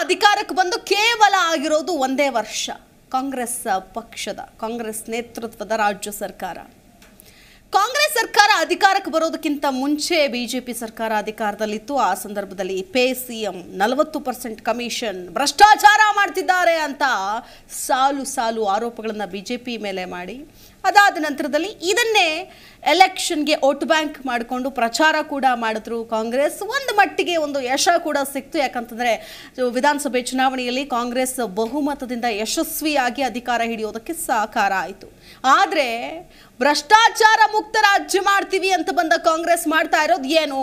ಅಧಿಕಾರಕ್ಕೆ ಬಂದು ಕೇವಲ ಆಗಿರೋದು ಒಂದೇ ವರ್ಷ. ಕಾಂಗ್ರೆಸ್ ನೇತೃತ್ವದ ರಾಜ್ಯ ಸರ್ಕಾರ. ಕಾಂಗ್ರೆಸ್ ಸರ್ಕಾರ ಅಧಿಕಾರಕ್ಕೆ ಬರೋದಕ್ಕಿಂತ ಮುಂಚೆ ಬಿಜೆಪಿ ಸರ್ಕಾರ ಅಧಿಕಾರದಲ್ಲಿತ್ತು. ಆ ಸಂದರ್ಭದಲ್ಲಿ ಪೇ ಸಿಎಂ 40% ಕಮಿಷನ್, ಭ್ರಷ್ಟಾಚಾರ ಮಾಡ್ತಿದ್ದಾರೆ ಅಂತ ಸಾಲು ಆರೋಪಗಳನ್ನು ಬಿಜೆಪಿ ಮೇಲೆ ಮಾಡಿ, ಅದಾದ ನಂತರದಲ್ಲಿ ಇದನ್ನೇ ಎಲೆಕ್ಷನ್ಗೆ ವೋಟ್ ಬ್ಯಾಂಕ್ ಮಾಡಿಕೊಂಡು ಪ್ರಚಾರ ಕೂಡ ಮಾಡಿದ್ರು ಕಾಂಗ್ರೆಸ್. ಒಂದು ಮಟ್ಟಿಗೆ ಒಂದು ಯಶ ಕೂಡ ಸಿಕ್ತು. ಯಾಕಂತಂದರೆ ವಿಧಾನಸಭೆ ಚುನಾವಣೆಯಲ್ಲಿ ಕಾಂಗ್ರೆಸ್ ಬಹುಮತದಿಂದ ಯಶಸ್ವಿಯಾಗಿ ಅಧಿಕಾರ ಹಿಡಿಯೋದಕ್ಕೆ ಸಹಕಾರ ಆಯಿತು. ಆದರೆ ಭ್ರಷ್ಟಾಚಾರ ಮುಕ್ತ ರಾಜ್ಯ ಮಾಡ್ತೀವಿ ಅಂತ ಬಂದ ಕಾಂಗ್ರೆಸ್ ಮಾಡ್ತಾ ಇರೋದು ಏನು?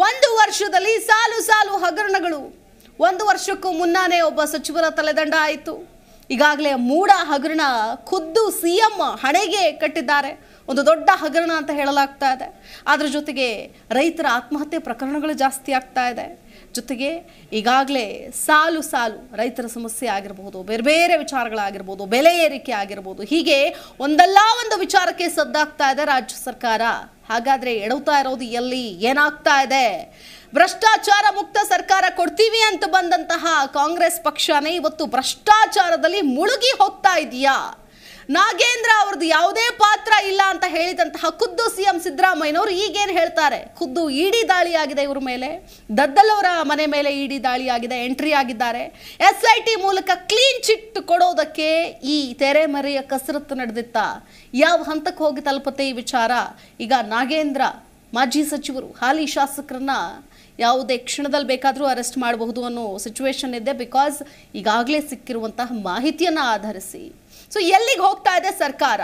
ಒಂದು ವರ್ಷದಲ್ಲಿ ಸಾಲು ಹಗರಣಗಳು. ಒಂದು ವರ್ಷಕ್ಕೂ ಮುನ್ನಾನೇ ಒಬ್ಬ ಸಚಿವರ ತಲೆದಂಡ ಆಯಿತು. ಈಗಾಗಲೇ ಮೂಡ ಹಗರಣ ಖುದ್ದು ಸಿಎಂ ಹಣೆಗೆ ಕಟ್ಟಿದ್ದಾರೆ. ಒಂದು ದೊಡ್ಡ ಹಗರಣ ಅಂತ ಹೇಳಲಾಗ್ತಾ ಇದೆ. ಅದರ ಜೊತೆಗೆ ರೈತರ ಆತ್ಮಹತ್ಯೆ ಪ್ರಕರಣಗಳು ಜಾಸ್ತಿ ಆಗ್ತಾ ಇದೆ. ಜೊತೆಗೆ ಈಗಾಗಲೇ ಸಾಲು ರೈತರ ಸಮಸ್ಯೆ ಆಗಿರಬಹುದು, ಬೇರೆ ವಿಚಾರಗಳಾಗಿರ್ಬೋದು, ಬೆಲೆ ಏರಿಕೆ ಆಗಿರ್ಬೋದು, ಹೀಗೆ ಒಂದಲ್ಲ ಒಂದು ವಿಚಾರಕ್ಕೆ ಸದ್ದಾಗ್ತಾ ಇದೆ ರಾಜ್ಯ ಸರ್ಕಾರ. ಹಾಗಾದರೆ ಎಡವ್ತಾ ಇರೋದು ಎಲ್ಲಿ? ಏನಾಗ್ತಾ ಇದೆ? ಭ್ರಷ್ಟಾಚಾರ ಮುಕ್ತ ಸರ್ಕಾರ ಕೊಡ್ತೀವಿ ಅಂತ ಬಂದಂತಹ ಕಾಂಗ್ರೆಸ್ ಪಕ್ಷನೇ ಇವತ್ತು ಭ್ರಷ್ಟಾಚಾರದಲ್ಲಿ ಮುಳುಗಿ ಹೋಗ್ತಾ ಇದೆಯಾ? ನಾಗೇಂದ್ರ ಅವ್ರದ್ದು ಯಾವುದೇ ಪಾತ್ರ ಇಲ್ಲ ಅಂತ ಹೇಳಿದಂತಹ ಖುದ್ದು ಸಿಎಂ ಸಿದ್ದರಾಮಯ್ಯನವರು ಈಗೇನು ಹೇಳ್ತಾರೆ? ಖುದ್ದು ಇಡಿ ದಾಳಿ ಆಗಿದೆ ಇವ್ರ ಮೇಲೆ, ದದ್ದಲ್ ಅವರ ಮನೆ ಮೇಲೆ ಇಡಿ ದಾಳಿ ಆಗಿದೆ, ಎಂಟ್ರಿ ಆಗಿದ್ದಾರೆ. SIT ಮೂಲಕ ಕ್ಲೀನ್ ಚಿಟ್ ಕೊಡೋದಕ್ಕೆ ಈ ತೆರೆಮರೆಯ ಕಸರತ್ತು ನಡೆದಿತ್ತ? ಯಾವ ಹಂತಕ್ಕೆ ಹೋಗಿ ತಲುಪುತ್ತೆ ಈ ವಿಚಾರ? ಈಗ ನಾಗೇಂದ್ರ ಮಾಜಿ ಸಚಿವರು, ಹಾಲಿ ಶಾಸಕರನ್ನ ಯಾವುದೇ ಕ್ಷಣದಲ್ಲಿ ಬೇಕಾದರೂ ಅರೆಸ್ಟ್ ಮಾಡಬಹುದು ಅನ್ನೋ ಸಿಚುವೇಶನ್ ಇದೆ. ಬಿಕಾಸ್ ಈಗಾಗಲೇ ಸಿಕ್ಕಿರುವಂತಹ ಮಾಹಿತಿಯನ್ನು ಆಧರಿಸಿ. ಸೊ ಎಲ್ಲಿಗೆ ಹೋಗ್ತಾ ಇದೆ ಸರ್ಕಾರ?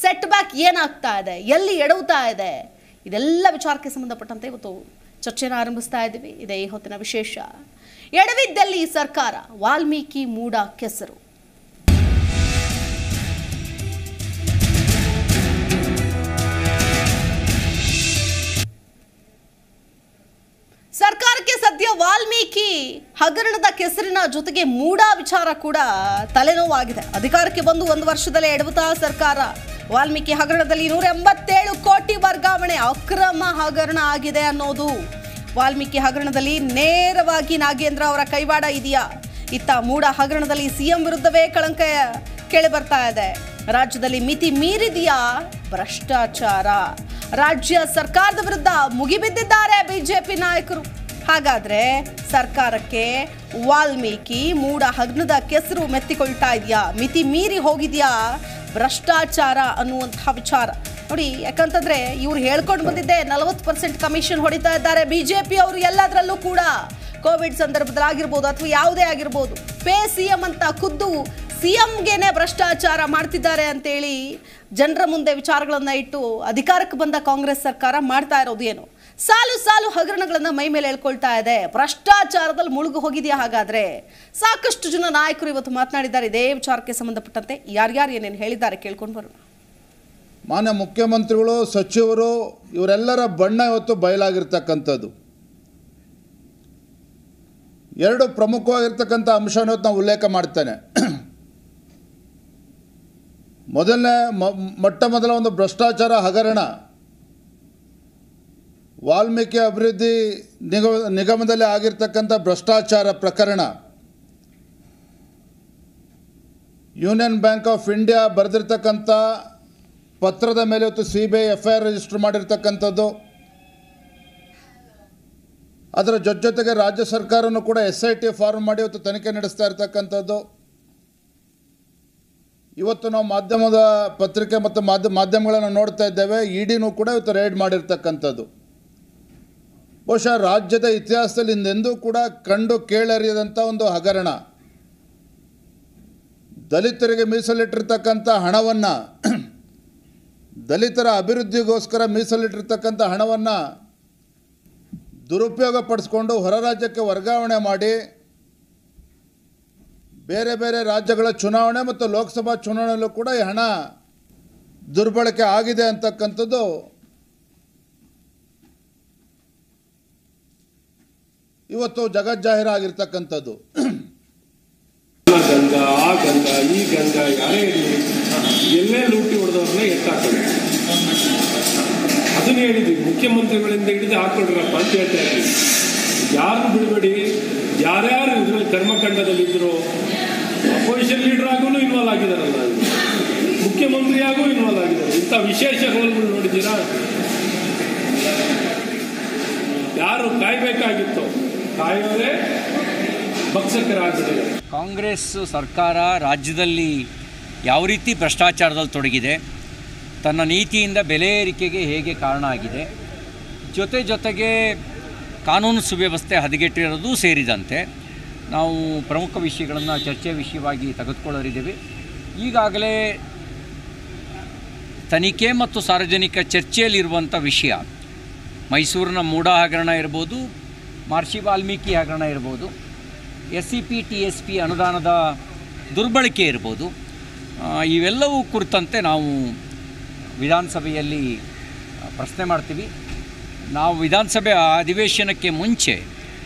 ಸೆಟ್ ಬ್ಯಾಕ್ ಏನಾಗ್ತಾ ಇದೆ? ಎಲ್ಲಿ ಎಡವ್ತಾ ಇದೆ? ಇದೆಲ್ಲ ವಿಚಾರಕ್ಕೆ ಸಂಬಂಧಪಟ್ಟಂತೆ ಇವತ್ತು ಚರ್ಚೆನ ಆರಂಭಿಸ್ತಾ ಇದ್ದೀವಿ. ಇದೇ ಈ ಹೊತ್ತಿನ ವಿಶೇಷ. ಎಡವಿದ್ದಲ್ಲಿ ಸರ್ಕಾರ, ವಾಲ್ಮೀಕಿ ಮೂಡ ಕೆಸರು. ಸರ್ಕಾರಕ್ಕೆ ಸದ್ಯ ವಾಲ್ಮೀಕಿ ಹಗರಣದ ಕೆಸರಿನ ಜೊತೆಗೆ ಮೂಡ ವಿಚಾರ ಕೂಡ ತಲೆನೋವಾಗಿದೆ. ಅಧಿಕಾರಕ್ಕೆ ಬಂದು ಒಂದು ವರ್ಷದಲ್ಲೇ ಎಡವುತ್ತಾ ಸರ್ಕಾರ. ವಾಲ್ಮೀಕಿ ಹಗರಣದಲ್ಲಿ 187 ಕೋಟಿ ವರ್ಗಾವಣೆ ಅಕ್ರಮ ಹಗರಣ ಆಗಿದೆ ಅನ್ನೋದು. ವಾಲ್ಮೀಕಿ ಹಗರಣದಲ್ಲಿ ನೇರವಾಗಿ ನಾಗೇಂದ್ರ ಅವರ ಕೈವಾಡ ಇದೆಯಾ? ಇತ್ತ ಮೂಡ ಹಗರಣದಲ್ಲಿ ಸಿಎಂ ವಿರುದ್ಧವೇ ಕಳಂಕ ಕೇಳಿ ಬರ್ತಾ ಇದೆ. ರಾಜ್ಯದಲ್ಲಿ ಮಿತಿ ಮೀರಿದೆಯಾ ಭ್ರಷ್ಟಾಚಾರ? ರಾಜ್ಯ ಸರ್ಕಾರದ ವಿರುದ್ಧ ಮುಗಿಬಿದ್ದಿದ್ದಾರೆ ಬಿಜೆಪಿ ನಾಯಕರು. ಹಾಗಾದ್ರೆ ಸರ್ಕಾರಕ್ಕೆ ವಾಲ್ಮೀಕಿ ಮೂಡ ಹಗರಣದ ಕೆಸರು ಮೆತ್ತಿಕೊಳ್ತಾ ಇದೆಯಾ? ಮಿತಿ ಮೀರಿ ಹೋಗಿದೆಯಾ ಭ್ರಷ್ಟಾಚಾರ ಅನ್ನುವಂತಹ ವಿಚಾರ ನೋಡಿ. ಯಾಕಂತಂದ್ರೆ ಇವ್ರು ಹೇಳ್ಕೊಂಡು ಬಂದಿದ್ದೆ 40% ಕಮಿಷನ್ ಹೊಡಿತಾ ಇದ್ದಾರೆ ಬಿಜೆಪಿ ಅವರು. ಎಲ್ಲದರಲ್ಲೂ ಕೂಡ ಕೋವಿಡ್ ಸಂದರ್ಭದಲ್ಲಿ ಆಗಿರ್ಬೋದು ಅಥವಾ ಯಾವುದೇ ಆಗಿರ್ಬೋದು, ಪೇ ಸಿಎಂ ಅಂತ ಖುದ್ದು ಸಿಎಂಗೆನೆ ಭ್ರಷ್ಟಾಚಾರ ಮಾಡ್ತಿದ್ದಾರೆ ಅಂತೇಳಿ ಜನರ ಮುಂದೆ ವಿಚಾರಗಳನ್ನ ಇಟ್ಟು ಅಧಿಕಾರಕ್ಕೆ ಬಂದ ಕಾಂಗ್ರೆಸ್ ಸರ್ಕಾರ ಮಾಡ್ತಾ ಇರೋದು ಏನು? ಸಾಲು ಹಗರಣಗಳನ್ನ ಮೈ ಮೇಲೆ ಹೇಳ್ಕೊಳ್ತಾ ಇದೆ. ಭ್ರಷ್ಟಾಚಾರದಲ್ಲಿ ಮುಳುಗು ಹೋಗಿದೆಯಾ? ಹಾಗಾದ್ರೆ ಸಾಕಷ್ಟು ಜನ ನಾಯಕರು ಇವತ್ತು ಮಾತನಾಡಿದ್ದಾರೆ ಇದೇ ವಿಚಾರಕ್ಕೆ ಸಂಬಂಧಪಟ್ಟಂತೆ. ಯಾರ್ಯಾರು ಏನೇನು ಹೇಳಿದ್ದಾರೆ ಕೇಳ್ಕೊಂಡು ಬರೋಣ. ಮಾನ್ಯ ಮುಖ್ಯಮಂತ್ರಿಗಳು, ಸಚಿವರು ಇವರೆಲ್ಲರ ಬಣ್ಣ ಇವತ್ತು ಬಯಲಾಗಿರ್ತಕ್ಕಂಥದ್ದು. ಎರಡು ಪ್ರಮುಖವಾಗಿರ್ತಕ್ಕಂಥ ಅಂಶವನ್ನು ನಾವು ಉಲ್ಲೇಖ ಮಾಡ್ತೇನೆ. ಮೊಟ್ಟಮೊದಲ ಒಂದು ಭ್ರಷ್ಟಾಚಾರ ಹಗರಣ ವಾಲ್ಮೀಕಿ ಅಭಿವೃದ್ಧಿ ನಿಗಮದಲ್ಲಿ ಆಗಿರ್ತಕ್ಕಂಥ ಭ್ರಷ್ಟಾಚಾರ ಪ್ರಕರಣ. ಯೂನಿಯನ್ ಬ್ಯಾಂಕ್ ಆಫ್ ಇಂಡಿಯಾ ಬರೆದಿರ್ತಕ್ಕಂಥ ಪತ್ರದ ಮೇಲೆ ಇವತ್ತು CBI FIR ರಿಜಿಸ್ಟರ್ ಮಾಡಿರ್ತಕ್ಕಂಥದ್ದು. ಅದರ ಜೊತೆಗೆ ರಾಜ್ಯ ಸರ್ಕಾರನೂ ಕೂಡ SIT ಫಾರ್ಮ್ ಮಾಡಿ ಇವತ್ತು ತನಿಖೆ ನಡೆಸ್ತಾ ಇರ್ತಕ್ಕಂಥದ್ದು. ಇವತ್ತು ನಾವು ಮಾಧ್ಯಮದ ಪತ್ರಿಕೆ ಮತ್ತು ಮಾಧ್ಯಮಗಳನ್ನು ನೋಡ್ತಾ ಇದ್ದೇವೆ. EDನೂ ಕೂಡ ಇವತ್ತು ರೈಡ್ ಮಾಡಿರ್ತಕ್ಕಂಥದ್ದು. ಬಹುಶಃ ರಾಜ್ಯದ ಇತಿಹಾಸದಲ್ಲಿ ಹಿಂದೆಂದೂ ಕೂಡ ಕಂಡು ಕೇಳರಿಯದಂಥ ಒಂದು ಹಗರಣ. ದಲಿತರಿಗೆ ಮೀಸಲಿಟ್ಟಿರ್ತಕ್ಕಂಥ ಹಣವನ್ನು, ದಲಿತರ ಅಭಿವೃದ್ಧಿಗೋಸ್ಕರ ಮೀಸಲಿಟ್ಟಿರ್ತಕ್ಕಂಥ ಹಣವನ್ನು ದುರುಪಯೋಗ ಪಡಿಸ್ಕೊಂಡು ಹೊರ ರಾಜ್ಯಕ್ಕೆ ವರ್ಗಾವಣೆ ಮಾಡಿ ಬೇರೆ ರಾಜ್ಯಗಳ ಚುನಾವಣೆ ಮತ್ತು ಲೋಕಸಭಾ ಚುನಾವಣೆಯಲ್ಲೂ ಕೂಡ ಈ ಹಣ ದುರ್ಬಳಕೆ ಆಗಿದೆ ಅಂತಕ್ಕಂಥದ್ದು ಇವತ್ತು ಜಗಜ್ಜಾಹೀರಾಗಿರ್ತಕ್ಕಂಥದ್ದು. ಗಂಗ ಆ ಗಂಗ ಈ ಗಂಗ ಯಾರೇ ಇರಲಿ ಎಲ್ಲೇ ಲೂಟಿ ಹೊಡೆದವ್ರನ್ನ ಎತ್ತಾಕೊಳ್ಳಿ. ಅದನ್ನ ಹೇಳಿದ್ವಿ, ಮುಖ್ಯಮಂತ್ರಿಗಳಿಂದ ಹಿಡಿದು ಹಾಕೊಳ್ರಪ್ಪ ಅಂತ ಹೇಳ್ತಾ ಇದ್ದೀವಿ. ಯಾರನ್ನು ಬಿಡಬೇಡಿ, ಯಾರ್ಯಾರು ಇದರಲ್ಲಿ ಕರ್ಮಕಾಂಡದಲ್ಲಿದ್ದರು ಅಪೋಸಿಷನ್ ಲೀಡರ್ ಆಗೂ ಇನ್ವಾಲ್ವ್ ಆಗಿದ್ದಾರಲ್ಲ, ಮುಖ್ಯಮಂತ್ರಿಯಾಗೂ ಇನ್ವಾಲ್ವ್ ಆಗಿದ್ದಾರೆ. ಇಂಥ ವಿಶೇಷ ರೋಲ್ಗಳು ನೋಡಿದ್ದೀರಾ? ಯಾರು ಕಾಯಬೇಕಾಗಿತ್ತು ಕಾಯೋದೇ ಭಕ್ಷಕರಾಗಿದ್ದಾರೆ. ಕಾಂಗ್ರೆಸ್ ಸರ್ಕಾರ ರಾಜ್ಯದಲ್ಲಿ ಯಾವ ರೀತಿ ಭ್ರಷ್ಟಾಚಾರದಲ್ಲಿ ತೊಡಗಿದೆ, ತನ್ನ ನೀತಿಯಿಂದ ಬೆಲೆ ಏರಿಕೆಗೆ ಹೇಗೆ ಕಾರಣ ಆಗಿದೆ, ಜೊತೆಗೆ ಕಾನೂನು ಸುವ್ಯವಸ್ಥೆ ಹದಗೆಟ್ಟಿರೋದು ಸೇರಿದಂತೆ ನಾವು ಪ್ರಮುಖ ವಿಷಯಗಳನ್ನು ಚರ್ಚೆ ವಿಷಯವಾಗಿ ತೆಗೆದುಕೊಳ್ಳಲಿದ್ದೇವೆ. ಈಗಾಗಲೇ ತನಿಖೆ ಮತ್ತು ಸಾರ್ವಜನಿಕ ಚರ್ಚೆಯಲ್ಲಿರುವಂಥ ವಿಷಯ ಮೈಸೂರಿನ ಮೂಡಾ ಹಗರಣ ಇರ್ಬೋದು, ಮಹರ್ಷಿ ವಾಲ್ಮೀಕಿ ಹಗರಣ ಇರ್ಬೋದು, SCP TSP ಅನುದಾನದ ದುರ್ಬಳಕೆ ಇರ್ಬೋದು. ಇವೆಲ್ಲವೂ ಕುರಿತಂತೆ ನಾವು ವಿಧಾನಸಭೆಯಲ್ಲಿ ಪ್ರಶ್ನೆ ಮಾಡ್ತೀವಿ. ನಾವು ವಿಧಾನಸಭೆ ಅಧಿವೇಶನಕ್ಕೆ ಮುಂಚೆ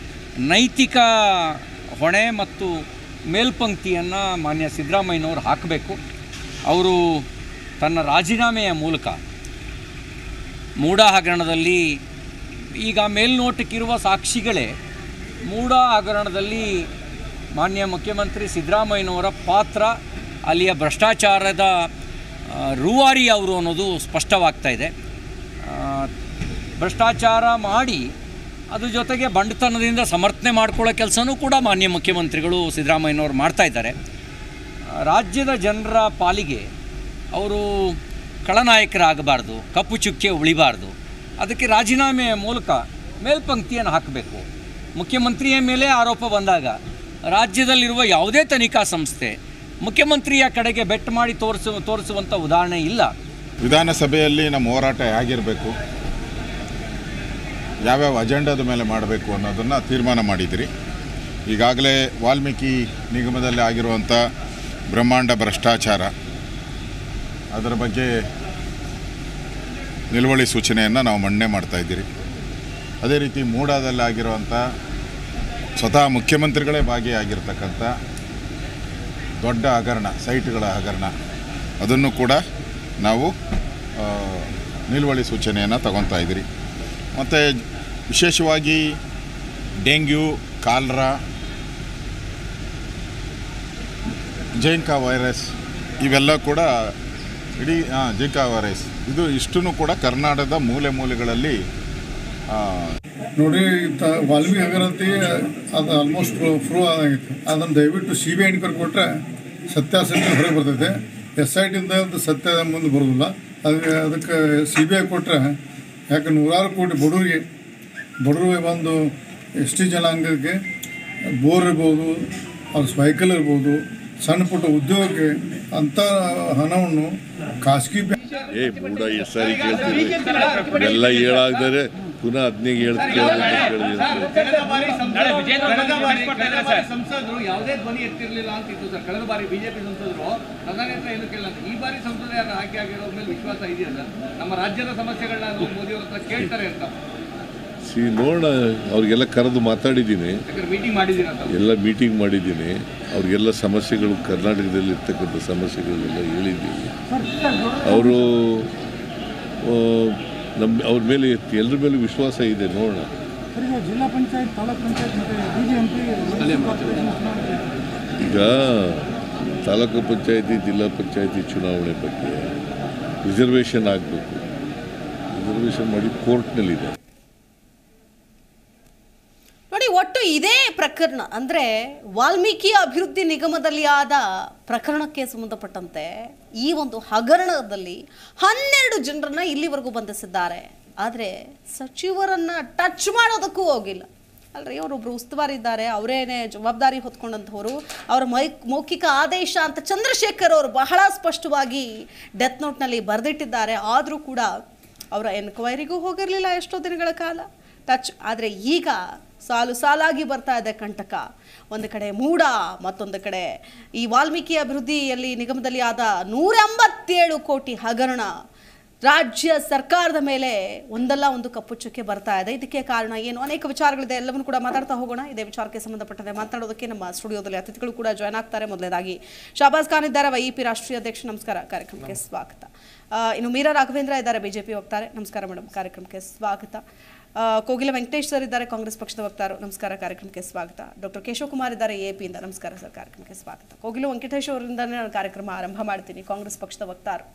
ನೈತಿಕ ಹೊಣೆ ಮತ್ತು ಮೇಲ್ಪಂಕ್ತಿಯನ್ನು ಮಾನ್ಯ ಸಿದ್ದರಾಮಯ್ಯನವರು ಹಾಕಬೇಕು. ಅವರು ತನ್ನ ರಾಜೀನಾಮೆಯ ಮೂಲಕ ಮೂಡಾ ಹಗರಣದಲ್ಲಿ ಈಗ ಮೇಲ್ನೋಟಕ್ಕಿರುವ ಸಾಕ್ಷಿಗಳೇ ಮೂಡಾ ಹಗರಣದಲ್ಲಿ ಮಾನ್ಯ ಮುಖ್ಯಮಂತ್ರಿ ಸಿದ್ದರಾಮಯ್ಯನವರ ಪಾತ್ರ, ಅಲ್ಲಿಯ ಭ್ರಷ್ಟಾಚಾರದ ರೂವಾರಿ ಅವರು ಅನ್ನೋದು ಸ್ಪಷ್ಟವಾಗ್ತಾ ಇದೆ. ಭ್ರಷ್ಟಾಚಾರ ಮಾಡಿ ಅದ್ರ ಜೊತೆಗೆ ಬಂಡತನದಿಂದ ಸಮರ್ಥನೆ ಮಾಡ್ಕೊಳ್ಳೋ ಕೆಲಸನೂ ಕೂಡ ಮಾನ್ಯ ಮುಖ್ಯಮಂತ್ರಿಗಳು ಸಿದ್ದರಾಮಯ್ಯನವರು ಮಾಡ್ತಾಯಿದ್ದಾರೆ. ರಾಜ್ಯದ ಜನರ ಪಾಲಿಗೆ ಅವರು ಖಳನಾಯಕರಾಗಬಾರ್ದು, ಕಪ್ಪು ಚುಕ್ಕೆ ಉಳಿಬಾರ್ದು. ಅದಕ್ಕೆ ರಾಜೀನಾಮೆಯ ಮೂಲಕ ಮೇಲ್ಪಂಕ್ತಿಯನ್ನು ಹಾಕಬೇಕು. ಮುಖ್ಯಮಂತ್ರಿಯ ಮೇಲೆ ಆರೋಪ ಬಂದಾಗ ರಾಜ್ಯದಲ್ಲಿರುವ ಯಾವುದೇ ತನಿಖಾ ಸಂಸ್ಥೆ ಮುಖ್ಯಮಂತ್ರಿಯ ಕಡೆಗೆ ಬೆಟ್ ಮಾಡಿ ತೋರಿಸುವಂಥ ಉದಾಹರಣೆ ಇಲ್ಲ. ವಿಧಾನಸಭೆಯಲ್ಲಿ ನಮ್ಮ ಹೋರಾಟ ಹೇಗಿರಬೇಕು, ಯಾವ್ಯಾವ ಅಜೆಂಡಾದ ಮೇಲೆ ಮಾಡಬೇಕು ಅನ್ನೋದನ್ನು ತೀರ್ಮಾನ ಮಾಡಿದಿರಿ. ಈಗಾಗಲೇ ವಾಲ್ಮೀಕಿ ನಿಗಮದಲ್ಲಿ ಆಗಿರುವಂಥ ಬ್ರಹ್ಮಾಂಡ ಭ್ರಷ್ಟಾಚಾರ, ಅದರ ಬಗ್ಗೆ ನಿಲುವಳಿ ಸೂಚನೆಯನ್ನು ನಾವು ಮಂಡನೆ ಮಾಡ್ತಾಯಿದ್ದೀರಿ. ಅದೇ ರೀತಿ ಮೂಡಾದಲ್ಲಿ ಆಗಿರುವಂಥ ಸ್ವತಃ ಮುಖ್ಯಮಂತ್ರಿಗಳೇ ಭಾಗಿಯಾಗಿರ್ತಕ್ಕಂಥ ದೊಡ್ಡ ಹಗರಣ, ಸೈಟ್ಗಳ ಹಗರಣ, ಅದನ್ನು ಕೂಡ ನಾವು ನಿಲುವಳಿ ಸೂಚನೆಯನ್ನು ತಗೊತಾ ಇದ್ದೀರಿ. ಮತ್ತು ವಿಶೇಷವಾಗಿ ಡೆಂಗ್ಯೂ, ಕಾಲರಾ, ಜಿಕಾ ವೈರಸ್ ಇವೆಲ್ಲ ಕೂಡ ಇಡೀ ಜಿಕಾ ವೈರಸ್ ಇಷ್ಟೂ ಕೂಡ ಕರ್ನಾಟಕದ ಮೂಲೆಗಳಲ್ಲಿ ನೋಡಿ. ವಾಲ್ಮೀಕಿ ಹಗರಣತಿ ಅದು ಆಲ್ಮೋಸ್ಟ್ ಪ್ರೂವ್ ಆಗಿತ್ತು. ಅದನ್ನು ದಯವಿಟ್ಟು CBI ಎನ್ಕ್ವೈರಿ ಕೊಟ್ಟರೆ ಸತ್ಯಾಸತ್ಯ ಹೊರಗೆ ಬರ್ತೈತೆ. SITಯಿಂದ ಸತ್ಯ ಮುಂದೆ ಬರೋದಿಲ್ಲ. ಅದಕ್ಕೆ CBI ಕೊಟ್ಟರೆ, ಯಾಕೆ ನೂರಾರು ಕೋಟಿ ಬಡವರಿಗೆ ಬಂದು ST ಜನಾಂಗಕ್ಕೆ ಬೋರ್ ಇರ್ಬೋದು, ಅವ್ರ ಸೈಕಲ್ ಇರ್ಬೋದು, ಸಣ್ಣ ಪುಟ್ಟ ಉದ್ಯೋಗಕ್ಕೆ ಅಂಥ ಹಣವನ್ನು ಖಾಸಗಿ ಮೂಡ ಎಷ್ಟು ಸಾರಿ ಕೇಳ್ತೀವಿ, ಎಲ್ಲ ಹೇಳಾಗ್ದರೆ ಪುನಃ 15 ಸಂಸದರು ಯಾವುದೇ ಧ್ವನಿ ಎತ್ತಿರಲಿಲ್ಲ ಅಂತಿತ್ತು ಸರ್. ಕಳೆದ ಬಾರಿ ಬಿಜೆಪಿ ಸಂಸದರು ಪ್ರಧಾನಿ ಹತ್ರ ಏನು ಕೇಳಿಲ್ಲ. ಈ ಬಾರಿ ಸಂಸದರ ಆಯ್ಕೆ ಆಗಿರೋ ಮೇಲೆ ವಿಶ್ವಾಸ ಇದೆಯಾ ಸರ್? ನಮ್ಮ ರಾಜ್ಯದ ಸಮಸ್ಯೆಗಳನ್ನ ಮೋದಿಯವ್ರ ಹತ್ರ ಕೇಳ್ತಾರೆ ಅಂತ ನೋಡೋಣ. ಅವ್ರಿಗೆಲ್ಲ ಕರೆದು ಮಾತಾಡಿದ್ದೀನಿ, ಎಲ್ಲ ಮೀಟಿಂಗ್ ಮಾಡಿದ್ದೀನಿ. ಅವ್ರಿಗೆಲ್ಲ ಸಮಸ್ಯೆಗಳು, ಕರ್ನಾಟಕದಲ್ಲಿ ಇರ್ತಕ್ಕಂಥ ಸಮಸ್ಯೆಗಳೆಲ್ಲ ಹೇಳಿದ್ದೀನಿ. ಅವರು ಅವ್ರ ಮೇಲೆ ಎಲ್ಲರ ಮೇಲೂ ವಿಶ್ವಾಸ ಇದೆ. ನೋಡೋಣ. ಜಿಲ್ಲಾ ಪಂಚಾಯತ್, ತಾಲೂಕ್ ಪಂಚಾಯತ್ ಈಗ ತಾಲೂಕು ಪಂಚಾಯತಿ, ಜಿಲ್ಲಾ ಪಂಚಾಯತಿ ಚುನಾವಣೆ ಬಗ್ಗೆ ರಿಸರ್ವೇಷನ್ ಆಗಬೇಕು. ರಿಸರ್ವೇಷನ್ ಮಾಡಿ ಕೋರ್ಟ್ನಲ್ಲಿದೆ. ನೋಡಿ, ಒಟ್ಟು ಇದೇ ಪ್ರಕರಣ ಅಂದರೆ ವಾಲ್ಮೀಕಿ ಅಭಿವೃದ್ಧಿ ನಿಗಮದಲ್ಲಿ ಆದ ಪ್ರಕರಣಕ್ಕೆ ಸಂಬಂಧಪಟ್ಟಂತೆ ಈ ಒಂದು ಹಗರಣದಲ್ಲಿ 12 ಜನರನ್ನ ಇಲ್ಲಿವರೆಗೂ ಬಂಧಿಸಿದ್ದಾರೆ. ಆದರೆ ಸಚಿವರನ್ನ ಟಚ್ ಮಾಡೋದಕ್ಕೂ ಹೋಗಿಲ್ಲ. ಅಲ್ರಿ, ಅವರೊಬ್ಬರು ಉಸ್ತುವಾರಿ ಇದ್ದಾರೆ, ಅವರೇನೇ ಜವಾಬ್ದಾರಿ ಹೊತ್ಕೊಂಡಂಥವ್ರು. ಅವರ ಮೌಖಿಕ ಆದೇಶ ಅಂತ ಚಂದ್ರಶೇಖರ್ ಅವರು ಬಹಳ ಸ್ಪಷ್ಟವಾಗಿ ಡೆತ್ ನೋಟ್ನಲ್ಲಿ ಬರೆದಿಟ್ಟಿದ್ದಾರೆ. ಆದರೂ ಕೂಡ ಅವರ ಎನ್ಕ್ವೈರಿಗೂ ಹೋಗಿರಲಿಲ್ಲ ಎಷ್ಟೋ ದಿನಗಳ ಕಾಲ ಟಚ್. ಆದರೆ ಈಗ ಸಾಲಾಗಿ ಬರ್ತಾ ಇದೆ ಕಂಟಕ. ಒಂದು ಕಡೆ ಮೂಡಾ, ಮತ್ತೊಂದು ಕಡೆ ಈ ವಾಲ್ಮೀಕಿ ಅಭಿವೃದ್ಧಿಯಲ್ಲಿ ನಿಗಮದಲ್ಲಿ ಆದ 187 ಕೋಟಿ ಹಗರಣ. ರಾಜ್ಯ ಸರ್ಕಾರದ ಮೇಲೆ ಒಂದಲ್ಲ ಒಂದು ಕಪ್ಪು ಚುಕ್ಕೆ ಬರ್ತಾ ಇದೆ. ಇದಕ್ಕೆ ಕಾರಣ ಏನು? ಅನೇಕ ವಿಚಾರಗಳಿದೆ, ಎಲ್ಲವನ್ನೂ ಕೂಡ ಮಾತಾಡ್ತಾ ಹೋಗೋಣ. ಇದೇ ವಿಚಾರಕ್ಕೆ ಸಂಬಂಧಪಟ್ಟಂತೆ ಮಾತನಾಡೋದಕ್ಕೆ ನಮ್ಮ ಸ್ಟುಡಿಯೋದಲ್ಲಿ ಅತಿಥಿಗಳು ಕೂಡ ಜಾಯ್ನ್ ಆಗ್ತಾರೆ. ಮೊದಲನೇದಾಗಿ ಶಾಬಾಜ್ ಖಾನ್ ಇದ್ದಾರೆ, YEP ರಾಷ್ಟ್ರೀಯ ಅಧ್ಯಕ್ಷ. ನಮಸ್ಕಾರ, ಕಾರ್ಯಕ್ರಮಕ್ಕೆ ಸ್ವಾಗತ. ಇನ್ನು ಮೀರಾ ರಾಘವೇಂದ್ರ ಇದ್ದಾರೆ, BJP ಹೋಗ್ತಾರೆ. ನಮಸ್ಕಾರ ಮೇಡಮ್, ಕಾರ್ಯಕ್ರಮಕ್ಕೆ ಸ್ವಾಗತ. ಕೋಗಿಲ ವೆಂಕಟೇಶ್ ಸರ್ ಇದ್ದಾರೆ, ಕಾಂಗ್ರೆಸ್ ಪಕ್ಷದ ವಕ್ತಾರರು. ನಮಸ್ಕಾರ, ಕಾರ್ಯಕ್ರಮಕ್ಕೆ ಸ್ವಾಗತ. ಡಾಕ್ಟರ್ ಕೇಶವ್ ಕುಮಾರ್ ಇದ್ದಾರೆ, ಎಪಿಯಿಂದ. ನಮಸ್ಕಾರ ಸರ್, ಕಾರ್ಯಕ್ರಮಕ್ಕೆ ಸ್ವಾಗತ. ಕೋಗಿಲ ವೆಂಕಟೇಶ್ ಅವರಿಂದನೇ ನಾನು ಕಾರ್ಯಕ್ರಮ ಆರಂಭ ಮಾಡ್ತೀನಿ. ಕಾಂಗ್ರೆಸ್ ಪಕ್ಷದ ವಕ್ತಾರರು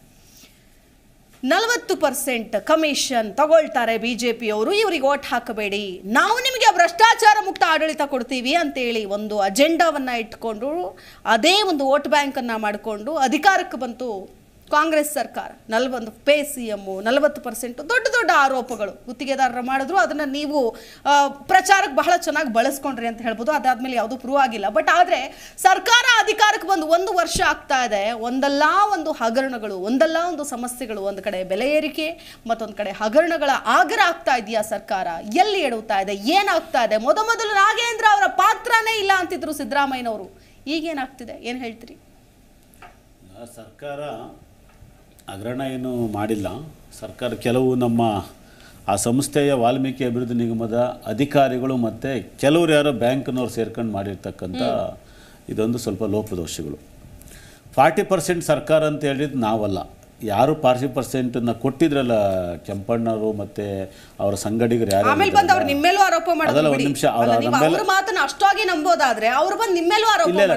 40% ಕಮಿಷನ್ ತಗೊಳ್ತಾರೆ ಬಿಜೆಪಿಯವರು, ಇವರಿಗೆ ಓಟ್ ಹಾಕಬೇಡಿ, ನಾವು ನಿಮಗೆ ಭ್ರಷ್ಟಾಚಾರ ಮುಕ್ತ ಆಡಳಿತ ಕೊಡ್ತೀವಿ ಅಂತೇಳಿ ಒಂದು ಅಜೆಂಡಾವನ್ನು ಇಟ್ಕೊಂಡು ಅದೇ ಒಂದು ವೋಟ್ ಬ್ಯಾಂಕನ್ನು ಮಾಡಿಕೊಂಡು ಅಧಿಕಾರಕ್ಕೆ ಬಂತು ಕಾಂಗ್ರೆಸ್ ಸರ್ಕಾರ. 40 ಪೇ CM 40% ದೊಡ್ಡ ದೊಡ್ಡ ಆರೋಪಗಳು ಗುತ್ತಿಗೆದಾರರು ಮಾಡಿದ್ರು. ಅದನ್ನು ನೀವು ಪ್ರಚಾರಕ್ಕೆ ಬಹಳ ಚೆನ್ನಾಗಿ ಬಳಸ್ಕೊಂಡ್ರಿ ಅಂತ ಹೇಳ್ಬೋದು. ಅದಾದ್ಮೇಲೆ ಯಾವುದೂ ಪ್ರೂವ್ ಆಗಿಲ್ಲ. ಬಟ್ ಆದರೆ ಸರ್ಕಾರ ಅಧಿಕಾರಕ್ಕೆ ಬಂದು 1 ವರ್ಷ ಆಗ್ತಾ ಇದೆ, ಒಂದಲ್ಲ ಒಂದು ಹಗರಣಗಳು, ಒಂದಲ್ಲ ಒಂದು ಸಮಸ್ಯೆಗಳು, ಒಂದು ಕಡೆ ಬೆಲೆ ಏರಿಕೆ, ಮತ್ತೊಂದು ಕಡೆ ಹಗರಣಗಳ ಆಗರ ಆಗ್ತಾ ಇದೆಯಾ ಸರ್ಕಾರ? ಎಲ್ಲಿ ಎಡುತ್ತಾ ಇದೆ? ಏನಾಗ್ತಾ ಇದೆ? ಮೊದಲು ನಾಗೇಂದ್ರ ಅವರ ಪಾತ್ರನೇ ಇಲ್ಲ ಅಂತಿದ್ರು ಸಿದ್ದರಾಮಯ್ಯನವರು. ಈಗೇನಾಗ್ತಿದೆ, ಏನು ಹೇಳ್ತೀರಿ? ಸರ್ಕಾರ ಹಗರಣ ಏನು ಮಾಡಿಲ್ಲ. ಸರ್ಕಾರ ಕೆಲವು ನಮ್ಮ ಆ ಸಂಸ್ಥೆಯ ವಾಲ್ಮೀಕಿ ಅಭಿವೃದ್ಧಿ ನಿಗಮದ ಅಧಿಕಾರಿಗಳು ಮತ್ತು ಕೆಲವರು ಯಾರೋ ಬ್ಯಾಂಕ್ನವ್ರು ಸೇರ್ಕೊಂಡು ಮಾಡಿರ್ತಕ್ಕಂಥ ಇದೊಂದು ಸ್ವಲ್ಪ ಲೋಪದೋಷಗಳು. 40% ಸರ್ಕಾರ ಅಂತ ಹೇಳಿದ್ದು ನಾವಲ್ಲ, ಯಾರು 40% ಕೊಟ್ಟಿದ್ರಲ್ಲ ಕೆಂಪಣ್ಣವರು ಮತ್ತೆ ಅವರ ಸಂಗಡಿಗರು ಯಾರು ಆಮೇಲೆ ಬಂದು ಅವರು ನಿಮ್ಮೇಲೂ ಆರೋಪ ಮಾಡೋದು. ಅದಲ್ಲ, ಒಂದು ನಿಮಿಷ, ಅವರ ಮಾತನ್ನ ಅಷ್ಟಾಗಿ ನಂಬೋದಾದ್ರೆ ಅವರು ಬಂದು ನಿಮ್ಮೇಲೂ ಆರೋಪ ಇಲ್ಲ,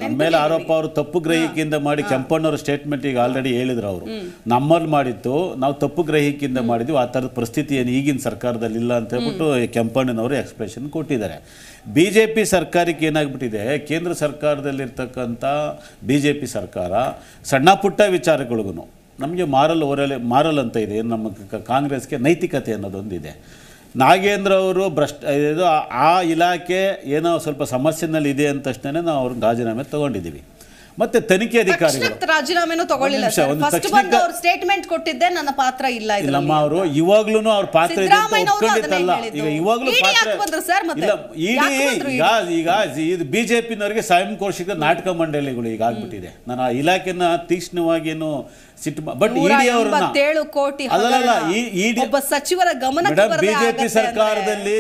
ನಮ್ಮ ಮೇಲೆ ಆರೋಪ ಅವರು ತಪ್ಪು ಗ್ರಹಿಕೆಯಿಂದ ಮಾಡಿ ಕೆಂಪಣ್ಣವ್ರ ಸ್ಟೇಟ್ಮೆಂಟ್ ಈಗ ಆಲ್ರೆಡಿ ಹೇಳಿದ್ರು. ಅವರು ನಮ್ಮಲ್ಲಿ ಮಾಡಿತ್ತು, ನಾವು ತಪ್ಪು ಗ್ರಹಿಕೆಯಿಂದ ಮಾಡಿದ್ವಿ, ಆ ಥರದ ಪರಿಸ್ಥಿತಿ ಏನು ಈಗಿನ ಸರ್ಕಾರದಲ್ಲಿ ಇಲ್ಲ ಅಂತ ಹೇಳ್ಬಿಟ್ಟು ಕೆಂಪಣ್ಣನವರು ಎಕ್ಸ್ಪ್ರೆಷನ್ ಕೊಟ್ಟಿದ್ದಾರೆ. BJP ಸರ್ಕಾರಕ್ಕೆ ಏನಾಗ್ಬಿಟ್ಟಿದೆ, ಕೇಂದ್ರ ಸರ್ಕಾರದಲ್ಲಿರ್ತಕ್ಕಂಥ BJP ಸರ್ಕಾರ ಸಣ್ಣ ಪುಟ್ಟ ವಿಚಾರಗಳಿಗೂ ನಮಗೆ ಮಾರಲ್ ಅಂತ ಇದೆ, ನಮ್ಮ ಕಾಂಗ್ರೆಸ್ಗೆ ನೈತಿಕತೆ ಅನ್ನೋದೊಂದಿದೆ. ನಾಗೇಂದ್ರ ಅವರು ಆ ಇಲಾಖೆ ಏನೋ ಸ್ವಲ್ಪ ಸಮಸ್ಯೆನಲ್ಲಿ ಇದೆ ಅಂತ ತಕ್ಷಣ ನಾವು ಅವ್ರಿಗೆ ರಾಜೀನಾಮೆ ತಗೊಂಡಿದ್ದೀವಿ. ಮತ್ತೆ ತನಿಖೆ ಅಧಿಕಾರಿಗಳು ರಾಜೀನಾಮೆನೂ ತಗೊಳ್ಳಿಲ್ಲ. ಸ್ಟೇಟ್ಮೆಂಟ್ ಕೊಟ್ಟಿದ್ದೆ, ನನ್ನ ಪಾತ್ರ ಇಲ್ಲ ಇಲ್ಲಮ್ಮ. ಅವರು ಇವಾಗ್ಲೂ ಅವ್ರ ಪಾತ್ರ ಇದೆ ಒಪ್ಕೊಂಡಿದ್ದಲ್ಲ. ಈಗ ಇವಾಗ್ಲೂ ಈಗ ಇದು BJPನವರಿಗೆ ಸ್ವಯಂ ಘೋಷಿತ ನಾಟಕ ಮಂಡಳಿಗಳು ಈಗ ಆಗ್ಬಿಟ್ಟಿದೆ. ನಾನು ಆ ಇಲಾಖೆನ ತೀಕ್ಷ್ಣವಾಗಿ ಏನು ಸಿಟ್ಟು, ಬಟ್ ಇಡಿ ಅವ್ರನ್ನ ಅಲ್ಲಲ್ಲ, ಸಚಿವರ ಗಮನ BJP ಸರ್ಕಾರದಲ್ಲಿ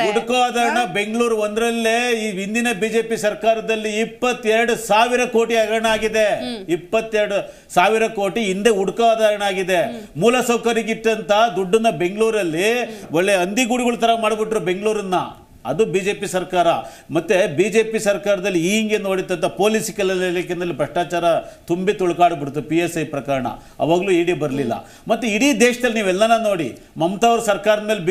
ಹುಡುಕೋದನ್ನ ಬೆಂಗಳೂರು ಒಂದರಲ್ಲೇ ಈ ಹಿಂದಿನ BJP ಸರ್ಕಾರದಲ್ಲಿ 22,000 ಕೋಟಿ ಹಗರಣ ಆಗಿದೆ. 22,000 ಕೋಟಿ ಹಿಂದೆ ಹುಡುಕೋದರಣ ಆಗಿದೆ. ಮೂಲ ಸೌಕರ್ಯಗಿಟ್ಟಂತ ದುಡ್ಡನ್ನ ಬೆಂಗಳೂರಲ್ಲಿ ಒಳ್ಳೆ ಹಂದಿಗೂಡುಗಳ ತರ ಮಾಡ್ಬಿಟ್ರು ಬೆಂಗಳೂರನ್ನ. ಅದು BJP ಸರ್ಕಾರ. ಮತ್ತೆ BJP ಸರ್ಕಾರದಲ್ಲಿ ಹಿಂಗೆ ನೋಡಿದಂಥ ಪೊಲೀಸ್ ಇಲಾಖೆಯಲ್ಲಿ ಭ್ರಷ್ಟಾಚಾರ ತುಂಬಿ ತುಳುಕಾಡ್ಬಿಡ್ತು. PSI ಪ್ರಕರಣ ಅವಾಗಲೂ ಇಡಿ ಬರಲಿಲ್ಲ. ಮತ್ತು ಇಡೀ ದೇಶದಲ್ಲಿ ನೀವೆಲ್ಲನ ನೋಡಿ, ಮಮತಾ ಅವ್ರ ಸರ್ಕಾರದ ಮೇಲೆ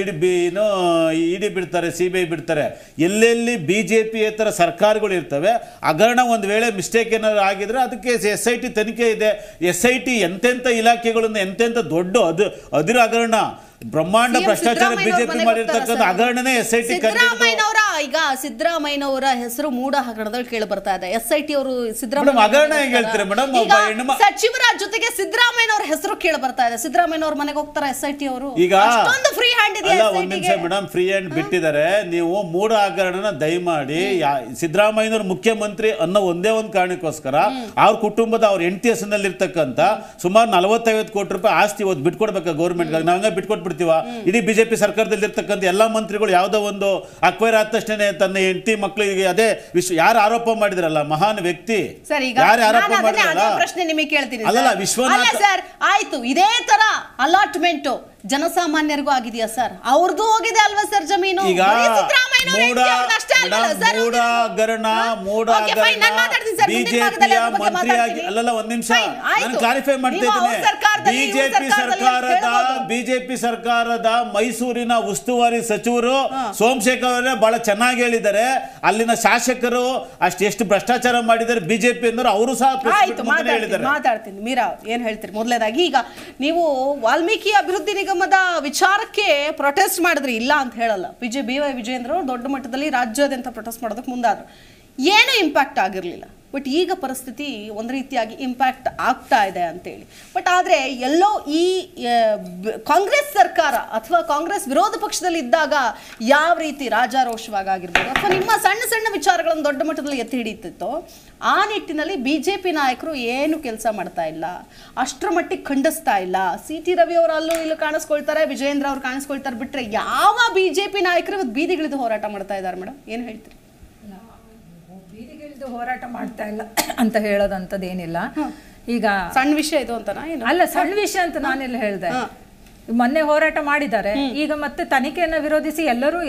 ಇಡಿ ಬಿಡ್ತಾರೆ, CBI ಬಿಡ್ತಾರೆ. ಎಲ್ಲೆಲ್ಲಿ BJPಯೇತರ ಸರ್ಕಾರಗಳು ಇರ್ತವೆ, ಹಗರಣ ಒಂದು ವೇಳೆ ಮಿಸ್ಟೇಕ್ ಏನಾದ್ರು ಆಗಿದ್ರೆ ಅದಕ್ಕೆ SIT ತನಿಖೆ ಇದೆ. SIT ಎಂತೆಂಥ ಇಲಾಖೆಗಳನ್ನು ಎಂತೆಂಥ ದೊಡ್ಡ ಅದಿರ ಹಗರಣ ಬ್ರಹ್ಮಾಂಡ ಭ್ರಷ್ಟಾಚಾರ BJP ಮಾಡಿರ್ತಕ್ಕಂಥ ಹಗರಣನೇ SIT. ಈಗ ಸಿದ್ದರಾಮಯ್ಯನವರ ಹೆಸರು ಮೂಡ ಹಗರಣದಲ್ಲಿ ಕೇಳಿ ಬರ್ತಾ ಇದೆ. SIT ಅವರು ಸಚಿವರ ಜೊತೆಗೆ ಸಿದ್ದರಾಮಯ್ಯನವರ ಹೆಸರು ಕೇಳಿ ಬರ್ತಾ ಇದೆ. ಸಿದ್ದರಾಮಯ್ಯನವ್ರ ಮನೆಗೆ ಹೋಗ್ತಾರೆ SIT ಅವರು. ಈಗ ಫ್ರೀ ಹ್ಯಾಂಡ್ ಇದೆ. ಒಂದ್ ನಿಮಿಷ ಮೇಡಮ್, ಫ್ರೀ ಹ್ಯಾಂಡ್ ಬಿಟ್ಟಿದ್ದಾರೆ. ನೀವು ಮೂಡ ಹಗರಣನ ದಯಮಾಡಿ ಸಿದ್ದರಾಮಯ್ಯನವ್ರ ಮುಖ್ಯಮಂತ್ರಿ ಅನ್ನೋ ಒಂದೇ ಒಂದು ಕಾರಣಕ್ಕೋಸ್ಕರ ಅವ್ರ ಕುಟುಂಬದ ಅವ್ರ ಹೆಂಡತಿ ಹೆಸರಿನಲ್ಲಿ ಇರ್ತಕ್ಕಂಥ ಸುಮಾರು 40-50 ಕೋಟಿ ರೂಪಾಯಿ ಆಸ್ತಿ ಇವತ್ತು ಬಿಟ್ಕೊಡ್ಬೇಕಾ ಗೌರ್ಮೆಂಟ್? ನಾವ್ ಬಿಟ್ಕೊಟ್ಬಿಡ್ತೀವ? ಇಡೀ BJP ಸರ್ಕಾರದಲ್ಲಿ ಇರ್ತಕ್ಕಂಥ ಎಲ್ಲಾ ಮಂತ್ರಿಗಳು ಯಾವುದೋ ಒಂದು ಅಕ್ವೈರ್ ಆದ ತಕ್ಷಣ ತನ್ನ ಹೆಂಡತಿ ಮಕ್ಕಳಿಗೆ ಅದೇ ಯಾರು ಆರೋಪ ಮಾಡಿದ್ರಲ್ಲ ಮಹಾನ್ ವ್ಯಕ್ತಿ, ಯಾರು ಆರೋಪ ಮಾಡಿದ್ರಲ್ಲ, ಪ್ರಶ್ನೆ ನಿಮಗೆ ಕೇಳ್ತೀನಿ. ಅಲ್ಲಲ್ಲ ವಿಶ್ವನಾಥ ಸರ್, ಆಯ್ತು, ಇದೇ ತರ ಅಲಾಟ್ಮೆಂಟ್ ಜನಸಾಮಾನ್ಯರಿಗೂ ಆಗಿದೆಯಾ ಸರ್? ಅವ್ರದ್ದು ಹೋಗಿದೆ ಅಲ್ವಾ ಸರ್ ಜಮೀನು? ಈಗ BJP ಸರ್ಕಾರದ ಮೈಸೂರಿನ ಉಸ್ತುವಾರಿ ಸಚಿವರು ಸೋಮಶೇಖರ್ ಅವರೇ ಬಹಳ ಚೆನ್ನಾಗಿ ಹೇಳಿದ್ದಾರೆ. ಅಲ್ಲಿನ ಶಾಸಕರು ಎಷ್ಟು ಭ್ರಷ್ಟಾಚಾರ ಮಾಡಿದ್ದಾರೆ BJP ಅಂದ್ರೆ ಅವರು ಸಹ ಮಾತಾಡ್ತೀನಿ. ಮೀರಾ ಏನ್ ಹೇಳ್ತೀರಿ? ಮೊದಲನೇದಾಗಿ ಈಗ ನೀವು ವಾಲ್ಮೀಕಿ ಅಭಿವೃದ್ಧಿ ನಿಗಮದ ವಿಚಾರಕ್ಕೆ ಪ್ರೊಟೆಸ್ಟ್ ಮಾಡಿದ್ರಿ, ಇಲ್ಲ ಅಂತ ಹೇಳಲ್ಲ. BY ವಿಜಯೇಂದ್ರ ದೊಡ್ಡ ಮಟ್ಟದಲ್ಲಿ ರಾಜ್ಯಾದ್ಯಂತ ಪ್ರೊಟೆಸ್ಟ್ ಮಾಡೋದಕ್ಕೆ ಮುಂದಾದ್ರು, ಏನೂ ಇಂಪ್ಯಾಕ್ಟ್ ಆಗಿರಲಿಲ್ಲ. ಬಟ್ ಈಗ ಪರಿಸ್ಥಿತಿ ಒಂದು ರೀತಿಯಾಗಿ ಇಂಪ್ಯಾಕ್ಟ್ ಆಗ್ತಾ ಇದೆ ಅಂತೇಳಿ. ಬಟ್ ಆದರೆ ಎಲ್ಲೋ ಈ ಕಾಂಗ್ರೆಸ್ ಸರ್ಕಾರ ಅಥವಾ ಕಾಂಗ್ರೆಸ್ ವಿರೋಧ ಪಕ್ಷದಲ್ಲಿ ಇದ್ದಾಗ ಯಾವ ರೀತಿ ರಾಜಾರೋಷವಾಗಿರ್ಬೋದು ಅಥವಾ ನಿಮ್ಮ ಸಣ್ಣ ಸಣ್ಣ ವಿಚಾರಗಳನ್ನು ದೊಡ್ಡ ಮಟ್ಟದಲ್ಲಿ ಎತ್ತಿ ಹಿಡಿತಿತ್ತೋ ಆ ನಿಟ್ಟಿನಲ್ಲಿ BJP ನಾಯಕರು ಏನು ಕೆಲಸ ಮಾಡ್ತಾ ಇಲ್ಲ, ಅಷ್ಟರ ಮಟ್ಟಿಗೆ ಖಂಡಿಸ್ತಾ ಇಲ್ಲ. CT ರವಿ ಅವರು ಅಲ್ಲೂ ಇಲ್ಲೂ ಕಾಣಿಸ್ಕೊಳ್ತಾರೆ, ವಿಜಯೇಂದ್ರ ಅವ್ರು ಕಾಣಿಸ್ಕೊಳ್ತಾರೆ. ಬಿಟ್ಟರೆ ಯಾವ BJP ನಾಯಕರು ಇವತ್ತು ಬೀದಿಗಿಳಿದು ಹೋರಾಟ ಮಾಡ್ತಾ ಇದ್ದಾರೆ ಮೇಡಮ್? ಏನು ಹೇಳ್ತೀರಿ? ಬೀದಿಗಿಳಿದು ಹೋರಾಟ ಮಾಡ್ತಾ ಇಲ್ಲ ಅಂತ ಹೇಳೋದಂಥದ್ದೇನಿಲ್ಲ. ಈಗ ಸಣ್ಣ ವಿಷಯ ಇದು ಅಂತನಾ? ಅಲ್ಲ, ಸಣ್ಣ ವಿಷಯ ಅಂತ ನಾನೆಲ್ಲ ಹೇಳಿದೆ. ಮೊನ್ನೆ ಹೋರಾಟ ಮಾಡಿದ್ದಾರೆ, ಈಗ ಮತ್ತೆ ತನಿಖೆಯನ್ನ ವಿರೋಧಿಸಿ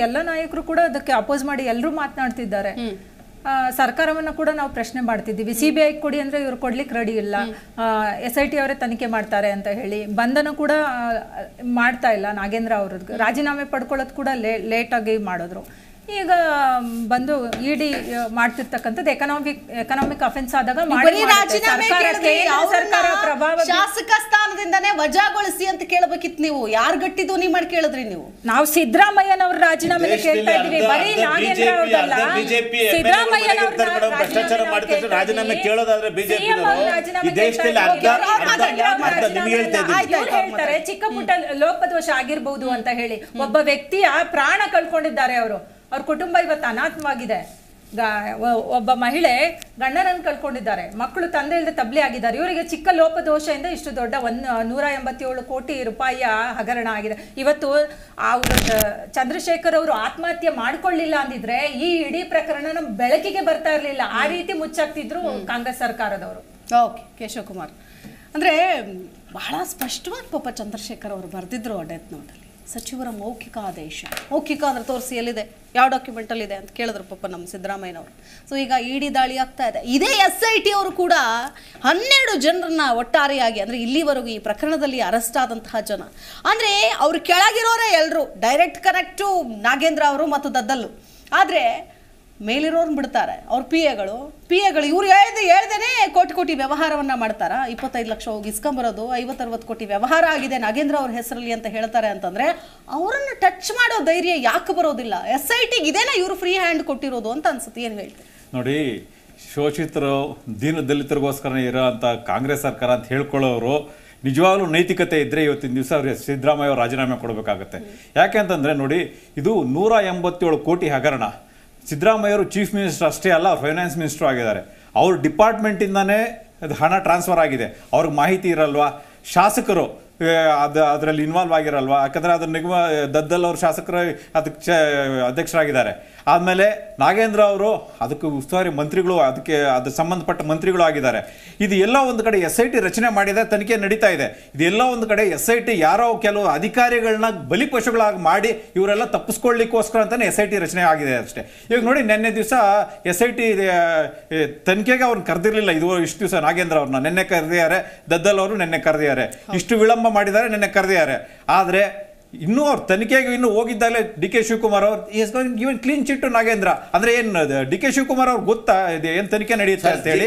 ಎಲ್ಲ ನಾಯಕರು ಕೂಡ ಅದಕ್ಕೆ ಅಪೋಸ್ ಮಾಡಿ ಎಲ್ಲರೂ ಮಾತನಾಡ್ತಿದ್ದಾರೆ. ಸರ್ಕಾರವನ್ನ ಕೂಡ ನಾವು ಪ್ರಶ್ನೆ ಮಾಡ್ತಿದ್ದೀವಿ, CBI ಕೊಡಿ ಅಂದ್ರೆ ಇವ್ರು ಕೊಡ್ಲಿಕ್ಕೆ ರೆಡಿ ಇಲ್ಲ, SIT ಅವರೇ ತನಿಖೆ ಮಾಡ್ತಾರೆ ಅಂತ ಹೇಳಿ ಬಂಧನ ಕೂಡ ಮಾಡ್ತಾ ಇಲ್ಲ. ನಾಗೇಂದ್ರ ಅವ್ರದ್ದು ರಾಜೀನಾಮೆ ಪಡ್ಕೊಳ್ಳೋದು ಕೂಡ ಲೇಟ್ ಆಗಿ ಮಾಡಿದ್ರು. ಈಗ ಬಂದು ಇಡಿ ಮಾಡ್ತಿರ್ತಕ್ಕಂಥದ್ದು ಎಕನಾಮಿಕ್ ಅಫೆನ್ಸ್ ಆದಾಗ ಶಾಸಕ ಸ್ಥಾನದಿಂದನೇ ವಜಾಗೊಳಿಸಿ ಅಂತ ಕೇಳಬೇಕಿತ್ತು. ನೀವು ಯಾರು ಗಟ್ಟಿ ಧ್ವನಿ ಮಾಡಿ ಕೇಳಿದ್ರಿ? ನೀವು ನಾವು ಸಿದ್ದರಾಮಯ್ಯನವ್ರ ರಾಜೀನಾಮೆ ಕೇಳ್ತಾ ಇದೀವಿ, ಬರೀ ನಾಗೇಂದ್ರ ಅವ್ರಲ್ಲ. ಭ್ರಷ್ಟಾಚಾರ ಮಾಡ್ತಿದ್ರೆ ರಾಜೀನಾಮೆ ಕೇಳೋದಾದ್ರೆ ಬಿಜೆಪಿ ಹೇಳ್ತಾರೆ ಚಿಕ್ಕ ಪುಟ್ಟ ಲೋಪದೋಷ ಆಗಿರ್ಬಹುದು ಅಂತ ಹೇಳಿ. ಒಬ್ಬ ವ್ಯಕ್ತಿಯ ಪ್ರಾಣ ಕಳ್ಕೊಂಡಿದ್ದಾರೆ ಅವರು, ಅವ್ರ ಕುಟುಂಬ ಇವತ್ತು ಅನಾಥವಾಗಿದೆ. ಒಬ್ಬ ಮಹಿಳೆ ಗಂಡನನ್ನು ಕಳ್ಕೊಂಡಿದ್ದಾರೆ, ಮಕ್ಕಳು ತಂದೆ ಇಲ್ಲದೆ ತಬ್ಲಿ ಆಗಿದ್ದಾರೆ. ಇವರಿಗೆ ಚಿಕ್ಕ ಲೋಪದೋಷದಿಂದ ಇಷ್ಟು ದೊಡ್ಡ 187 ಕೋಟಿ ರೂಪಾಯಿಯ ಹಗರಣ ಆಗಿದೆ. ಇವತ್ತು ಅವರು ಚಂದ್ರಶೇಖರ್ ಅವರು ಆತ್ಮಹತ್ಯೆ ಮಾಡ್ಕೊಳ್ಳಿಲ್ಲ ಅಂದಿದ್ರೆ ಈ ಇಡೀ ಪ್ರಕರಣ ಬೆಳಕಿಗೆ ಬರ್ತಾ ಇರ್ಲಿಲ್ಲ. ಆ ರೀತಿ ಮುಚ್ಚಾಕ್ತಿದ್ರು ಕಾಂಗ್ರೆಸ್ ಸರ್ಕಾರದವರು. ಓಕೆ, ಕೇಶವ್ ಕುಮಾರ್ ಅಂದ್ರೆ ಬಹಳ ಸ್ಪಷ್ಟವಾಗಿ ಪಾಪ ಚಂದ್ರಶೇಖರ್ ಅವರು ಬರೆದಿದ್ರು ಡೆತ್ ನೋಟಲ್ಲಿ, ಸಚಿವರ ಮೌಖಿಕ ಆದೇಶ. ಮೌಖಿಕ ಅಂದ್ರೆ ತೋರಿಸಿ, ಎಲ್ಲಿದೆ, ಯಾವ ಡಾಕ್ಯುಮೆಂಟಲ್ಲಿ ಇದೆ ಅಂತ ಕೇಳಿದ್ರು ಪಾಪ ನಮ್ಮ ಸಿದ್ದರಾಮಯ್ಯನವರು. ಸೊ ಈಗ ಇಡಿ ದಾಳಿ ಆಗ್ತಾ ಇದೆ. ಇದೇ SIT ಅವರು ಕೂಡ 12 ಜನರನ್ನ ಒಟ್ಟಾರೆಯಾಗಿ, ಅಂದರೆ ಇಲ್ಲಿವರೆಗೂ ಈ ಪ್ರಕರಣದಲ್ಲಿ ಅರೆಸ್ಟ್ ಆದಂತಹ ಜನ ಅಂದರೆ ಅವ್ರು ಕೆಳಗಿರೋರೇ ಎಲ್ಲರೂ ಡೈರೆಕ್ಟ್ ಕನೆಕ್ಟು ನಾಗೇಂದ್ರ ಅವರು ಮತ್ತು ದದ್ದಲ್ಲು. ಆದರೆ ಮೇಲಿರೋರ್ನ ಬಿಡ್ತಾರೆ, ಅವ್ರ ಪಿ ಎಗಳು ಇವ್ರು ಹೇಳ್ದೇನೆ ಕೋಟಿ ವ್ಯವಹಾರವನ್ನು ಮಾಡ್ತಾರ. 25 ಲಕ್ಷ ಹೋಗಿ ಇಸ್ಕೊಂಬರೋದು, 50-60 ಕೋಟಿ ವ್ಯವಹಾರ ಆಗಿದೆ ನಾಗೇಂದ್ರ ಅವ್ರ ಹೆಸರಲ್ಲಿ ಅಂತ ಹೇಳ್ತಾರೆ. ಅಂತಂದ್ರೆ ಅವರನ್ನು ಟಚ್ ಮಾಡೋ ಧೈರ್ಯ ಯಾಕೆ ಬರೋದಿಲ್ಲ? SITಗೆ ಇದೇನಾ ಇವರು ಫ್ರೀ ಹ್ಯಾಂಡ್ ಕೊಟ್ಟಿರೋದು ಅಂತ ಅನ್ಸುತ್ತೆ. ಏನು ಹೇಳ್ತೀವಿ ನೋಡಿ, ಶೋಷಿತರು ದೀನ ದಲಿತರಿಗೋಸ್ಕರ ಇರೋ ಅಂತ ಕಾಂಗ್ರೆಸ್ ಸರ್ಕಾರ ಅಂತ ಹೇಳ್ಕೊಳ್ಳೋರು ನಿಜವಾಗ್ಲೂ ನೈತಿಕತೆ ಇದ್ದರೆ ಇವತ್ತಿನ ದಿವಸ ಅವ್ರಿಗೆ ಸಿದ್ದರಾಮಯ್ಯ ಅವರು ರಾಜೀನಾಮೆ ಕೊಡಬೇಕಾಗತ್ತೆ. ಯಾಕೆ ಅಂತಂದರೆ ನೋಡಿ, ಇದು 187 ಕೋಟಿ ಹಗರಣ. ಸಿದ್ದರಾಮಯ್ಯವರು ಚೀಫ್ ಮಿನಿಸ್ಟರ್ ಅಷ್ಟೇ ಅಲ್ಲ, ಅವ್ರು ಫೈನಾನ್ಸ್ ಮಿನಿಸ್ಟರ್ ಆಗಿದ್ದಾರೆ. ಅವ್ರ ಡಿಪಾರ್ಟ್ಮೆಂಟಿಂದನೇ ಅದು ಹಣ ಟ್ರಾನ್ಸ್ಫರ್ ಆಗಿದೆ. ಅವ್ರಿಗೆ ಮಾಹಿತಿ ಇರಲ್ವಾ? ಶಾಸಕರು ಅದರಲ್ಲಿ ಇನ್ವಾಲ್ವ್ ಆಗಿರಲ್ವಾ? ಯಾಕಂದರೆ ಅದು ನಿಗಮ ದದ್ದಲ್ ಅವ್ರ ಶಾಸಕರು ಅದಕ್ಕೆ ಅಧ್ಯಕ್ಷರಾಗಿದ್ದಾರೆ. ಆದಮೇಲೆ ನಾಗೇಂದ್ರ ಅವರು ಅದಕ್ಕೆ ಉಸ್ತುವಾರಿ ಮಂತ್ರಿಗಳು, ಅದಕ್ಕೆ ಸಂಬಂಧಪಟ್ಟ ಮಂತ್ರಿಗಳು ಆಗಿದ್ದಾರೆ. ಇದು ಎಲ್ಲ ಒಂದು ಕಡೆ SIT ರಚನೆ ಮಾಡಿದೆ, ತನಿಖೆ ನಡೀತಾ ಇದೆ. ಇದೆಲ್ಲ ಒಂದು ಕಡೆ SIT ಯಾರೋ ಕೆಲವು ಅಧಿಕಾರಿಗಳನ್ನ ಬಲಿಪಶುಗಳಾಗಿ ಮಾಡಿ ಇವರೆಲ್ಲ ತಪ್ಪಿಸ್ಕೊಳ್ಳಿಕ್ಕೋಸ್ಕರ ಅಂತಾನೆ SIT ರಚನೆ ಆಗಿದೆ ಅಷ್ಟೇ. ಈಗ ನೋಡಿ, ನಿನ್ನೆ ದಿವಸ SIT ತನಿಖೆಗೆ ಅವ್ರನ್ನ ಕರೆದಿರಲಿಲ್ಲ. ಇಷ್ಟು ದಿವಸ ನಾಗೇಂದ್ರ ಅವ್ರನ್ನ ನಿನ್ನೆ ಕರೆದಿದ್ದಾರೆ, ದದ್ದಲ್ ಅವರು ನಿನ್ನೆ ಕರೆದಿದ್ದಾರೆ. ಇಷ್ಟು ವಿಳಂಬ ಮಾಡಿದ್ದಾರೆ, ನಿನ್ನೆ ಕರೆದಿದ್ದಾರೆ. ಆದರೆ ಇನ್ನೂ ಅವ್ರ ತನಿಖೆಗೆ ಇನ್ನೂ ಹೋಗಿದ್ದಾಗಲೇ DK ಶಿವಕುಮಾರ್ ಅವರು ಇವನ್ ಕ್ಲೀನ್ ಚಿಟ್ ನಾಗೇಂದ್ರ ಅಂದ್ರೆ ಏನು DK ಶಿವಕುಮಾರ್ ಅವ್ರು ಗೊತ್ತಾ ಏನ್ ತನಿಖೆ ನಡೆಯುತ್ತೆ ಅಂತ ಹೇಳಿ?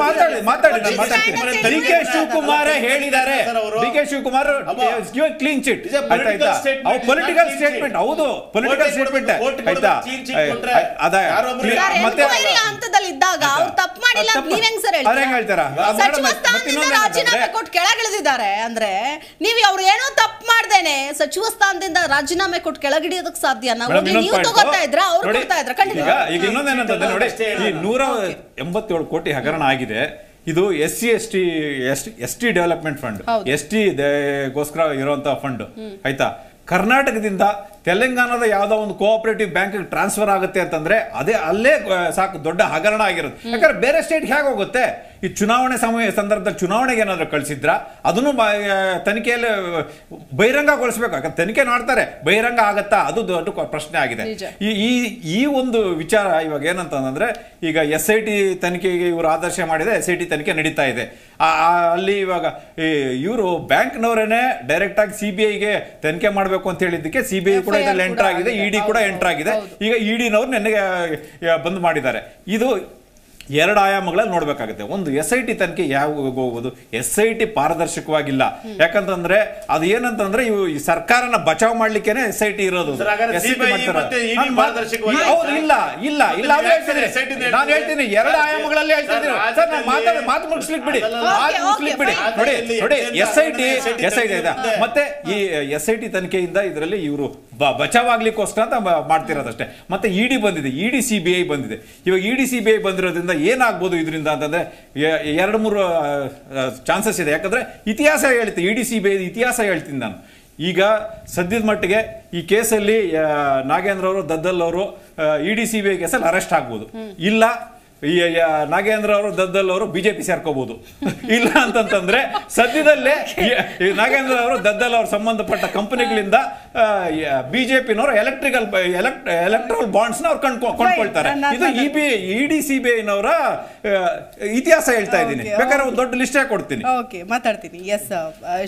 ಮಾತಾಡ್ತೀನಿ. DK ಶಿವಕುಮಾರ್ ಹೇಳಿದ್ದಾರೆ, DK ಶಿವಕುಮಾರ್ ಕ್ಲೀನ್ ಚಿಟ್ ಆಯ್ತಾ? ಪೊಲಿಟಿಕಲ್ ಸ್ಟೇಟ್ಮೆಂಟ್, ಹೌದು ಪೊಲಿಟಿಕಲ್ ಸ್ಟೇಟ್ಮೆಂಟ್ ಆಯ್ತಾ? ಮತ್ತೆ ಹಂತದಲ್ಲಿದ್ದಾಗ ಅವ್ರು ತಪ್ಪು ಮಾಡಿಲ್ಲ ಅಂತ ನೀವ್ ಹೆಂಗ್ ಸರ್ ಹೇಳ್ತೀರಾ? ಸಚಿವ ಸ್ಥಾನದಿಂದ ರಾಜೀನಾಮೆ ಕೊಟ್ಟು ಕೆಳಗಿಳಿದಿದ್ದಾರೆ ಅಂದ್ರೆ ನೀವು ಅವ್ರು ಏನೋ ತಪ್ಪು ಮಾಡ್ದೇನೆ ಸಚಿವ ಸ್ಥಾನದಿಂದ ರಾಜೀನಾಮೆ ಕೊಟ್ಟು ಕೆಳಗಿಳಿಯೋದಕ್ಕೆ ಸಾಧ್ಯನಾ? ನೀವು ತಗೋತಾ ಇದ್ರ, ಅವ್ರು ಕೊಡ್ತಾ ಇದ್ರ? ಖಂಡಿತ. ಈಗ ಇನ್ನೊಂದೇನಂತಂದ್ರೆ ನೋಡಿ, ಈ 187 ಕೋಟಿ ಹಗರಣ ಆಗಿದೆ. ಇದು ST ಡೆವಲಪ್ಮೆಂಟ್ ಫಂಡ್, ST ಗೋಸ್ಕರ ಇರುವಂತಹ ಫಂಡ್ ಆಯ್ತಾ? ಕರ್ನಾಟಕದಿಂದ ತೆಲಂಗಾಣದ ಯಾವುದೋ ಒಂದು ಕೋಆಪರೇಟಿವ್ ಬ್ಯಾಂಕ್ ಟ್ರಾನ್ಸ್ಫರ್ ಆಗುತ್ತೆ ಅಂತಂದ್ರೆ ಅಲ್ಲೇ ಸಾಕು ದೊಡ್ಡ ಹಗರಣ ಆಗಿರುತ್ತೆ. ಯಾಕಂದ್ರೆ ಬೇರೆ ಸ್ಟೇಟ್ಗೆ ಹೇಗೆ ಹೋಗುತ್ತೆ? ಈ ಚುನಾವಣೆ ಸಂದರ್ಭದಲ್ಲಿ ಚುನಾವಣೆಗೆ ಏನಾದ್ರು ಕಳಿಸಿದ್ರ ಅದನ್ನು ತನಿಖೆಯಲ್ಲಿ ಬಹಿರಂಗಗೊಳಿಸ್ಬೇಕು. ಯಾಕಂದ್ರೆ ತನಿಖೆ ಮಾಡ್ತಾರೆ, ಬಹಿರಂಗ ಆಗತ್ತಾ? ಅದು ದೊಡ್ಡ ಪ್ರಶ್ನೆ ಆಗಿದೆ. ಈ ಒಂದು ವಿಚಾರ ಇವಾಗ ಏನಂತಂದ್ರೆ, ಈಗ SIT ತನಿಖೆಗೆ ಇವರು ಆದರ್ಶ ಮಾಡಿದೆ, SIT ತನಿಖೆ ನಡೀತಾ ಇದೆ. ಅಲ್ಲಿ ಇವಾಗ ಇವರು ಬ್ಯಾಂಕ್ನವರೇನೆ ಡೈರೆಕ್ಟ್ ಆಗಿ CBIಗೆ ತನಿಖೆ ಮಾಡಬೇಕು ಅಂತ ಹೇಳಿದ್ದಕ್ಕೆ CBI ಕೂಡ ಇದರಲ್ಲಿ ಎಂಟರ್ ಆಗಿದೆ, ED ಕೂಡ ಎಂಟರ್ ಆಗಿದೆ. ಈಗ EDನವರು ನೆನ್ನೆಗೆ ಬಂದ್ ಮಾಡಿದ್ದಾರೆ. ಇದು 2 ಆಯಾಮಗಳಲ್ಲಿ ನೋಡ್ಬೇಕಾಗುತ್ತೆ. ಒಂದು SIT ತನಿಖೆ ಯಾವ ಹೋಗೋದು? SIT ಪಾರದರ್ಶಕವಾಗಿಲ್ಲ. ಯಾಕಂತಂದ್ರೆ ಅದು ಏನಂತಂದ್ರೆ ಈ ಸರ್ಕಾರನ ಬಚಾವ್ ಮಾಡ್ಲಿಕ್ಕೇನೆ SIT ಇರೋದು. ನಾನು ಹೇಳ್ತೀನಿ 2 ಆಯಾಮಗಳಲ್ಲಿ ಹೇಳ್ತಿದ್ದೀನಿ ಸರ್. ನಾನು ಮಾತು ಮುಗಿಸ್ಲಿಕ್ಕೆ ಬಿಡಿ. ನೋಡಿ SIT ಮತ್ತೆ ಈ SIT ತನಿಖೆಯಿಂದ ಇದರಲ್ಲಿ ಇವರು ಬಚಾವ್ ಆಗ್ಲಿಕ್ಕೋಸ್ಕರ ಅಂತ ಮಾಡ್ತಿರೋದಷ್ಟೇ. ಮತ್ತೆ ED ಬಂದಿದೆ, ED CBI ಬಂದಿದೆ. ಇವಾಗ ED CBI ಬಂದಿರೋದ್ರಿಂದ ಏನಾಗ್ಬೋದು ಇದರಿಂದ ಅಂತಂದ್ರೆ 2-3 ಚಾನ್ಸಸ್ ಇದೆ. ಯಾಕಂದ್ರೆ ಇತಿಹಾಸ ಹೇಳ್ತೀನಿ, ED CBI ಇತಿಹಾಸ ಹೇಳ್ತೀನಿ ನಾನು. ಈಗ ಸದ್ಯದ ಮಟ್ಟಿಗೆ ಈ ಕೇಸಲ್ಲಿ ನಾಗೇಂದ್ರ ಅವರು, ದದ್ದಲ್ ಅವರು ED CBI ಕೇಸಲ್ಲಿ ಅರೆಸ್ಟ್ ಆಗ್ಬೋದು, ಇಲ್ಲ ಈ ನಾಗೇಂದ್ರ ಅವರು ದದ್ದಲ್ ಅವರು ಬಿಜೆಪಿ ಸೇರ್ಕೋಬಹುದು. ಇಲ್ಲ ಅಂತಂತಂದ್ರೆ ಸದ್ಯದಲ್ಲೇ ನಾಗೇಂದ್ರ ಅವರು ದದ್ದಲ್ ಅವರು ಸಂಬಂಧಪಟ್ಟ ಕಂಪನಿಗಳಿಂದ ಬಿಜೆಪಿನವರು ಎಲೆಕ್ಟ್ರಲ್ ಬಾಂಡ್ಸ್ ನ ಅವ್ರು ಕೊಂಡ್ಕೊಳ್ತಾರೆ. ಇದು ಇಡಿ ಸಿಬಿಐನವರ ಇತಿಹಾಸ ಹೇಳ್ತಾ ಇದ್ದೀನಿ, ಬೇಕಾದ್ರೆ ಒಂದು ದೊಡ್ಡ ಲಿಸ್ಟೇ ಕೊಡ್ತೀನಿ. ಓಕೆ, ಮಾತಾಡ್ತೀನಿ. ಎಸ್,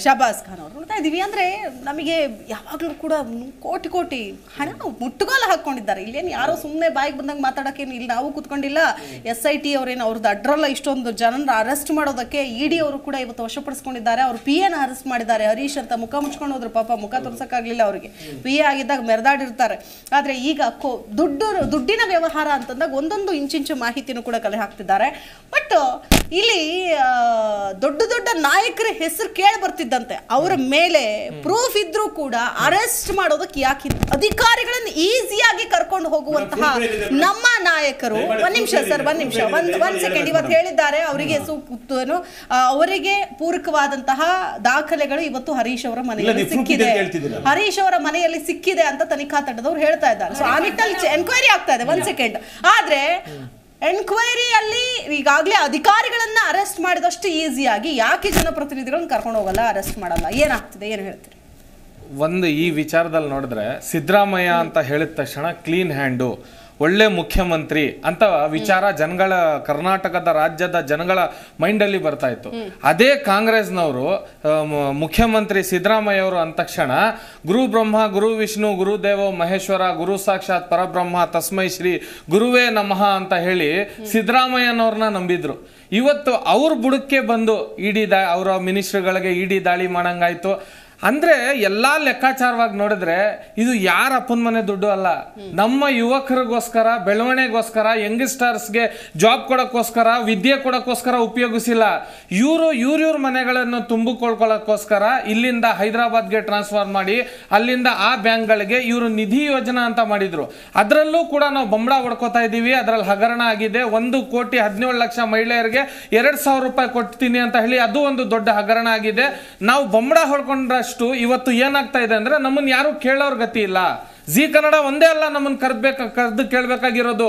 ಶಹಬಾಜ್ ಖಾನ್ ಅವರು ನೋಡ್ತಾ ಇದೀವಿ. ಅಂದ್ರೆ ನಮಗೆ ಯಾವಾಗಲೂ ಕೂಡ ಕೋಟಿ ಕೋಟಿ ಹಣ ಮುಟ್ಟುಗೋಲು ಹಾಕೊಂಡಿದ್ದಾರೆ. ಇಲ್ಲೇನು ಯಾರೋ ಸುಮ್ಮನೆ ಬಾಯಿಗೆ ಬಂದಂಗೆ ಮಾತಾಡೋಕ್ಕೇನು ಇಲ್ಲಿ ನಾವು ಕೂತ್ಕೊಂಡಿಲ್ಲ. SIT ಅವರೇನು ಅವ್ರದ್ದು ಅಡ್ರಲ್ಲ ಇಷ್ಟೊಂದು ಜನರ ಅರೆಸ್ಟ್ ಮಾಡೋದಕ್ಕೆ ಇಡಿ ಅವರು ಕೂಡ ಇವತ್ತು ವಶಪಡಿಸ್ಕೊಂಡಿದ್ದಾರೆ. ಅವರು PA ಅರೆಸ್ಟ್ ಮಾಡಿದ್ದಾರೆ. ಹರೀಶ್ ಅಂತ ಮುಖ ಮುಚ್ಕೊಂಡು ಹೋದ್ರು, ಪಾಪ ಮುಖ ತೋರ್ಸಕ್ಕಾಗ್ಲಿಲ್ಲ ಅವರಿಗೆ. PA ಆಗಿದ್ದಾಗ ಮೆರೆದಾಡಿರ್ತಾರೆ. ಆದ್ರೆ ಈಗ ದುಡ್ಡಿನ ವ್ಯವಹಾರ ಅಂತಂದಾಗ ಒಂದೊಂದು ಇಂಚಿಂಚು ಮಾಹಿತಿನೂ ಕೂಡ ಕಲೆ ಹಾಕ್ತಿದ್ದಾರೆ. ಬಟ್ ಇಲ್ಲಿ ದೊಡ್ಡ ದೊಡ್ಡ ನಾಯಕರ ಹೆಸರು ಕೇಳಿ ಬರ್ತಿದ್ದಂತೆ. ಅವರ ಮೇಲೆ ಪ್ರೂಫ್ ಇದ್ರೂ ಕೂಡ ಅರೆಸ್ಟ್ ಮಾಡೋದಕ್ಕೆ ಯಾಕೆ ಅಧಿಕಾರಿಗಳನ್ನು ಈಸಿಯಾಗಿ ಕರ್ಕೊಂಡು ಹೋಗುವಂತಹ ನಮ್ಮ ನಾಯಕರು, ಒಂದ್ ನಿಮಿಷ ಸರ್, ಒಂದ್ ಸೆಕೆಂಡ್, ಇವತ್ತು ಹೇಳಿದ್ದಾರೆ ಅವರಿಗೆ ಅವರಿಗೆ ಪೂರಕವಾದಂತಹ ದಾಖಲೆಗಳು ಇವತ್ತು ಹರೀಶ್ ಅವರ ಮನೆಯಲ್ಲಿ ಸಿಕ್ಕಿದೆ, ಹರೀಶ್ ಅವರ ಮನೆಯಲ್ಲಿ ಸಿಕ್ಕಿದೆ ಅಂತ ತನಿಖಾ ತಂಡದವರು ಹೇಳ್ತಾ ಇದ್ದಾರೆ. ಸೊ ಆ ನಿಟ್ಟಲ್ಲಿ ಎನ್ಕ್ವೈರಿ ಆಗ್ತಾ ಇದೆ. ಒಂದ್ ಸೆಕೆಂಡ್. ಆದ್ರೆ ಎನ್ಕ್ವೈರಿಯಲ್ಲಿ ಈಗಾಗಲೇ ಅಧಿಕಾರಿಗಳನ್ನ ಅರೆಸ್ಟ್ ಮಾಡಿದಷ್ಟು ಈಸಿಯಾಗಿ ಯಾಕೆ ಜನಪ್ರತಿನಿಧಿಗಳನ್ನ ಕರ್ಕೊಂಡು ಹೋಗಲ್ಲ, ಅರೆಸ್ಟ್ ಮಾಡಲ್ಲ? ಏನಾಗ್ತಿದೆ, ಏನು ಹೇಳ್ತೀರಿ? ಒಂದು ಈ ವಿಚಾರದಲ್ಲಿ ನೋಡಿದ್ರೆ ಸಿದ್ದರಾಮಯ್ಯ ಅಂತ ಹೇಳಿದ ತಕ್ಷಣ ಕ್ಲೀನ್ ಹ್ಯಾಂಡು, ಒಳ್ಳೆ ಮುಖ್ಯಮಂತ್ರಿ ಅಂತ ವಿಚಾರ ಜನಗಳ, ಕರ್ನಾಟಕದ ರಾಜ್ಯದ ಜನಗಳ ಮೈಂಡಲ್ಲಿ ಬರ್ತಾ ಇತ್ತು. ಅದೇ ಕಾಂಗ್ರೆಸ್ನವರು ಮುಖ್ಯಮಂತ್ರಿ ಸಿದ್ದರಾಮಯ್ಯ ಅವರು ಅಂದ ತಕ್ಷಣ ಗುರು ಬ್ರಹ್ಮ ಗುರು ವಿಷ್ಣು ಗುರುದೇವೋ ಮಹೇಶ್ವರ ಗುರು ಸಾಕ್ಷಾತ್ ಪರಬ್ರಹ್ಮ ತಸ್ಮೈ ಶ್ರೀ ಗುರುವೇ ನಮಃ ಅಂತ ಹೇಳಿ ಸಿದ್ದರಾಮಯ್ಯನವ್ರನ್ನ ನಂಬಿದ್ರು. ಇವತ್ತು ಅವ್ರ ಬುಡಕ್ಕೆ ಬಂದು ಅವರ ಮಿನಿಸ್ಟರ್ಗಳಿಗೆ ಇಡಿ ದಾಳಿ ಮಾಡಂಗಾಯ್ತು. ಅಂದ್ರೆ ಎಲ್ಲಾ ಲೆಕ್ಕಾಚಾರವಾಗಿ ನೋಡಿದ್ರೆ ಇದು ಯಾರ ಅಪ್ಪನ ಮನೆ ದುಡ್ಡು ಅಲ್ಲ, ನಮ್ಮ ಯುವಕರಿಗೋಸ್ಕರ, ಬೆಳವಣಿಗೆಗೋಸ್ಕರ, ಯಂಗ್ಸ್ಟರ್ಸ್ಗೆ ಜಾಬ್ ಕೊಡೋಕ್ಕೋಸ್ಕರ, ವಿದ್ಯೆ ಕೊಡೋಕ್ಕೋಸ್ಕರ ಉಪಯೋಗಿಸಿಲ್ಲ. ಇವ್ರ ಮನೆಗಳನ್ನು ತುಂಬಿಕೊಳ್ಕೊಳ್ಳೋಕ್ಕೋಸ್ಕರ ಇಲ್ಲಿಂದ ಹೈದರಾಬಾದ್ಗೆ ಟ್ರಾನ್ಸ್ಫರ್ ಮಾಡಿ ಅಲ್ಲಿಂದ ಆ ಬ್ಯಾಂಕ್ಗಳಿಗೆ ಇವರು ನಿಧಿ ಯೋಜನಾ ಅಂತ ಮಾಡಿದ್ರು. ಅದರಲ್ಲೂ ಕೂಡ ನಾವು ಬಂಬಳ ಹೊಡ್ಕೋತಾ ಇದ್ದೀವಿ. ಅದರಲ್ಲಿ ಹಗರಣ ಆಗಿದೆ. 1,17,00,000 ಮಹಿಳೆಯರಿಗೆ 2,000 ರೂಪಾಯಿ ಕೊಡ್ತೀನಿ ಅಂತ ಹೇಳಿ ಅದು ಒಂದು ದೊಡ್ಡ ಹಗರಣ ಆಗಿದೆ. ನಾವು ಬಂಬಳ ಹೊಡ್ಕೊಂಡ್ರೆ ಇವತ್ತು ಏನಾಗ್ತಾ ಇದೆ ಅಂದ್ರೆ ನಮ್ಮನ್ನ ಯಾರು ಕೇಳೋರ್ ಗತಿ ಇಲ್ಲ. ಜಿ ಕನ್ನಡ ಒಂದೇ ಅಲ್ಲ ನಮ್ಮನ್ನ ಕರೆದು ಕೇಳಬೇಕಾಗಿರೋದು,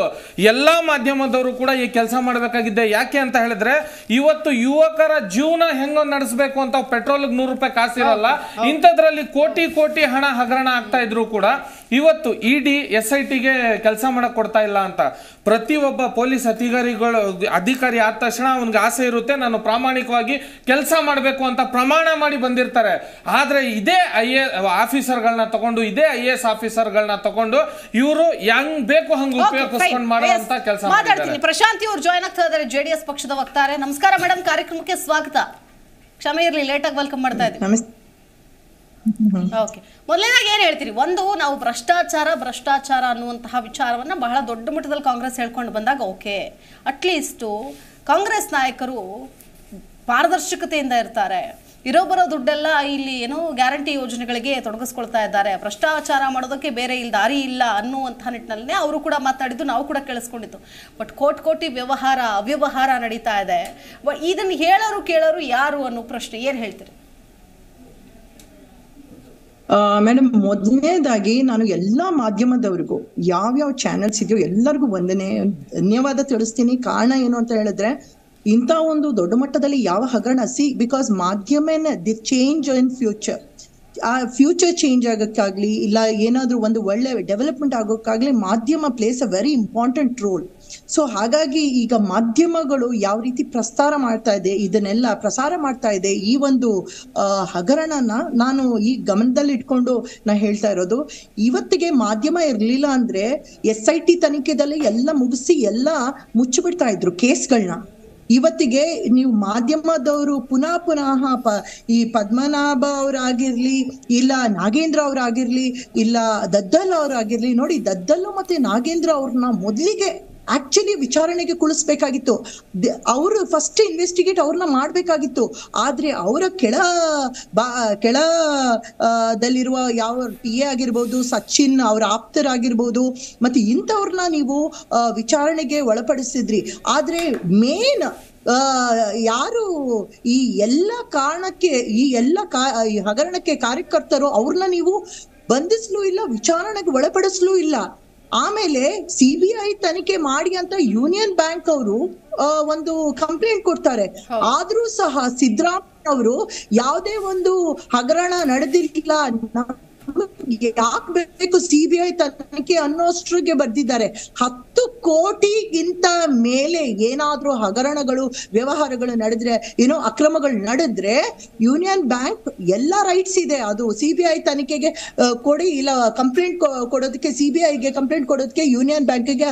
ಎಲ್ಲಾ ಮಾಧ್ಯಮದವರು ಕೂಡ ಈ ಕೆಲಸ ಮಾಡಬೇಕಾಗಿದೆ. ಯಾಕೆ ಅಂತ ಹೇಳಿದ್ರೆ ಇವತ್ತು ಯುವಕರ ಜೀವನ ಹೆಂಗೋ ನಡೆಸಬೇಕು ಅಂತ ಪೆಟ್ರೋಲ್ 100 ರೂಪಾಯಿ ಕಾಸಿರಲ್ಲ. ಇಂಥದ್ರಲ್ಲಿ ಕೋಟಿ ಕೋಟಿ ಹಣ ಹಗರಣ ಆಗ್ತಾ ಇದ್ರು ಕೂಡ ಇವತ್ತು ಇಡಿ SITಗೆ ಕೆಲಸ ಮಾಡಕ್ ಕೊಡ್ತಾ ಇಲ್ಲ ಅಂತ ಪ್ರತಿಯೊಬ್ಬ ಪೊಲೀಸ್ ಅಧಿಕಾರಿ ಆದ ತಕ್ಷಣ ಅವನಿಗೆ ಆಸೆ ಇರುತ್ತೆ, ನಾನು ಪ್ರಾಮಾಣಿಕವಾಗಿ ಕೆಲಸ ಮಾಡಬೇಕು ಅಂತ ಪ್ರಮಾಣ ಮಾಡಿ ಬಂದಿರ್ತಾರೆ. ಆದ್ರೆ ಇದೇ ಆಫೀಸರ್ಗಳನ್ನ ತಗೊಂಡು, ಇದೇ IAS ಆಫೀಸರ್ಗಳನ್ನ ತಗೊಂಡು ಇವರು ಹೆಂಗ್ ಬೇಕು ಹಂಗ ಉಪಯೋಗಿಸ್ಕೊಂಡು ಮಾಡುವಂತ ಕೆಲಸ ಮಾತಾಡ್ತೀನಿ. ಪ್ರಶಾಂತಿ ಅವರು ಜಾಯ್ನ್ ಆಗ್ತಾ ಇದ್ದಾರೆ, JDS ಪಕ್ಷದ ವಕ್ತಾರೆ. ನಮಸ್ಕಾರ ಮೇಡಮ್, ಕಾರ್ಯಕ್ರಮಕ್ಕೆ ಸ್ವಾಗತ. ಕ್ಷಮೆ ಇರಲಿ, ಲೇಟ್ ಆಗಿ ವೆಲ್ಕಮ್ ಮಾಡ್ತಾ ಇದ್ದೀವಿ. ಓಕೆ, ಮೊದಲನೇದಾಗಿ ಏನ್ ಹೇಳ್ತೀರಿ? ಒಂದು, ನಾವು ಭ್ರಷ್ಟಾಚಾರ ಅನ್ನುವಂತಹ ವಿಚಾರವನ್ನ ಬಹಳ ದೊಡ್ಡ ಮಟ್ಟದಲ್ಲಿ ಕಾಂಗ್ರೆಸ್ ಹೇಳ್ಕೊಂಡು ಬಂದಾಗ ಓಕೆ, ಅಟ್ಲೀಸ್ಟ್ ಕಾಂಗ್ರೆಸ್ ನಾಯಕರು ಪಾರದರ್ಶಕತೆಯಿಂದ ಇರ್ತಾರೆ. ಇರೋ ಬರೋ ದುಡ್ಡೆಲ್ಲ ಇಲ್ಲಿ ಏನೋ ಗ್ಯಾರಂಟಿ ಯೋಜನೆಗಳಿಗೆ ತೊಡಗಿಸ್ಕೊಳ್ತಾ ಇದ್ದಾರೆ, ಭ್ರಷ್ಟಾಚಾರ ಮಾಡೋದಕ್ಕೆ ಬೇರೆ ದಾರಿ ಇಲ್ಲ ಅನ್ನುವಂಥ ನಿಟ್ಟಿನಲ್ಲೇ ಅವರು ಕೂಡ ಮಾತಾಡಿದ್ದು, ನಾವು ಕೂಡ ಕೇಳಿಸ್ಕೊಂಡಿದ್ದು. ಬಟ್ ಕೋಟಿ ಅವ್ಯವಹಾರ ನಡೀತಾ ಇದೆ. ಇದನ್ನು ಕೇಳೋರು ಯಾರು ಅನ್ನೋ ಪ್ರಶ್ನೆ ಏನ್ ಹೇಳ್ತೀರಿ? ಮೇಡಮ್, ಮೊದಲನೇದಾಗಿ ನಾನು ಎಲ್ಲಾ ಮಾಧ್ಯಮದವ್ರಿಗೂ, ಯಾವ್ಯಾವ ಚಾನೆಲ್ಸ್ ಇದೆಯೋ ಎಲ್ಲರಿಗೂ ಧನ್ಯವಾದ ತಿಳಿಸ್ತೀನಿ. ಕಾರಣ ಏನು ಅಂತ ಹೇಳಿದ್ರೆ, ಇಂಥ ಒಂದು ದೊಡ್ಡ ಮಟ್ಟದಲ್ಲಿ ಯಾವ ಹಗರಣ ಬಿಕಾಸ್ ಮಾಧ್ಯಮನೇ ದಿ ಚೇಂಜ್ ಇನ್ ಫ್ಯೂಚರ್. ಆ ಫ್ಯೂಚರ್ ಚೇಂಜ್ ಆಗೋಕ್ಕಾಗ್ಲಿ, ಇಲ್ಲ ಏನಾದ್ರೂ ಒಂದು ಒಳ್ಳೆ ಡೆವಲಪ್ಮೆಂಟ್ ಆಗೋಕ್ಕಾಗ್ಲಿ ಮಾಧ್ಯಮ plays a very important role. So ಹಾಗಾಗಿ ಈಗ ಮಾಧ್ಯಮಗಳು ಯಾವ ರೀತಿ ಪ್ರಸಾರ ಮಾಡ್ತಾ ಇದೆ ಈ ಒಂದು ಹಗರಣನ ನಾನು ಈ ಗಮನದಲ್ಲಿ ಇಟ್ಕೊಂಡು ನಾ ಹೇಳ್ತಾ ಇರೋದು. ಇವತ್ತಿಗೆ ಮಾಧ್ಯಮ ಇರ್ಲಿಲ್ಲ ಅಂದ್ರೆ SIT ತನಿಖೆದಲ್ಲಿ ಎಲ್ಲ ಮುಗಿಸಿ ಎಲ್ಲ ಮುಚ್ಚಿಬಿಡ್ತಾ ಇದ್ರು ಕೇಸ್ಗಳನ್ನ. ಇವತ್ತಿಗೆ ನೀವು ಮಾಧ್ಯಮದವರು ಪುನಃ ಈ ಪದ್ಮನಾಭ ಅವರಾಗಿರ್ಲಿ, ಇಲ್ಲ ನಾಗೇಂದ್ರ ಅವರಾಗಿರ್ಲಿ, ಇಲ್ಲ ದದ್ದಲ್ ಅವರಾಗಿರ್ಲಿ, ನೋಡಿ ದದ್ದಲ್ಲು ಮತ್ತೆ ನಾಗೇಂದ್ರ ಅವ್ರನ್ನ ಮೊದಲಿಗೆ ಆಕ್ಚುಲಿ ವಿಚಾರಣೆಗೆ ಕುಳಿಸ್ಬೇಕಾಗಿತ್ತು. ಅವರು ಫಸ್ಟ್ ಇನ್ವೆಸ್ಟಿಗೇಟ್ ಅವ್ರನ್ನ ಮಾಡ್ಬೇಕಾಗಿತ್ತು. ಆದ್ರೆ ಅವರ ಕೆಳದಲ್ಲಿರುವ ಯಾವ PA ಆಗಿರ್ಬೋದು, ಸಚಿನ್ ಅವರ ಆಪ್ತರಾಗಿರ್ಬೋದು, ಮತ್ತೆ ಇಂಥವ್ರನ್ನ ನೀವು ವಿಚಾರಣೆಗೆ ಒಳಪಡಿಸಿದ್ರಿ. ಆದ್ರೆ ಮೇನ್ ಯಾರು ಈ ಎಲ್ಲ ಕಾರಣಕ್ಕೆ ಈ ಹಗರಣಕ್ಕೆ ಕಾರ್ಯಕರ್ತರು ಅವ್ರನ್ನ ನೀವು ಬಂಧಿಸ್ಲೂ ಇಲ್ಲ, ವಿಚಾರಣೆಗೆ ಒಳಪಡಿಸ್ಲೂ ಇಲ್ಲ. ಆಮೇಲೆ CBI ತನಿಖೆ ಮಾಡಿ ಅಂತ ಯೂನಿಯನ್ ಬ್ಯಾಂಕ್ ಅವರು ಒಂದು ಕಂಪ್ಲೇಂಟ್ ಕೊಡ್ತಾರೆ. ಆದ್ರೂ ಸಹ ಸಿದ್ದರಾಮಯ್ಯ ಅವರು ಯಾವುದೇ ಒಂದು ಹಗರಣ ನಡೆದಿಲ್ಲ, ಯಾಕೆ ಬೇಕು CBI ತನಿಖೆ ಅನ್ನೋಷ್ಟ್ರಿಗೆ ಬರ್ದಿದ್ದಾರೆ. 10 ಕೋಟಿಗಿಂತ ಮೇಲೆ ಏನಾದ್ರೂ ಹಗರಣಗಳು ವ್ಯವಹಾರಗಳು ನಡೆದ್ರೆ, ಏನೋ ಅಕ್ರಮಗಳು ನಡೆದ್ರೆ ಯೂನಿಯನ್ ಬ್ಯಾಂಕ್ ಎಲ್ಲ ರೈಟ್ಸ್ ಇದೆ. ಅದು CBI ತನಿಖೆಗೆ ಕೊಡಿ, ಇಲ್ಲ ಕಂಪ್ಲೇಂಟ್ ಕೊಡೋದಕ್ಕೆ, CBIಗೆ ಕಂಪ್ಲೇಂಟ್ ಕೊಡೋದಕ್ಕೆ ಯೂನಿಯನ್ ಬ್ಯಾಂಕ್ಗೆ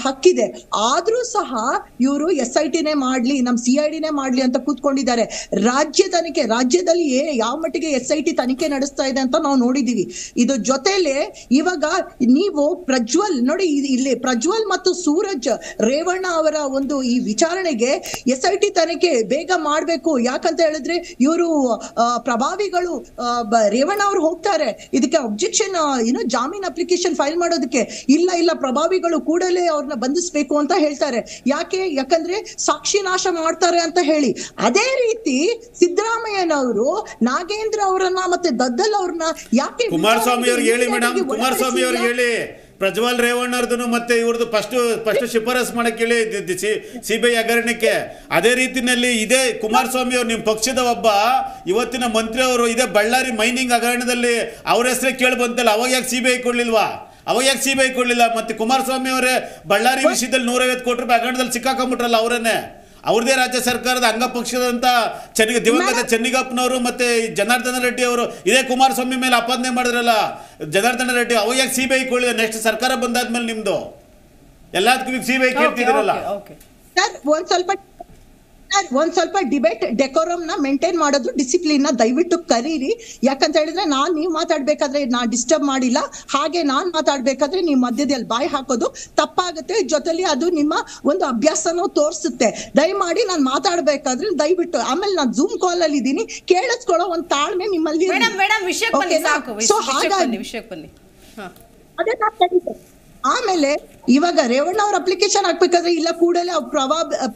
ಹಕ್ಕಿದೆ. ಆದ್ರೂ ಸಹ ಇವರು SITನೇ ಮಾಡ್ಲಿ, ನಮ್ CIDನೇ ಮಾಡ್ಲಿ ಅಂತ ಕೂತ್ಕೊಂಡಿದ್ದಾರೆ. ರಾಜ್ಯ ತನಿಖೆ, ರಾಜ್ಯದಲ್ಲಿ ಯಾವ ಮಟ್ಟಿಗೆ SIT ತನಿಖೆ ನಡೆಸ್ತಾ ಇದೆ ಅಂತ ನಾವು ನೋಡಿದೀವಿ. ಇದು ಜೊತೆಲೆ ಇವಾಗ ನೀವು ಪ್ರಜ್ವಲ್ ನೋಡಿ, ಇಲ್ಲಿ ಪ್ರಜ್ವಲ್ ಮತ್ತು ಸೂರಜ್ ರೇವಣ್ಣ ಅವರ ಒಂದು ಈ ವಿಚಾರಣೆಗೆ SIT ತನಿಖೆ ಬೇಗ ಮಾಡ್ಬೇಕು. ಯಾಕಂತ ಹೇಳಿದ್ರೆ ಇವರು ಪ್ರಭಾವಿಗಳು, ರೇವಣ್ಣ ಅವರು ಹೋಗ್ತಾರೆ ಇದಕ್ಕೆ ಅಬ್ಜೆಕ್ಷನ್, ಜಾಮೀನ್ ಅಪ್ಲಿಕೇಶನ್ ಫೈಲ್ ಮಾಡೋದಕ್ಕೆ. ಇಲ್ಲ ಪ್ರಭಾವಿಗಳು ಕೂಡಲೇ ಅವ್ರನ್ನ ಬಂಧಿಸ್ಬೇಕು ಅಂತ ಹೇಳ್ತಾರೆ. ಯಾಕಂದ್ರೆ ಸಾಕ್ಷಿ ನಾಶ ಮಾಡ್ತಾರೆ ಅಂತ ಹೇಳಿ. ಅದೇ ರೀತಿ ಸಿದ್ದರಾಮಯ್ಯನವರು ನಾಗೇಂದ್ರ ಅವರನ್ನ ಮತ್ತೆ ದದ್ದಲ್ ಅವ್ರನ್ನ ಯಾಕೆ ಕುಮಾರಸ್ವಾಮಿ ಅವ್ರಿಗೆ ಹೇಳಿ ಮೇಡಮ್, ಕುಮಾರಸ್ವಾಮಿ ಅವ್ರಿಗೆ ಹೇಳಿ, ಪ್ರಜ್ವಲ್ ರೇವಣ್ಣರ್ದು ಮತ್ತೆ ಇವ್ರದ್ದು ಫಸ್ಟ್ ಶಿಫಾರಸ್ ಮಾಡಕ್ಕೆ ಹೇಳಿ CBI ಹಗರಣಕ್ಕೆ. ಅದೇ ರೀತಿನಲ್ಲಿ ಇದೇ ಕುಮಾರಸ್ವಾಮಿ ಅವರು ನಿಮ್ಮ ಪಕ್ಷದ ಒಬ್ಬ ಇವತ್ತಿನ ಮಂತ್ರಿ ಅವರು ಇದೇ ಬಳ್ಳಾರಿ ಮೈನಿಂಗ್ ಹಗರಣದಲ್ಲಿ ಅವ್ರ ಹೆಸರೇ ಕೇಳಿ ಬಂತಲ್ಲ, ಅವಾಗ ಯಾಕೆ CBI ಕೊಡ್ಲಿಲ್ವಾ? ಅವಾಗ ಯಾಕೆ CBI ಕೊಡ್ಲಿಲ್ಲ? ಮತ್ತೆ ಕುಮಾರಸ್ವಾಮಿ ಅವರೇ ಬಳ್ಳಾರಿ ವಿಷಯದಲ್ಲಿ 150 ಕೋಟಿ ರೂಪಾಯಿ ಹಗರಣದಲ್ಲಿ ಸಿಕ್ಕಾಕೊಂಡ್ಬಿಟ್ರಲ್ಲ ಅವರನ್ನೇ. ಅವ್ರದೇ ರಾಜ್ಯ ಸರ್ಕಾರದ ಅಂಗಪಕ್ಷದಂತ ದಿವಂಗತ ಚೆನ್ನಿಗಪ್ಪನವರು ಮತ್ತೆ ಜನಾರ್ದನ ರೆಡ್ಡಿ ಅವರು ಇದೇ ಕುಮಾರಸ್ವಾಮಿ ಮೇಲೆ ಆಪಾದನೆ ಮಾಡಿದ್ರಲ್ಲ ಜನಾರ್ದನ ರೆಡ್ಡಿ, ಅವಾಗ ಯಾಕೆ CBI ಕೊಡಲಿಲ್ಲ? ನೆಕ್ಸ್ಟ್ ಸರ್ಕಾರ ಬಂದಾದ್ಮೇಲೆ ನಿಮ್ದು ಎಲ್ಲದಕ್ಕೂ CBI ಕೇಳ್ತಿದ್ರಲ್ಲ. ಒಂದ್ ಸ್ವಲ್ಪ ಡಿಬೇಟ್ ಡೆಕೋರಮ್ ನ ಮೇಂಟೈನ್ ಮಾಡೋದು, ಡಿಸಿಪ್ಲಿನ್ ನ ದಯವಿಟ್ಟು ಕರೀರಿ. ಯಾಕಂತ ಹೇಳಿದ್ರೆ ನೀವು ಮಾತಾಡ್ಬೇಕಾದ್ರೆ ನಾ ಡಿಸ್ಟರ್ಬ್ ಮಾಡಿಲ್ಲ, ಹಾಗೆ ನಾನ್ ಮಾತಾಡ್ಬೇಕಾದ್ರೆ ನೀವು ಮಧ್ಯದಲ್ಲಿ ಬಾಯಿ ಹಾಕೋದು ತಪ್ಪಾಗುತ್ತೆ. ಜೊತೆಲಿ ಅದು ನಿಮ್ಮ ಒಂದು ಅಭ್ಯಾಸನೂ ತೋರಿಸುತ್ತೆ. ದಯಮಾಡಿ ನಾನು ಮಾತಾಡ್ಬೇಕಾದ್ರೆ ದಯವಿಟ್ಟು, ಆಮೇಲೆ ನಾನು ಜೂಮ್ ಕಾಲ್ ಅಲ್ಲಿ ಇದ್ದೀನಿ, ಕೇಳಿಸ್ಕೊಳ್ಳೋ ಒಂದ್ ತಾಳ್ಮೆ ನಿಮ್ಮಲ್ಲಿ. ಸೊ ಹಾಗಾಗಿ ಅದೇ ಆಮೇಲೆ ಇವಾಗ ರೇವಣ್ಣ ಅವ್ರ ಅಪ್ಲಿಕೇಶನ್ ಹಾಕ್ಬೇಕಾದ್ರೆ ಇಲ್ಲ ಕೂಡಲೇ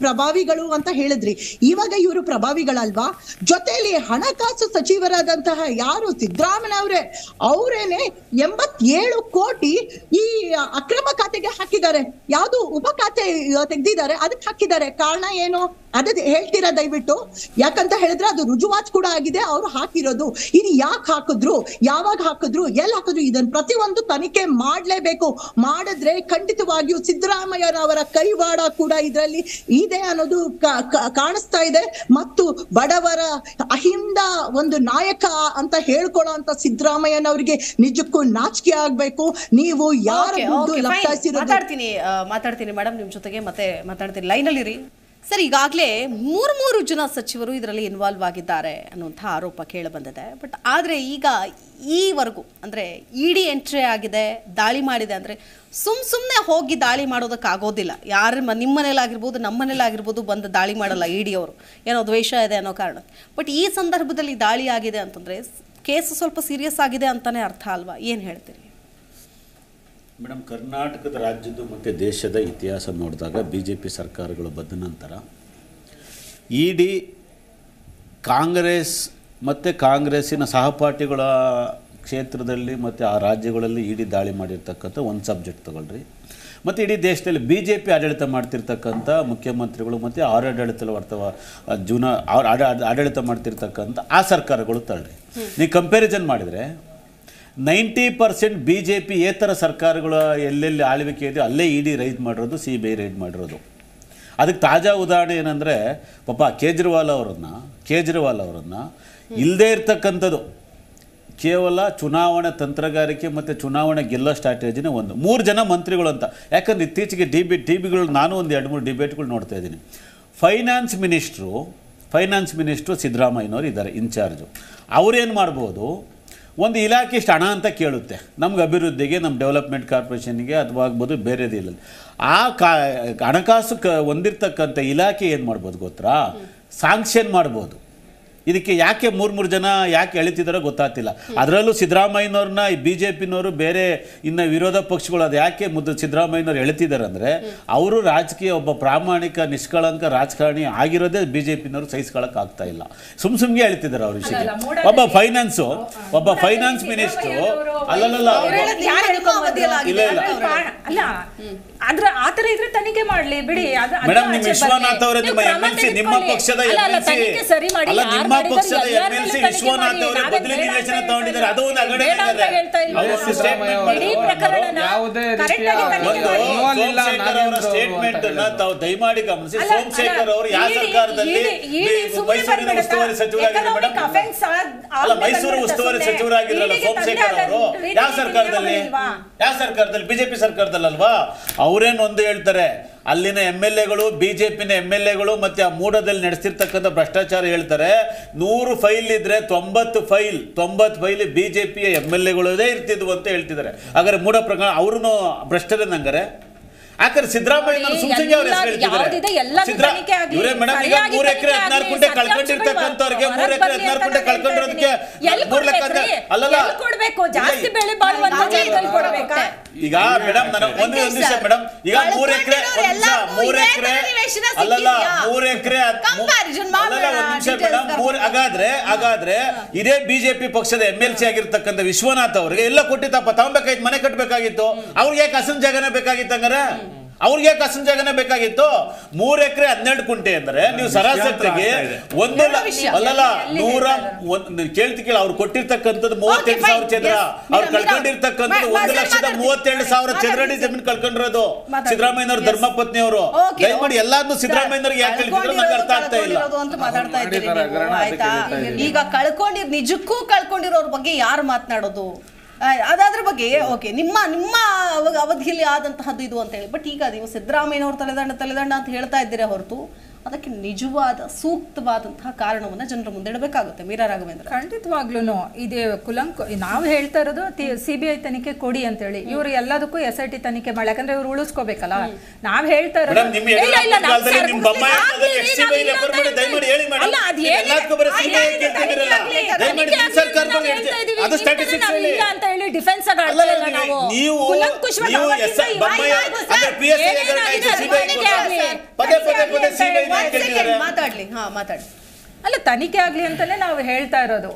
ಪ್ರಭಾವಿಗಳು ಅಂತ ಹೇಳಿದ್ರಿ. ಇವಾಗ ಇವರು ಪ್ರಭಾವಿಗಳಲ್ವಾ? ಜೊತೆಯಲ್ಲಿ ಹಣಕಾಸು ಸಚಿವರಾದಂತಹ ಯಾರು ಸಿದ್ದರಾಮಯ್ಯ ಅವರೇನೆ 87 ಕೋಟಿ ಈ ಅಕ್ರಮ ಖಾತೆಗೆ ಹಾಕಿದ್ದಾರೆ. ಯಾವುದು ಉಪ ಖಾತೆ ತೆಗ್ದಿದ್ದಾರೆ, ಅದಕ್ಕೆ ಹಾಕಿದ್ದಾರೆ. ಕಾರಣ ಏನು ಅದೇ ಹೇಳ್ತೀರಾ ದಯವಿಟ್ಟು? ಯಾಕಂತ ಹೇಳಿದ್ರೆ ಅದು ರುಜುವಾತ್ ಕೂಡ ಆಗಿದೆ ಅವ್ರು ಹಾಕಿರೋದು. ಇದು ಯಾಕೆ ಹಾಕಿದ್ರು, ಯಾವಾಗ ಹಾಕಿದ್ರು, ಎಲ್ಲಿ ಹಾಕಿದ್ರು, ಇದನ್ನ ಪ್ರತಿಯೊಂದು ತನಿಖೆ ಮಾಡ್ಲೇಬೇಕು. ಮಾಡಿದ್ರೆ ಖಂಡಿತವಾಗಿಯೂ ಸಿದ್ದರಾಮಯ್ಯನವರ ಕೈವಾಡ ಕೂಡ ಇದರಲ್ಲಿ ಇದೆ ಅನ್ನೋದು ಕಾಣಿಸ್ತಾ ಇದೆ. ಮತ್ತು ಬಡವರ ಅಹಿಂದ ಒಂದು ನಾಯಕ ಅಂತ ಹೇಳ್ಕೊಳ್ಳೋ ಅಂತ ಸಿದ್ದರಾಮಯ್ಯನವರಿಗೆ ನಿಜಕ್ಕೂ ನಾಚಿಕೆ ಆಗ್ಬೇಕು. ನೀವು ಯಾರ ಮಾತಾಡ್ತೀನಿ ಮೇಡಮ್, ನಿಮ್ ಜೊತೆಗೆ ಮತ್ತೆ ಮಾತಾಡ್ತೀನಿ, ಲೈನಲ್ಲಿ ಇರಿ ಸರ್. ಈಗಾಗಲೇ 3 ಜನ ಸಚಿವರು ಇದರಲ್ಲಿ ಇನ್ವಾಲ್ವ್ ಆಗಿದ್ದಾರೆ ಅನ್ನುವಂಥ ಆರೋಪ ಕೇಳಿ ಬಂದಿದೆ. ಬಟ್ ಆದರೆ ಈಗ ಈವರೆಗೂ ಅಂದರೆ ED ಎಂಟ್ರಿ ಆಗಿದೆ, ದಾಳಿ ಮಾಡಿದೆ ಅಂದರೆ ಸುಮ್ಮನೆ ಹೋಗಿ ದಾಳಿ ಮಾಡೋದಕ್ಕಾಗೋದಿಲ್ಲ. ಯಾರು ನಿಮ್ಮ ಮನೇಲಾಗಿರ್ಬೋದು, ನಮ್ಮ ಮನೇಲಾಗಿರ್ಬೋದು ಬಂದು ದಾಳಿ ಮಾಡಲ್ಲ ED ಅವರು, ಏನೋ ದ್ವೇಷ ಇದೆ ಅನ್ನೋ ಕಾರಣ. ಬಟ್ ಈ ಸಂದರ್ಭದಲ್ಲಿ ದಾಳಿ ಆಗಿದೆ ಅಂತಂದರೆ ಕೇಸ್ ಸ್ವಲ್ಪ ಸೀರಿಯಸ್ ಆಗಿದೆ ಅಂತಲೇ ಅರ್ಥ ಅಲ್ವಾ? ಏನು ಹೇಳ್ತೀರಿ ಮೇಡಮ್? ಕರ್ನಾಟಕದ ರಾಜ್ಯದ ಮತ್ತು ದೇಶದ ಇತಿಹಾಸ ನೋಡಿದಾಗ BJP ಸರ್ಕಾರಗಳು ಬಂದ ನಂತರ ED ಕಾಂಗ್ರೆಸ್ ಮತ್ತು ಕಾಂಗ್ರೆಸ್ಸಿನ ಸಹಪಾಠಿಗಳ ಕ್ಷೇತ್ರದಲ್ಲಿ ಮತ್ತು ಆ ರಾಜ್ಯಗಳಲ್ಲಿ ED ದಾಳಿ ಮಾಡಿರ್ತಕ್ಕಂಥ ಒಂದು ಸಬ್ಜೆಕ್ಟ್ ತಗೊಳ್ರಿ. ಮತ್ತು ಇಡೀ ದೇಶದಲ್ಲಿ BJP ಆಡಳಿತ ಮಾಡ್ತಿರ್ತಕ್ಕಂಥ ಮುಖ್ಯಮಂತ್ರಿಗಳು ಮತ್ತು ಆಡಳಿತ ಆಡಳಿತ ಮಾಡ್ತಿರ್ತಕ್ಕಂಥ ಆ ಸರ್ಕಾರಗಳು ತಳ್ಳಿ ನೀವು ಕಂಪ್ಯಾರಿಸನ್ ಮಾಡಿದರೆ 90% BJP ಏತರ ಸರ್ಕಾರಗಳ ಎಲ್ಲೆಲ್ಲಿ ಆಳ್ವಿಕೆ ಇದೆ ಅಲ್ಲೇ ED ರೈಡ್ ಮಾಡಿರೋದು, CBI ರೈಡ್ ಮಾಡಿರೋದು. ಅದಕ್ಕೆ ತಾಜಾ ಉದಾಹರಣೆ ಏನಂದರೆ ಪಾಪ ಕೇಜ್ರಿವಾಲ್ ಅವರನ್ನು ಇಲ್ಲದೇ ಇರ್ತಕ್ಕಂಥದ್ದು ಕೇವಲ ಚುನಾವಣೆ ತಂತ್ರಗಾರಿಕೆ ಮತ್ತು ಚುನಾವಣೆ ಗೆಲ್ಲೋ ಸ್ಟ್ರಾಟಜಿನೇ 3 ಜನ ಮಂತ್ರಿಗಳು ಅಂತ. ಯಾಕಂದ್ರೆ ಇತ್ತೀಚೆಗೆ ಡಿಬಿಗಳು ನಾನು ಒಂದು 2-3 ಡಿಬೇಟ್ಗಳು ನೋಡ್ತಾ ಇದ್ದೀನಿ. ಫೈನಾನ್ಸ್ ಮಿನಿಸ್ಟ್ರು ಸಿದ್ದರಾಮಯ್ಯನವರು ಇದ್ದಾರೆ ಇನ್ಚಾರ್ಜು. ಅವ್ರೇನು ಮಾಡ್ಬೋದು, ಒಂದು ಇಲಾಖೆ ಇಷ್ಟು ಹಣ ಅಂತ ಕೇಳುತ್ತೆ ನಮ್ಗೆ ಅಭಿವೃದ್ಧಿಗೆ, ನಮ್ಮ ಡೆವಲಪ್ಮೆಂಟ್ ಕಾರ್ಪೊರೇಷನ್ಗೆ ಅಥವಾ ಆಗ್ಬೋದು ಬೇರೆದಿಲ್ಲ. ಆ ಹಣಕಾಸು ಹೊಂದಿರ್ತಕ್ಕಂಥ ಇಲಾಖೆ ಏನು ಮಾಡ್ಬೋದು ಗೊತ್ತಾ? ಸಾಂಕ್ಷನ್ ಮಾಡ್ಬೋದು. ಇದಕ್ಕೆ ಯಾಕೆ 3 ಜನ ಯಾಕೆ ಎಳಿತಿದಾರೋ ಗೊತ್ತಾಗ್ತಿಲ್ಲ. ಅದರಲ್ಲೂ ಸಿದ್ದರಾಮಯ್ಯನವ್ರನ್ನ BJPನವರು ಬೇರೆ ಇನ್ನು ವಿರೋಧ ಪಕ್ಷಗಳು ಅದು ಯಾಕೆ ಸಿದ್ದರಾಮಯ್ಯನವ್ರು ಎಳಿತಿದ್ದಾರೆ ಅಂದರೆ ಅವರು ರಾಜಕೀಯ ಒಬ್ಬ ಪ್ರಾಮಾಣಿಕ ನಿಷ್ಕಳಂಕ ರಾಜಕಾರಣಿ ಆಗಿರೋದೇ BJPನವರು ಸಹಿಸ್ಕೊಳ್ಳೋಕೆ ಆಗ್ತಾ ಇಲ್ಲ. ಸುಮ್ಮನೆ ಎಳಿತಿದ್ದಾರೆ ಅವ್ರ ವಿಷಯಕ್ಕೆ. ಒಬ್ಬ ಫೈನಾನ್ಸ್ ಮಿನಿಸ್ಟ್ರು ಅಲ್ಲಲ್ಲ ಅಲ್ಲ ಆತರ ಇದ್ರೆ ತನಿಖೆ ಮಾಡ್ಲಿ ಬಿಡಿ. ಮೇಡಮ್, ನಿಮ್ಮ ವಿಶ್ವನಾಥ್ ಅವರೇ ನಿಮ್ಮ MLC, ನಿಮ್ಮ ಪಕ್ಷದ ಅಲ್ಲ ನಿಮ್ಮ ಪಕ್ಷದ MLC ವಿಶ್ವನಾಥ್ ಅವರೇ ಬದಲಿ ನಿವೇಶನ ತಗೊಂಡಿದ್ದಾರೆ. ಅದು ಒಂದು ಅಗಡೆ ಸ್ಟೇಟ್ಮೆಂಟ್ ಅನ್ನ ತಾವು ದಯಮಾಡಿ ಗಮನಿಸಿ. ಸೋಮಶೇಖರ್ ಅವರು ಯಾವ ಸರ್ಕಾರದಲ್ಲಿ ಮೈಸೂರಿನ ಉಸ್ತುವಾರಿ ಸಚಿವರಾಗಿದ್ದಾರೆ ಮೇಡಮ್? ಅಲ್ಲ, ಮೈಸೂರು ಉಸ್ತುವಾರಿ ಸಚಿವರಾಗಿದ್ರಲ್ಲ ಸೋಮಶೇಖರ್ ಅವರು. ಯಾವ ಸರ್ಕಾರದಲ್ಲಿ ಬಿಜೆಪಿ ಸರ್ಕಾರದಲ್ಲಲ್ವಾ? ಅವರೇನು ಒಂದು ಹೇಳ್ತಾರೆ, ಅಲ್ಲಿನ MLAಗಳು ಬಿಜೆಪಿನ MLAಗಳು ಮತ್ತೆ ಆ ಮೂಡದಲ್ಲಿ ನಡೆಸ್ತಿರ್ತಕ್ಕಂಥ ಭ್ರಷ್ಟಾಚಾರ ಹೇಳ್ತಾರೆ. 100 ಫೈಲ್ ಇದ್ರೆ 90 ಫೈಲ್ ಬಿಜೆಪಿಯ MLAಗಳೇ ಇರ್ತಿದ್ವು ಅಂತ ಹೇಳ್ತಿದ್ದಾರೆ. ಹಾಗಾದ್ರೆ ಮೂಡ ಪ್ರಕಾರ ಅವ್ರನ್ನು ಭ್ರಷ್ಟರೇನಂಗಾರೆ? ಯಾಕಂದ್ರೆ ಸಿದ್ದರಾಮಯ್ಯ ಸುಮ್ಸಿಂಗ್ ಅವ್ರ ಹೆಸರು ಹೇಳ್ತಿದ್ದಾರೆ. ಇವರೇ ಮೇಡಮ್, ಈಗ 3 ಎಕರೆ 16 ಗುಂಟೆ ಕಳ್ಕೊಂಡಿರ್ತಕ್ಕಂಥವ್ರಿಗೆ 3 ಎಕರೆ 16 ಗುಂಟೆ ಕಳ್ಕೊಂಡಿರೋದಕ್ಕೆ 3 ಲಕ್ಷ ಅಲ್ಲಲ್ಲ ಈಗ ಮೇಡಮ್ ನಾನು ಒಂದು ನಿಮಿಷ ಮೇಡಮ್, ಈಗ 3 ಎಕರೆ ಅಲ್ಲಲ್ಲ 3 ಎಕರೆ ಒಂದು ನಿಮಿಷ ಮೇಡಮ್. ಹಾಗಾದ್ರೆ ಇದೇ ಬಿಜೆಪಿ ಪಕ್ಷದ MLC ಆಗಿರ್ತಕ್ಕಂಥ ವಿಶ್ವನಾಥ್ ಅವರಿಗೆ ಎಲ್ಲ ಕೊಟ್ಟಿತ್ತಪ್ಪ, ತಗೊಬೇಕಾಗಿತ್ತು, ಮನೆ ಕಟ್ಟಬೇಕಾಗಿತ್ತು. ಅವ್ರಿಗೆ ಯಾಕೆ ಹಸನ್ ಜಾಗನೇ ಬೇಕಾಗಿತ್ತು ಹಂಗಾರೆ? ಅವ್ರಿಗೆ ಯಾಕೆ ಹಸನ್ ಜಾಗನೇ ಬೇಕಾಗಿತ್ತು? 3 ಎಕರೆ 12 ಗುಂಟೆ ಅಂದ್ರೆ ನೀವು ಸರಾಸರಿಗೆ ಅಲ್ಲಲ್ಲ 100 ಕೇಳಿ ಅವ್ರು ಕೊಟ್ಟಿರ್ತಕ್ಕಂಥದ್ದು 38,000 ಚದರ, ಅವ್ರು ಕಳ್ಕೊಂಡಿರ್ತಕ್ಕಂಥದ್ದು 1,37,000 ಚದರ ಅಡಿ ಜಮೀನು ಕಳ್ಕೊಂಡಿರೋದು ಸಿದ್ದರಾಮಯ್ಯನವ್ರ ಧರ್ಮಪತ್ನಿ ಅವರು. ದಯಮಾಡಿ ಎಲ್ಲಾದ್ರೂ ಸಿದ್ದರಾಮಯ್ಯನವ್ರಿಗೆ ಯಾಕೆ ಹೇಳ್ತಿದ್ರು ನಂಗೆ ಅರ್ಥ ಆಗ್ತಾ ಇಲ್ಲ. ಈಗ ನಿಜಕ್ಕೂ ಕಳ್ಕೊಂಡಿರೋರ್ ಬಗ್ಗೆ ಯಾರು ಮಾತನಾಡೋದು? ಅದಾದ್ರ ಬಗ್ಗೆ ಓಕೆ, ನಿಮ್ಮ ಅವಧಿಯಲ್ಲಿ ಆದಂತಹದ್ದು ಇದು ಅಂತ ಹೇಳಿ. ಬಟ್ ಈಗ ನೀವು ಸಿದ್ದರಾಮಯ್ಯನವರು ತಲೆದಂಡ ಅಂತ ಹೇಳ್ತಾ ಇದ್ದೀರಾ ಹೊರತು ಅದಕ್ಕೆ ನಿಜವಾದ ಸೂಕ್ತವಾದಂತಹ ಕಾರಣವನ್ನ ಜನರ ಮುಂದೆ ಇಡಬೇಕಾಗುತ್ತೆ. ಮೀರಾ ರಾಘವೇಂದ್ರ, ಖಂಡಿತವಾಗ್ಲೂ ಇದೇ ನಾವು ಹೇಳ್ತಾ ಇರೋದು CBI ತನಿಖೆ ಕೊಡಿ ಅಂತ ಹೇಳಿ. ಇವ್ರು ಎಲ್ಲದಕ್ಕೂ SIT ತನಿಖೆ ಮಾಡಿ, ಯಾಕಂದ್ರೆ ಇವ್ರು ಉಳಿಸ್ಕೋಬೇಕಲ್ಲ. ನಾವ್ ಹೇಳ್ತಾ ಇರೋದು ಅಂತ ಹೇಳಿ ಡಿಫೆನ್ಸ್ ಅಲ್ಲ, ತನಿಖೆ ಆಗ್ಲಿ ಅಂತಾನೆ ನಾವು ಹೇಳ್ತಾ ಇರೋದು.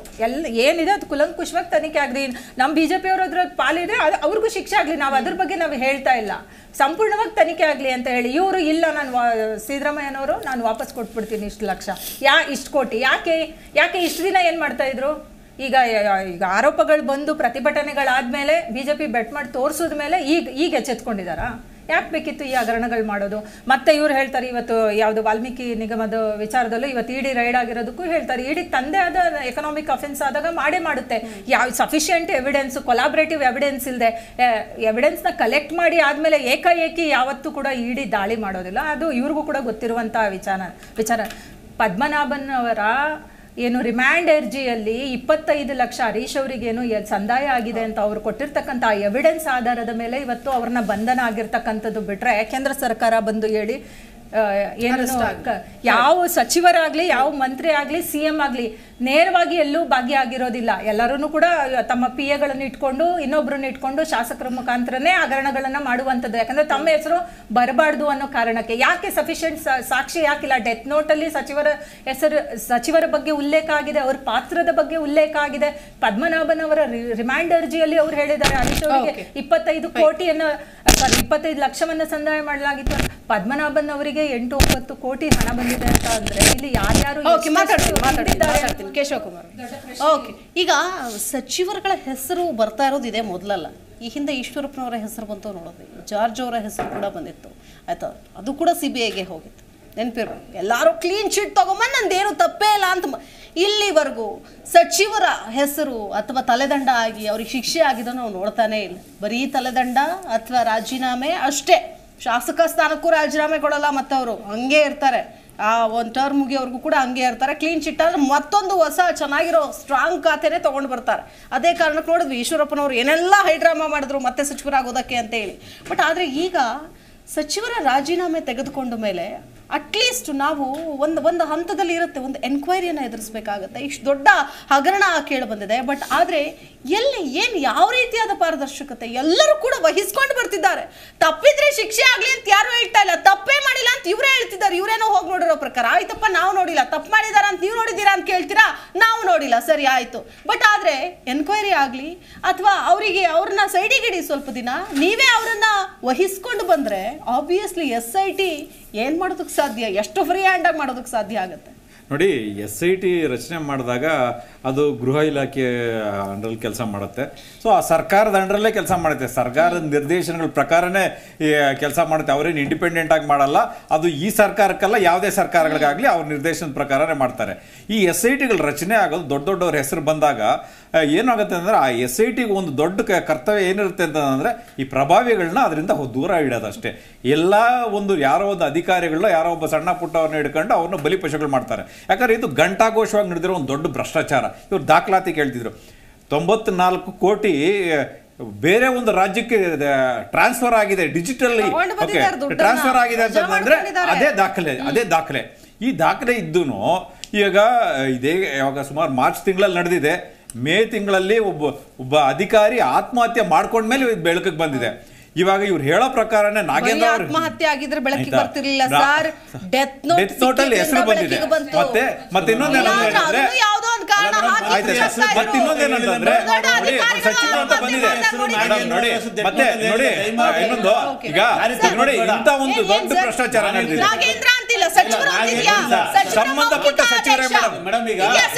ಏನಿದೆ ಅದು ಕುಲಂಕುಷವಾಗಿ ತನಿಖೆ ಆಗ್ಲಿ. ನಮ್ಮ BJP ಅವರು ಅದ್ರ ಪಾಲಿದೆ, ಅವ್ರಿಗೂ ಶಿಕ್ಷೆ ಆಗ್ಲಿ. ನಾವು ಅದ್ರ ಬಗ್ಗೆ ನಾವು ಹೇಳ್ತಾ ಇಲ್ಲ. ಸಂಪೂರ್ಣವಾಗಿ ತನಿಖೆ ಆಗ್ಲಿ ಅಂತ ಹೇಳಿ. ಇವರು ಇಲ್ಲ, ಸಿದ್ದರಾಮಯ್ಯನವರು ನಾನು ವಾಪಸ್ ಕೊಟ್ಬಿಡ್ತೀನಿ ಇಷ್ಟು ಲಕ್ಷ, ಇಷ್ಟು ಕೋಟಿ. ಯಾಕೆ ಇಷ್ಟು ದಿನ ಏನ್ ಮಾಡ್ತಾ ಇದ್ರು? ಈಗ ಆರೋಪಗಳು ಬಂದು ಪ್ರತಿಭಟನೆಗಳಾದ್ಮೇಲೆ BJP ಬೆಟ್ ಮಾಡಿ ತೋರಿಸಿದ ಮೇಲೆ ಈಗ ಎಚ್ಚೆತ್ಕೊಂಡಿದಾರಾ? ಯಾಕೆ ಬೇಕಿತ್ತು ಈ ಹಗರಣಗಳು ಮಾಡೋದು? ಮತ್ತೆ ಇವ್ರು ಹೇಳ್ತಾರೆ ಇವತ್ತು ಯಾವುದು ವಾಲ್ಮೀಕಿ ನಿಗಮದ ವಿಚಾರದಲ್ಲೂ ಇವತ್ತು ಇಡಿ ರೈಡ್ ಆಗಿರೋದಕ್ಕೂ ಹೇಳ್ತಾರೆ, ಇಡಿ ತಂದೆ ಆದ ಎಕನಾಮಿಕ್ ಅಫೆನ್ಸ್ ಆದಾಗ ಮಾಡುತ್ತೆ. ಯಾವ ಸಫಿಷಿಯೆಂಟ್ ಎವಿಡೆನ್ಸ್, ಕೊಲಾಬ್ರೇಟಿವ್ ಎವಿಡೆನ್ಸ್ ಇಲ್ಲದೆ ಎವಿಡೆನ್ಸ್ನ ಕಲೆಕ್ಟ್ ಮಾಡಿ ಆದ್ಮೇಲೆ ಏಕಾಏಕಿ ಯಾವತ್ತೂ ಕೂಡ ಇಡಿ ದಾಳಿ ಮಾಡೋದಿಲ್ಲ. ಅದು ಇವ್ರಿಗೂ ಕೂಡ ಗೊತ್ತಿರುವಂತಹ ವಿಚಾರ. ಪದ್ಮನಾಭನ್ ಅವರ ಏನು ರಿಮ್ಯಾಂಡ್ ಅರ್ಜಿಯಲ್ಲಿ 25 ಲಕ್ಷ ಹರೀಶ್ ಅವರಿಗೇನು ಸಂದಾಯ ಆಗಿದೆ ಅಂತ ಅವ್ರು ಕೊಟ್ಟಿರ್ತಕ್ಕಂಥ ಎವಿಡೆನ್ಸ್ ಆಧಾರದ ಮೇಲೆ ಇವತ್ತು ಅವ್ರನ್ನ ಬಂಧನ ಆಗಿರ್ತಕ್ಕಂಥದ್ದು ಬಿಟ್ರೆ, ಕೇಂದ್ರ ಸರ್ಕಾರ ಬಂದು ಹೇಳಿ ಏನು ಯಾವ ಸಚಿವರಾಗ್ಲಿ ಯಾವ ಮಂತ್ರಿ ಆಗ್ಲಿ CM ಆಗ್ಲಿ ನೇರವಾಗಿ ಎಲ್ಲೂ ಭಾಗಿಯಾಗಿರೋದಿಲ್ಲ. ಎಲ್ಲರೂ ಕೂಡ ತಮ್ಮ PAಗಳನ್ನು ಇಟ್ಕೊಂಡು ಇನ್ನೊಬ್ರನ್ನ ಇಟ್ಕೊಂಡು ಶಾಸಕರ ಮುಖಾಂತರನೇ ಹಗರಣಗಳನ್ನ ಮಾಡುವಂಥದ್ದು. ಯಾಕಂದ್ರೆ ತಮ್ಮ ಹೆಸರು ಬರಬಾರ್ದು ಅನ್ನೋ ಕಾರಣಕ್ಕೆ. ಯಾಕೆ ಸಫಿಷಿಯೆಂಟ್ ಸಾಕ್ಷಿ ಯಾಕಿಲ್ಲ? ಡೆತ್ ನೋಟ್ ಅಲ್ಲಿ ಸಚಿವರ ಬಗ್ಗೆ ಉಲ್ಲೇಖ ಆಗಿದೆ, ಅವ್ರ ಪಾತ್ರದ ಬಗ್ಗೆ ಉಲ್ಲೇಖ ಆಗಿದೆ. ಪದ್ಮನಾಭನ್ ಅವರ ರಿಮ್ಯಾಂಡ್ ಅರ್ಜಿಯಲ್ಲಿ ಅವ್ರು ಹೇಳಿದ್ದಾರೆ ಹರೀಶ್ ಅವರಿಗೆ 25 ಲಕ್ಷವನ್ನ ಸಂದಾಯ ಮಾಡಲಾಗಿತ್ತು. ಪದ್ಮನಾಭನ್ ಅವರಿಗೆ 8-9 ಕೋಟಿ ಹಣ ಬಂದಿದೆ ಅಂತ ಅಂದ್ರೆ ಇಲ್ಲಿ ಯಾರ್ಯಾರು ಕೇಶವ ಕುಮಾರ್. ಓಕೆ, ಈಗ ಸಚಿವರುಗಳ ಹೆಸರು ಬರ್ತಾ ಇರೋದು ಇದೆ ಮೊದಲಲ್ಲ. ಈ ಹಿಂದೆ ಈಶ್ವರಪ್ಪನವರ ಹೆಸರು ಬಂತು ನೋಡೋದು, ಜಾರ್ಜ್ ಅವರ ಹೆಸರು ಕೂಡ ಬಂದಿತ್ತು ಆಯ್ತಾ, ಅದು ಕೂಡ CBIಗೆ ಹೋಗಿತ್ತು. ನೆನಪಿರ್ಬೇಕು, ಎಲ್ಲರೂ ಕ್ಲೀನ್ ಶೀಟ್ ತಗೊಂಬಂದು ನಂದೇನು ತಪ್ಪೇ ಇಲ್ಲ ಅಂತ. ಇಲ್ಲಿವರೆಗೂ ಸಚಿವರ ಹೆಸರು ಅಥವಾ ತಲೆದಂಡ ಆಗಿ ಅವ್ರಿಗೆ ಶಿಕ್ಷೆ ಆಗಿದ್ದನ್ನು ನಾವು ನೋಡ್ತಾನೆ ಇಲ್ಲ. ಬರೀ ತಲೆದಂಡ ಅಥವಾ ರಾಜೀನಾಮೆ ಅಷ್ಟೇ. ಶಾಸಕ ಸ್ಥಾನಕ್ಕೂ ರಾಜೀನಾಮೆ ಕೊಡಲ್ಲ, ಮತ್ತೆ ಅವರು ಹಂಗೆ ಇರ್ತಾರೆ. ಆ ಒಂದು ಟರ್ಮ್ ಮುಗಿಯೋರ್ಗೂ ಕೂಡ ಹಂಗೆ ಇರ್ತಾರೆ. ಕ್ಲೀನ್ ಚಿಟ್ ಆದ್ರೆ ಮತ್ತೊಂದು ಹೊಸ ಚೆನ್ನಾಗಿರೋ ಸ್ಟ್ರಾಂಗ್ ಖಾತೆನೇ ತೊಗೊಂಡು ಬರ್ತಾರೆ. ಅದೇ ಕಾರಣಕ್ಕೆ ನೋಡಿದ್ವಿ ಈಶ್ವರಪ್ಪನವ್ರು ಏನೆಲ್ಲ ಹೈಡ್ರಾಮಾ ಮಾಡಿದ್ರು ಮತ್ತೆ ಸಚಿವರಾಗೋದಕ್ಕೆ ಅಂತ ಹೇಳಿ. ಬಟ್ ಆದರೆ ಈಗ ಸಚಿವರ ರಾಜೀನಾಮೆ ತೆಗೆದುಕೊಂಡ ಮೇಲೆ ಅಟ್ಲೀಸ್ಟ್ ನಾವು ಒಂದು ಹಂತದಲ್ಲಿ ಇರುತ್ತೆ, ಒಂದು ಎನ್ಕ್ವೈರಿಯನ್ನು ಎದುರಿಸಬೇಕಾಗತ್ತೆ. ಇಷ್ಟು ದೊಡ್ಡ ಹಗರಣ ಕೇಳಿ ಬಂದಿದೆ. ಬಟ್ ಆದರೆ ಏನು ಯಾವ ರೀತಿಯಾದ ಪಾರದರ್ಶಕತೆ? ಎಲ್ಲರೂ ಕೂಡ ವಹಿಸ್ಕೊಂಡು ಬರ್ತಿದ್ದಾರೆ. ತಪ್ಪಿದ್ರೆ ಶಿಕ್ಷೆ ಆಗಲಿ ಅಂತ ಯಾರು ಹೇಳ್ತಾ ಇಲ್ಲ, ತಪ್ಪೇ ಮಾಡಿಲ್ಲ ಅಂತ ಇವರೇ ಹೇಳ್ತಿದ್ದಾರೆ. ಇವರೇನೋ ಹೋಗಿ ನೋಡಿರೋ ಪ್ರಕಾರ ಆಯ್ತಪ್ಪ ನಾವು ನೋಡಿಲ್ಲ, ತಪ್ಪು ಮಾಡಿದಾರ ಅಂತ ನೀವು ನೋಡಿದ್ದೀರಾ ಅಂತ ಕೇಳ್ತೀರಾ, ನಾವು ನೋಡಿಲ್ಲ, ಸರಿ ಆಯ್ತು. ಬಟ್ ಆದರೆ ಎನ್ಕ್ವೈರಿ ಆಗಲಿ ಅಥವಾ ಅವ್ರನ್ನ ಸೈಡಿಗಿಡಿ ಸ್ವಲ್ಪ ದಿನ, ನೀವೇ ಅವರನ್ನ ವಹಿಸ್ಕೊಂಡು ಬಂದ್ರೆ ಆಬ್ವಿಯಸ್ಲಿ SIT ಏನ್ ಮಾಡೋದಕ್ಕೆ ಸಾಧ್ಯ, ಎಷ್ಟು ಫ್ರೀ ಹ್ಯಾಂಡ್ ಆಗಿ ಮಾಡೋದಕ್ಕೆ ಸಾಧ್ಯ ಆಗುತ್ತೆ. ನೋಡಿ, SIT ರಚನೆ ಮಾಡಿದಾಗ ಅದು ಗೃಹ ಇಲಾಖೆ ಅಂಡರಲ್ಲಿ ಕೆಲಸ ಮಾಡುತ್ತೆ. ಸೊ ಆ ಸರ್ಕಾರದ ಅಂಡರಲ್ಲೇ ಕೆಲಸ ಮಾಡುತ್ತೆ, ಸರ್ಕಾರದ ನಿರ್ದೇಶನಗಳ ಪ್ರಕಾರನೇ ಕೆಲಸ ಮಾಡುತ್ತೆ. ಅವರೇನು ಇಂಡಿಪೆಂಡೆಂಟ್ ಆಗಿ ಮಾಡಲ್ಲ. ಅದು ಈ ಸರ್ಕಾರಕ್ಕಲ್ಲ, ಯಾವುದೇ ಸರ್ಕಾರಗಳಿಗಾಗಲಿ ಅವ್ರ ನಿರ್ದೇಶನದ ಪ್ರಕಾರನೇ ಮಾಡ್ತಾರೆ. ಈ SITಗಳ ರಚನೆ ಆಗೋದು ದೊಡ್ಡವ್ರ ಹೆಸರು ಬಂದಾಗ ಏನಾಗುತ್ತೆ ಅಂದರೆ ಆ SITಗೆ ಒಂದು ದೊಡ್ಡ ಕರ್ತವ್ಯ ಏನಿರುತ್ತೆ ಅಂತಂದರೆ ಈ ಪ್ರಭಾವಿಗಳನ್ನ ಅದರಿಂದ ದೂರ ಇಡೋದು ಅಷ್ಟೇ. ಎಲ್ಲ ಒಂದು ಯಾರೋ ಒಂದು ಅಧಿಕಾರಿಗಳನ್ನ ಯಾರೋ ಒಬ್ಬ ಸಣ್ಣ ಪುಟ್ಟವ್ರನ್ನ ಹಿಡ್ಕೊಂಡು ಅವ್ರನ್ನ ಬಲಿಪಶುಗಳು ಮಾಡ್ತಾರೆ. ಯಾಕಂದರೆ ಇದು ಗಂಟಾಘೋಷವಾಗಿ ನಡೆದಿರೋ ಒಂದು ದೊಡ್ಡ ಭ್ರಷ್ಟಾಚಾರ. ಇವ್ರು ದಾಖಲಾತಿ ಕೇಳ್ತಿದ್ರು. 94 ಕೋಟಿ ಬೇರೆ ಒಂದು ರಾಜ್ಯಕ್ಕೆ ಟ್ರಾನ್ಸ್ಫರ್ ಆಗಿದೆ, ಡಿಜಿಟಲಿ ಟ್ರಾನ್ಸ್ಫರ್ ಆಗಿದೆ ಅಂತಂದ್ರೆ ಅದೇ ದಾಖಲೆ. ಈ ದಾಖಲೆ ಇದ್ದೂ ಈಗ ಇದೇ ಯಾವಾಗ ಸುಮಾರು ಮಾರ್ಚ್ ತಿಂಗಳಲ್ಲಿ ನಡೆದಿದೆ. ಮೇ ತಿಂಗಳಲ್ಲಿ ಒಬ್ಬ ಅಧಿಕಾರಿ ಆತ್ಮಹತ್ಯೆ ಮಾಡ್ಕೊಂಡ್ಮೇಲೆ ಇದು ಬೆಳಕಿಗೆ ಬಂದಿದೆ. ಇವಾಗ ಇವ್ರು ಹೇಳೋ ಪ್ರಕಾರನೇ ನಾಗೇಂದ್ರ ಅವರು ಆತ್ಮಹತ್ಯೆ ಆಗಿದ್ರೆ ಬೆಳಕಿಗೆ ಬರ್ತಿರ್ಲಿಲ್ಲ ಸರ್, ಡೆತ್ ನೋಟ್ ಅಲ್ಲಿ ಹೆಸರು ಬಂದಿದೆ. ಮತ್ತೆ ಇನ್ನೊಂದೇನಂದ್ರೆ ಸಚಿವ ಅಂತ ಬಂದಿದೆ ನೋಡಿ. ಮತ್ತೆ ನೋಡಿ ಇನ್ನೊಂದು, ಈಗ ನೋಡಿ ಇಂಥ ಒಂದು ದೊಡ್ಡ ಭ್ರಷ್ಟಾಚಾರ ನಡೆದಿದೆ. ಸಂಬಂಧಪಟ್ಟ ಸಚಿವರೇ ಮೇಡಮ್ ಈಗ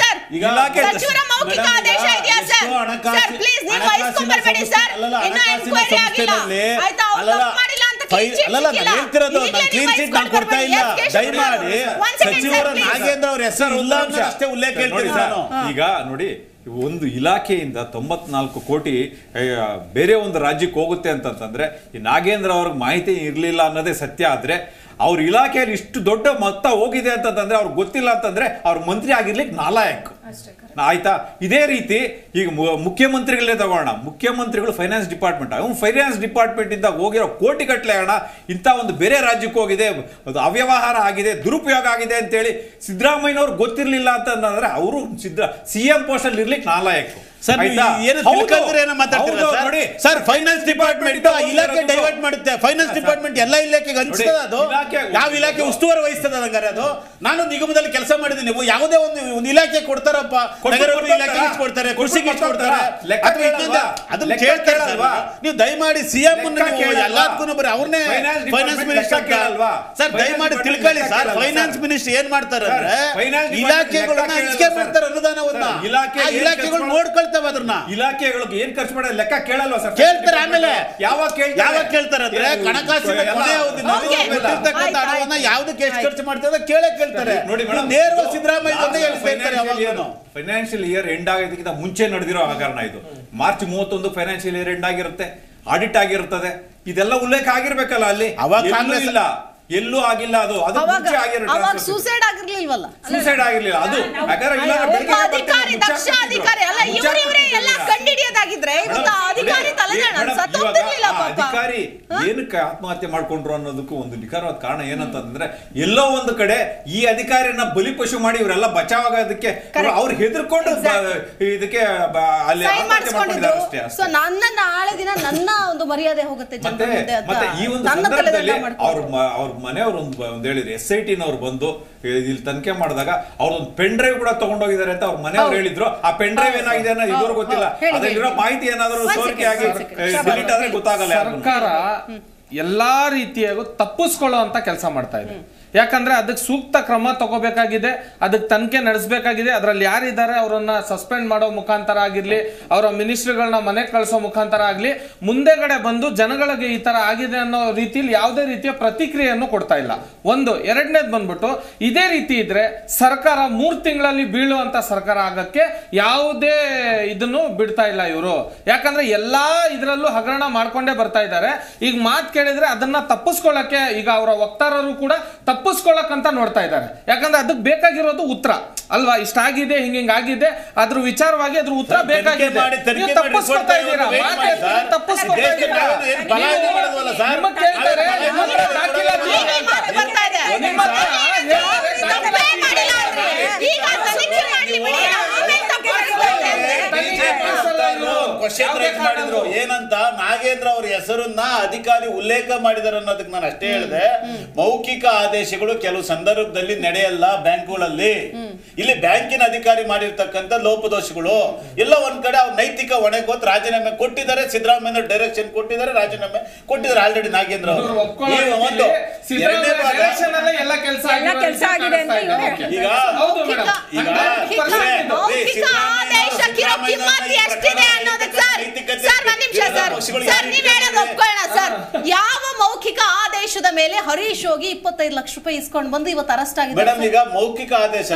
ಇಲಾಖೆ ಸಂಸ್ಥೆಯಲ್ಲಿ ಹೇಳ್ತಿರೋದು ಕ್ಲೀನ್ ಚೀಟ್ ನಾನು ಕೊಡ್ತಾ ಇಲ್ಲ. ದಯಮಾಡಿ ಸಚಿವರ ನಾಗೇಂದ್ರ ಅವ್ರ ಹೆಸರು ಇಲ್ಲ ಅಷ್ಟೇ ಉಲ್ಲೇಖ ಹೇಳ್ತೀನಿ ನಾನು. ಈಗ ನೋಡಿ, ಒಂದು ಇಲಾಖೆಯಿಂದ 94 ಕೋಟಿ ಬೇರೆ ಒಂದು ರಾಜ್ಯಕ್ಕೆ ಹೋಗುತ್ತೆ ಅಂತಂದ್ರೆ ಈ ನಾಗೇಂದ್ರ ಅವ್ರಿಗೆ ಮಾಹಿತಿ ಇರಲಿಲ್ಲ ಅನ್ನೋದೇ ಸತ್ಯ. ಆದ್ರೆ ಅವ್ರ ಇಲಾಖೆಯಲ್ಲಿ ಇಷ್ಟು ದೊಡ್ಡ ಮೊತ್ತ ಹೋಗಿದೆ ಅಂತಂದ್ರೆ ಅವ್ರಿಗೆ ಗೊತ್ತಿಲ್ಲ ಅಂತಂದ್ರೆ ಅವ್ರ ಮಂತ್ರಿ ಆಗಿರ್ಲಿಕ್ಕೆ ನಾಲಾಯಕ್. ಆಯ್ತಾ? ಇದೇ ರೀತಿ ಈಗ ಮುಖ್ಯಮಂತ್ರಿಗಳೇ ತಗೋಣ. ಮುಖ್ಯಮಂತ್ರಿಗಳು ಫೈನಾನ್ಸ್ ಡಿಪಾರ್ಟ್ಮೆಂಟ್, ಫೈನಾನ್ಸ್ ಡಿಪಾರ್ಟ್ಮೆಂಟ್ ಇಂದ ಹೋಗಿರೋ ಕೋಟಿಗಟ್ಟಲೆ ಹಣ ಇಂಥ ಒಂದು ಬೇರೆ ರಾಜ್ಯಕ್ಕೆ ಹೋಗಿದೆ, ಅದು ಅವ್ಯವಹಾರ ಆಗಿದೆ, ದುರುಪಯೋಗ ಆಗಿದೆ ಅಂತೇಳಿ ಸಿದ್ದರಾಮಯ್ಯನವ್ರು ಗೊತ್ತಿರ್ಲಿಲ್ಲ ಅಂತಂದ್ರೆ ಅವರು CM ಪೋಸ್ಟ್ ಅಲ್ಲಿ ಇರ್ಲಿಕ್ಕೆ ನಾಲಾಯಕ್. ಸರ್ ಏನು ಮಾತಾಡ್ತೀರಾ ಸರ್? ಫೈನಾನ್ಸ್ ಡಿಪಾರ್ಟ್ಮೆಂಟ್ ಇಲಾಖೆ ಡೈವರ್ಟ್ ಮಾಡುತ್ತೆ. ಫೈನಾನ್ಸ್ ಡಿಪಾರ್ಟ್ಮೆಂಟ್ ಎಲ್ಲ ಇಲಾಖೆಗೆ ಹಂಚ್ತದ. ಅದು ಯಾವ ಇಲಾಖೆ ಉಸ್ತುವಾರಿ ವಹಿಸ್ತದ ಹಂಗಾರೆ? ನಾನು ನಿಗಮದಲ್ಲಿ ಕೆಲಸ ಮಾಡಿದ್ದೀನಿ. ನೀವು ಯಾವುದೇ ಒಂದು ಇಲಾಖೆ ಕೊಡ್ತಾರಪ್ಪ, ಇಲಾಖೆ ಕೊಡ್ತಾರೆ, ಕೃಷಿಗೆ ಕೊಡ್ತಾರೆ, ಅದನ್ನ ಕೇಳ್ತಾರೆ ಅಲ್ವಾ? ನೀವು ದಯಮಾಡಿ CM ಎಲ್ಲದಕ್ಕೂ ಬರೀ ಅವ್ರನ್ನೇ ಫೈನಾನ್ಸ್ ಮಿನಿಸ್ಟರ್ ಅಲ್ವಾ ಸರ್? ದಯಮಾಡಿ ತಿಳ್ಕೊಳ್ಳಿ ಸರ್, ಫೈನಾನ್ಸ್ ಮಿನಿಸ್ಟರ್ ಏನ್ ಮಾಡ್ತಾರೆ ಅಂದ್ರೆ ಇಲಾಖೆಗಳನ್ನ ಹಂಚಿಕೆ ಮಾಡ್ತಾರೆ ಅನುದಾನವನ್ನ. ಇಲಾಖೆಗಳು ನೋಡ್ಕೊಳ್ತಾರೆ. ಇಲಾಖೆಗಳು ಏನ್ ಖರ್ಚು ಮಾಡೋ ಲೆಕ್ಕ ಕೇಳಲ್ವಾ ಸರ್? ಕೇಳ್ತಾರೆ. ಆಮೇಲೆ ಯಾವಾಗ ಕೇಳ್ತಾರೆ ಅಂದ್ರೆ ಹಣಕಾಸಿನ ಹಣವನ್ನ ಯಾವ್ದಕ್ಕೆ ಎಷ್ಟು ಖರ್ಚು ಮಾಡ್ತಾರೆ ಕೇಳ್ತಾರೆ. ನೋಡಿ ಮೇಡಮ್, ನೇರವಾಗಿ ಸಿದ್ದರಾಮಯ್ಯ ಫೈನಾನ್ಷಿಯಲ್ ಇಯರ್ ಎಂಡ್ ಆಗೋದಕ್ಕಿಂತ ಮುಂಚೆ ನಡೆದಿರೋ ಹಗರಣ ಇದು. ಮಾರ್ಚ್ 31 ಫೈನಾನ್ಷಿಯಲ್ ಇಯರ್ ಎಂಡ್ ಆಗಿರುತ್ತೆ, ಆಡಿಟ್ ಆಗಿರುತ್ತದೆ. ಇದೆಲ್ಲ ಉಲ್ಲೇಖ ಆಗಿರ್ಬೇಕಲ್ಲ ಅಲ್ಲಿ. ಅವಾಗ ಕಾಂಗ್ರೆಸ್ ಇಲ್ಲ, ಎಲ್ಲೂ ಆಗಿಲ್ಲ. ಅದು ಸೂಸೈಡ್ ಆಗಿರ್ಲಿಲ್ವಲ್ಲ, ಸೂಸೈಡ್ ಆಗಿರ್ಲಿಲ್ಲ ಅದು. ಅಧಿಕಾರಿ ಏನಕ್ಕೆ ಆತ್ಮಹತ್ಯೆ ಮಾಡ್ಕೊಂಡ್ರು ಅನ್ನೋದಕ್ಕೂ ಒಂದು ನಿಖರವಾದ ಕಾರಣ ಏನಂತಂದ್ರೆ, ಎಲ್ಲೋ ಒಂದು ಕಡೆ ಈ ಅಧಿಕಾರಿನ ಬಲಿಪಶು ಮಾಡಿ ಇವರೆಲ್ಲ ಬಚಾವ್ ಆಗೋದಕ್ಕೆ ಅವ್ರು ಹೆದರ್ಕೊಂಡು ಇದಕ್ಕೆ ಅಲ್ಲಿ ಅಷ್ಟೇ. ನಾಳೆ ದಿನ ನನ್ನ ಒಂದು ಮರ್ಯಾದೆ ಹೋಗುತ್ತೆ. ಮತ್ತೆ ಈ ಒಂದು ಸಂದರ್ಭದಲ್ಲಿ ಅವ್ರ ಮನೆಯವರು ಒಂದು ಹೇಳಿದ್ರು, SITನವ್ರು ಬಂದು ಇಲ್ಲಿ ತನಿಖೆ ಮಾಡಿದಾಗ ಅವ್ರೊಂದು ಪೆನ್ ಡ್ರೈವ್ ಕೂಡ ತಗೊಂಡೋಗಿದ್ದಾರೆ ಅಂತ ಅವ್ರ ಮನೆಯವ್ರು ಹೇಳಿದ್ರು. ಆ ಪೆನ್ ಡ್ರೈವ್ ಏನಾಗಿದೆ ಅನ್ನೋದು ಇದುವರೆಗೂ ಗೊತ್ತಿಲ್ಲ. ಅದರಲ್ಲಿರೋ ಮಾಹಿತಿ ಏನಾದರೂ ಸೋರಿಕೆ ಆಗಿ ಡಿಲೀಟ್ ಆದ್ರೆ ಗೊತ್ತಾಗಲ್ಲ. ಸರ್ಕಾರ ಎಲ್ಲಾ ರೀತಿಯಾಗೂ ತಪ್ಪಿಸ್ಕೊಳ್ಳೋ ಅಂತ ಕೆಲಸ ಮಾಡ್ತಾ ಇದೆ. ಯಾಕಂದ್ರೆ ಅದಕ್ಕೆ ಸೂಕ್ತ ಕ್ರಮ ತಗೋಬೇಕಾಗಿದೆ, ಅದಕ್ಕೆ ತನಿಖೆ ನಡೆಸಬೇಕಾಗಿದೆ. ಅದರಲ್ಲಿ ಯಾರಿದ್ದಾರೆ ಅವರನ್ನ ಸಸ್ಪೆಂಡ್ ಮಾಡೋ ಮುಖಾಂತರ ಆಗಿರ್ಲಿ, ಅವರ ಮಿನಿಸ್ಟ್ರಿಗಳನ್ನ ಮನೆ ಕಳಿಸೋ ಮುಖಾಂತರ ಆಗ್ಲಿ, ಮುಂದೆಗಡೆ ಬಂದು ಜನಗಳಿಗೆ ಈ ತರ ಆಗಿದೆ ಅನ್ನೋ ರೀತಿಯಲ್ಲಿ ಯಾವುದೇ ರೀತಿಯ ಪ್ರತಿಕ್ರಿಯೆಯನ್ನು ಕೊಡ್ತಾ ಇಲ್ಲ. ಒಂದು. ಎರಡನೇದು ಬಂದ್ಬಿಟ್ಟು, ಇದೇ ರೀತಿ ಇದ್ರೆ ಸರ್ಕಾರ 3 ತಿಂಗಳಲ್ಲಿ ಬೀಳುವಂತ ಸರ್ಕಾರ ಆಗಕ್ಕೆ ಯಾವುದೇ ಇದನ್ನು ಬಿಡ್ತಾ ಇಲ್ಲ ಇವರು. ಯಾಕಂದ್ರೆ ಎಲ್ಲಾ ಇದರಲ್ಲೂ ಹಗರಣ ಮಾಡ್ಕೊಂಡೇ ಬರ್ತಾ ಇದ್ದಾರೆ. ಈಗ ಮಾತು ಕೇಳಿದ್ರೆ ಅದನ್ನ ತಪ್ಪಿಸ್ಕೊಳ್ಳಕ್ಕೆ ಈಗ ಅವರ ವಕ್ತಾರರು ಕೂಡ ತಪ್ಪಿಸ್ಕೊಳ್ಳಕ್ಕಂತ ನೋಡ್ತಾ ಇದ್ದಾರೆ. ಯಾಕಂದ್ರೆ ಅದಕ್ಕೆ ಬೇಕಾಗಿರೋದು ಉತ್ತರ ಅಲ್ವಾ? ಇಷ್ಟಾಗಿದೆ, ಹಿಂಗಾಗಿದೆ, ಅದ್ರ ವಿಚಾರವಾಗಿ ಅದ್ರ ಉತ್ತರ ಬೇಕಾಗಿದೆ. ತಪ್ಪಿಸ್ಕೊಳ್ತಾ ಇದ್ದೀರಾ, ತಪ್ಪಿಸ್ಕೊಳ್ತಾ ಇದ್ದೀರಾ. ಮಾಡಿದ್ರು ಏನಂತ ನಾಗೇಂದ್ರ ಅವ್ರ ಹೆಸರನ್ನ ಅಧಿಕಾರಿ ಉಲ್ಲೇಖ ಮಾಡಿದಾರೆ ಅನ್ನೋದಕ್ಕೆ ನಾನು ಅಷ್ಟೇ ಹೇಳಿದೆ. ಮೌಖಿಕ ಆದೇಶಗಳು ಕೆಲವು ಸಂದರ್ಭದಲ್ಲಿ ನಡೆಯಲ್ಲ ಬ್ಯಾಂಕ್ಗಳಲ್ಲಿ. ಇಲ್ಲಿ ಬ್ಯಾಂಕಿನ ಅಧಿಕಾರಿ ಮಾಡಿರ್ತಕ್ಕಂಥ ಲೋಪದೋಷಗಳು ಎಲ್ಲ ಒಂದ್ ಕಡೆ ಅವ್ರ ನೈತಿಕ ಹೊಣೆಗೋತ್ ರಾಜೀನಾಮೆ ಕೊಟ್ಟಿದ್ದಾರೆ. ಸಿದ್ದರಾಮಯ್ಯ ಡೈರೆಕ್ಷನ್ ಕೊಟ್ಟಿದ್ದಾರೆ, ರಾಜೀನಾಮೆ ಕೊಟ್ಟಿದ್ದಾರೆ ಆಲ್ರೆಡಿ ನಾಗೇಂದ್ರ ಅವರು. ಯಾವ ಮೌಖಿಕ ಆದೇಶದ ಮೇಲೆ ಹರೀಶ್ ಹೋಗಿ 25 ಲಕ್ಷ ರೂಪಾಯಿ ಇಸ್ಕೊಂಡು ಬಂದು ಇವತ್ತು ಅರೆಸ್ಟ್ ಆಗಿದೆ ಮೇಡಮ್? ಈಗ ಮೌಖಿಕ ಆದೇಶ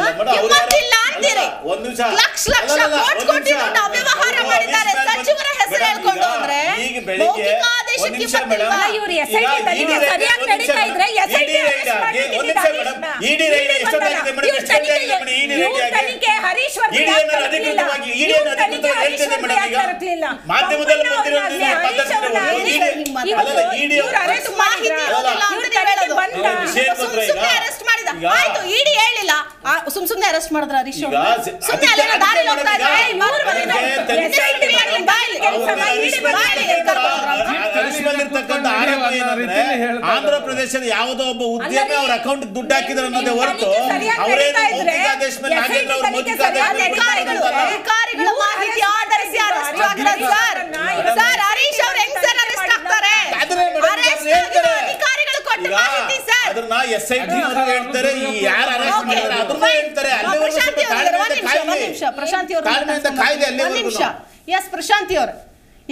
ಸಚಿವರ ಹೆಸರು ಹೇಳ್ಕೊಂಡು ಅಂದ್ರೆ ಮೌಖಿಕ ಆದೇಶಕ್ಕೆ ಸುಮ್ನೆ ಅರೆಸ್ಟ್ ಮಾಡಿದ್ರ ಹರೀಶ್ ಆಂಧ್ರ ಪ್ರದೇಶದ ಯಾವುದೋ ಒಬ್ಬ ಉದ್ಯಮಿ ಅವ್ರ ಅಕೌಂಟ್ ದುಡ್ಡು ಹಾಕಿದ್ರು ಅನ್ನೋದೇ ಹೊರತು ಅವರೇನು ಮೌಖಿಕ ಆದೇಶ ಮೇಲೆ ನಾಗೇಂದ್ರ ಅವರು ಮೌಖಿಕ ಅಧಿಕಾರಿಗಳ ಮಾಹಿತಿ ಆಧರಿಸಿ ಅರೆಸ್ಟ್ ಆಗ್ತಾರೆ ಸರ್. ಹರೀಶ್ ಅವರು ಹೆಂಗ್ ಸರ್ ಅರೆಸ್ಟ್ ಆಗ್ತಾರೆ? ಅಧಿಕಾರಿಗಳು ಕೊಟ್ಟ ಮಾಹಿತಿ ಸರ್. ಅದನ್ನ SIT ಅವರು ಹೇಳ್ತಾರೆ, ಯಾರು ಅರೆಸ್ಟ್ ಮಾಡಿದ್ರೆ ಅದನ್ನ ಹೇಳ್ತಾರೆ. ಪ್ರಶಾಂತಿ ಅವರು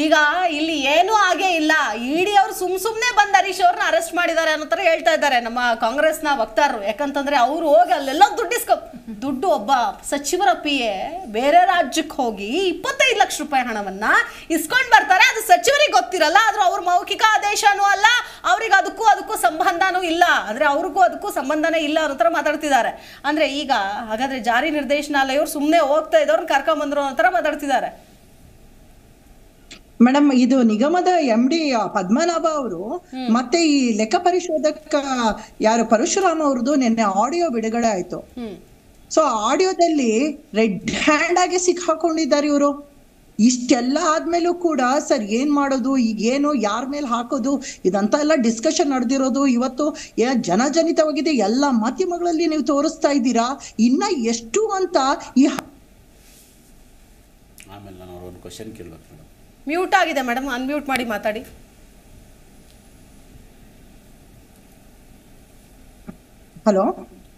ಈಗ ಇಲ್ಲಿ ಏನೂ ಆಗೇ ಇಲ್ಲ. ಇಡಿ ಅವರು ಸುಮ್ನೆ ಬಂದು ಹರೀಶ್ ಅವ್ರನ್ನ ಅರೆಸ್ಟ್ ಮಾಡಿದ್ದಾರೆ ಅನ್ನೋ ತರ ಹೇಳ್ತಾ ಇದ್ದಾರೆ ನಮ್ಮ ಕಾಂಗ್ರೆಸ್ನ ವಕ್ತಾರರು. ಯಾಕಂತಂದ್ರೆ ಅವ್ರು ಹೋಗಿ ಅಲ್ಲೆಲ್ಲ ದುಡ್ಡು ಒಬ್ಬ ಸಚಿವರ PA ಬೇರೆ ರಾಜ್ಯಕ್ಕೆ ಹೋಗಿ 25 ಲಕ್ಷ ರೂಪಾಯಿ ಹಣವನ್ನ ಇಸ್ಕೊಂಡ್ ಬರ್ತಾರೆ. ಅದು ಸಚಿವರಿಗೆ ಗೊತ್ತಿರಲ್ಲ, ಆದ್ರೂ ಅವ್ರ ಮೌಖಿಕ ಆದೇಶನೂ ಅಲ್ಲ, ಅವ್ರಿಗೆ ಅದಕ್ಕೂ ಸಂಬಂಧನೂ ಇಲ್ಲ, ಅಂದ್ರೆ ಅವ್ರಿಗೂ ಅದಕ್ಕೂ ಸಂಬಂಧನೇ ಇಲ್ಲ ಅನ್ನೋ ತರ ಮಾತಾಡ್ತಿದ್ದಾರೆ. ಅಂದ್ರೆ ಈಗ ಹಾಗಾದ್ರೆ ಜಾರಿ ನಿರ್ದೇಶನಾಲಯವ್ರು ಸುಮ್ನೆ ಹೋಗ್ತಾ ಇದ್ದವ್ರನ್ನ ಕರ್ಕೊಂಡ್ ಬಂದ್ರು ಅನ್ನೋ ತರ ಮಾತಾಡ್ತಿದ್ದಾರೆ. ಮೇಡಮ್, ಇದು ನಿಗಮದ MD ಪದ್ಮನಾಭ ಅವರು ಮತ್ತೆ ಈ ಲೆಕ್ಕ ಪರಿಶೋಧಕ ಯಾರು ಪರಶುರಾಮ್ ಅವ್ರದ್ದು ನಿನ್ನೆ ಆಡಿಯೋ ಬಿಡುಗಡೆ ಆಯ್ತು. ಸೊ ಆಡಿಯೋದಲ್ಲಿ ರೆಡ್ ಹ್ಯಾಂಡ್ ಆಗಿ ಸಿಕ್ಕಾಕೊಂಡಿದ್ದಾರೆ ಇವರು. ಇಷ್ಟೆಲ್ಲ ಆದ್ಮೇಲೂ ಕೂಡ ಸರ್ ಏನ್ ಮಾಡೋದು, ಈಗ ಏನು ಯಾರ ಮೇಲೆ ಹಾಕೋದು, ಇದಂತ ಎಲ್ಲ ಡಿಸ್ಕಷನ್ ನಡೆದಿರೋದು ಇವತ್ತು ಜನಜನಿತವಾಗಿದೆ. ಎಲ್ಲ ಮಾಧ್ಯಮಗಳಲ್ಲಿ ನೀವು ತೋರಿಸ್ತಾ ಇದ್ದೀರಾ. ಇನ್ನ ಎಷ್ಟು ಅಂತ ಈ ಆಮೇಲೆ ನಾನು ಒಂದು ಕ್ವಶನ್ ಕೇಳಬೇಕು ಮೇಡಮ್. ಮ್ಯೂಟ್ ಆಗಿದೆ ಮೇಡಮ್, ಅನ್ಮ್ಯೂಟ್ ಮಾಡಿ ಮಾತಾಡಿ. ಹಲೋ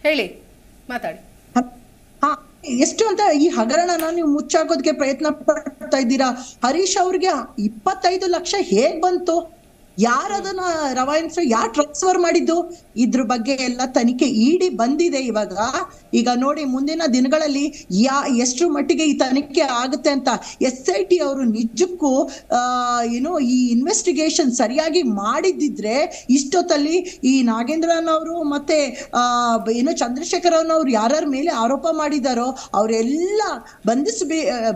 ಹೇಳಿ, ಮಾತಾಡಿ. ಎಷ್ಟು ಅಂತ ಈ ಹಗರಣನ ನೀವು ಮುಚ್ಚಾಕೋದಕ್ಕೆ ಪ್ರಯತ್ನ ಪಡ್ತಾ ಇದ್ದೀರಾ. ಹರೀಶ್ ಅವ್ರಿಗೆ 25 ಲಕ್ಷ ಹೇಗ್ ಬಂತು? ಯಾರದನ್ನ ರವಾಯಿಸಿ ಯಾರು ಟ್ರಾನ್ಸ್ಫರ್ ಮಾಡಿದ್ದು? ಇದ್ರ ಬಗ್ಗೆ ಎಲ್ಲ ತನಿಖೆ ಇಡಿ ಬಂದಿದೆ ಇವಾಗ. ಈಗ ನೋಡಿ ಮುಂದಿನ ದಿನಗಳಲ್ಲಿ ಎಷ್ಟರ ಮಟ್ಟಿಗೆ ಈ ತನಿಖೆ ಆಗುತ್ತೆ ಅಂತ. SIT ಅವರು ನಿಜಕ್ಕೂ ಏನೋ ಈ ಇನ್ವೆಸ್ಟಿಗೇಷನ್ ಸರಿಯಾಗಿ ಮಾಡಿದ್ದಿದ್ರೆ ಇಷ್ಟೊತ್ತಲ್ಲಿ ಈ ನಾಗೇಂದ್ರನ್ ಅವರು ಮತ್ತೆ ಏನೋ ಚಂದ್ರಶೇಖರ್ ಅವ್ರು ಯಾರ್ಯಾರ ಮೇಲೆ ಆರೋಪ ಮಾಡಿದಾರೋ ಅವರೆಲ್ಲ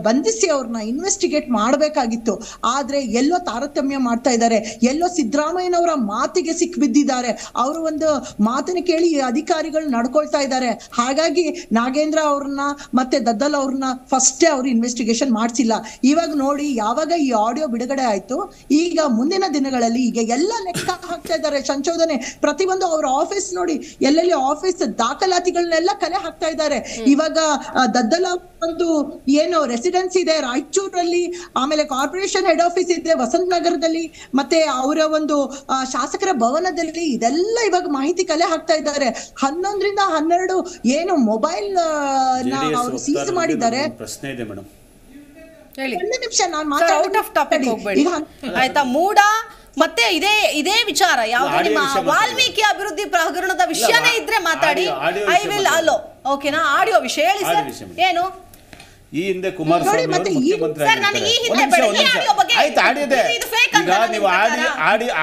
ಬಂಧಿಸಿ ಅವ್ರನ್ನ ಇನ್ವೆಸ್ಟಿಗೇಟ್ ಮಾಡಬೇಕಾಗಿತ್ತು. ಆದ್ರೆ ಎಲ್ಲೋ ತಾರತಮ್ಯ ಮಾಡ್ತಾ ಇದ್ದಾರೆ, ಎಲ್ಲೋ ಸಿದ್ದರಾಮಯ್ಯನವರ ಮಾತಿಗೆ ಸಿಕ್ಬಿದ್ದಿದ್ದಾರೆ. ಅವರು ಒಂದು ಮಾತನ್ನ ಕೇಳಿ ಅಧಿಕಾರಿಗಳು ನಡ್ಕೊಳ್ತಾ ಇದ್ದಾರೆ. ಹಾಗಾಗಿ ನಾಗೇಂದ್ರ ಅವ್ರನ್ನ ಮತ್ತೆ ದದ್ದಲ್ ಅವ್ರನ್ನ ಫಸ್ಟೇ ಅವ್ರು ಇನ್ವೆಸ್ಟಿಗೇಷನ್ ಮಾಡ್ಸಿಲ್ಲ. ಇವಾಗ ನೋಡಿ ಯಾವಾಗ ಈ ಆಡಿಯೋ ಬಿಡುಗಡೆ ಆಯ್ತು, ಈಗ ಮುಂದಿನ ದಿನಗಳಲ್ಲಿ ಈಗ ಎಲ್ಲ ಲೆಕ್ಕ ಹಾಕ್ತಾ ಇದ್ದಾರೆ, ಸಂಶೋಧನೆ ಪ್ರತಿಯೊಂದು ಅವ್ರ ಆಫೀಸ್ ನೋಡಿ ಎಲ್ಲೆಲ್ಲಿ ಆಫೀಸ್ ದಾಖಲಾತಿಗಳನ್ನೆಲ್ಲ ಕಲೆ ಹಾಕ್ತಾ ಇದ್ದಾರೆ. ಇವಾಗ ದದ್ದಲ್ ಒಂದು ಏನು ರೆಸಿಡೆನ್ಸಿ ಇದೆ ರಾಯಚೂರಲ್ಲಿ, ಆಮೇಲೆ ಕಾರ್ಪೊರೇಷನ್ ಹೆಡ್ ಆಫೀಸ್ ಇದೆ ವಸಂತ ನಗರದಲ್ಲಿ, ಮತ್ತೆ ಅವರ ಒಂದು ಶಾಸಕರ ಭವನದಲ್ಲಿ, ಇದೆಲ್ಲ ಇವಾಗ ಮಾಹಿತಿ ಕಲೆ ಹಾಕ್ತಾ ಇದ್ದಾರೆ. 11 ರಿಂದ 12 ಏನು ಮೊಬೈಲ್ ಅವರು ಸೀಸ್ ಮಾಡಿದ್ದಾರೆ. ಪ್ರಶ್ನೆ ಇದೆ ಮೇಡಮ್, ಒಂದು ನಿಮಿಷ ನಾನು ಔಟ್ ಆಫ್ ಟಾಪಿಕ್ ಹೋಗ್ಬೇಡಿ ಆಯ್ತಾ. ಮೂಡ ಮತ್ತೆ ಇದೇ ವಿಚಾರ ಯಾವುದು ನಿಮ್ಮ ವಾಲ್ಮೀಕಿ ಅಭಿವೃದ್ಧಿ ಹಗರಣದ ವಿಷಯನೇ ಇದ್ರೆ ಮಾತಾಡಿ. I will hello. ಓಕೆನಾ? ಆಡಿಯೋ ವಿಷಯ ಹೇಳಿ ಸರ್. ಏನು ಈ ಹಿಂದೆ ಕುಮಾರಸ್ವಾಮಿ ಅವರು ಮುಖ್ಯಮಂತ್ರಿ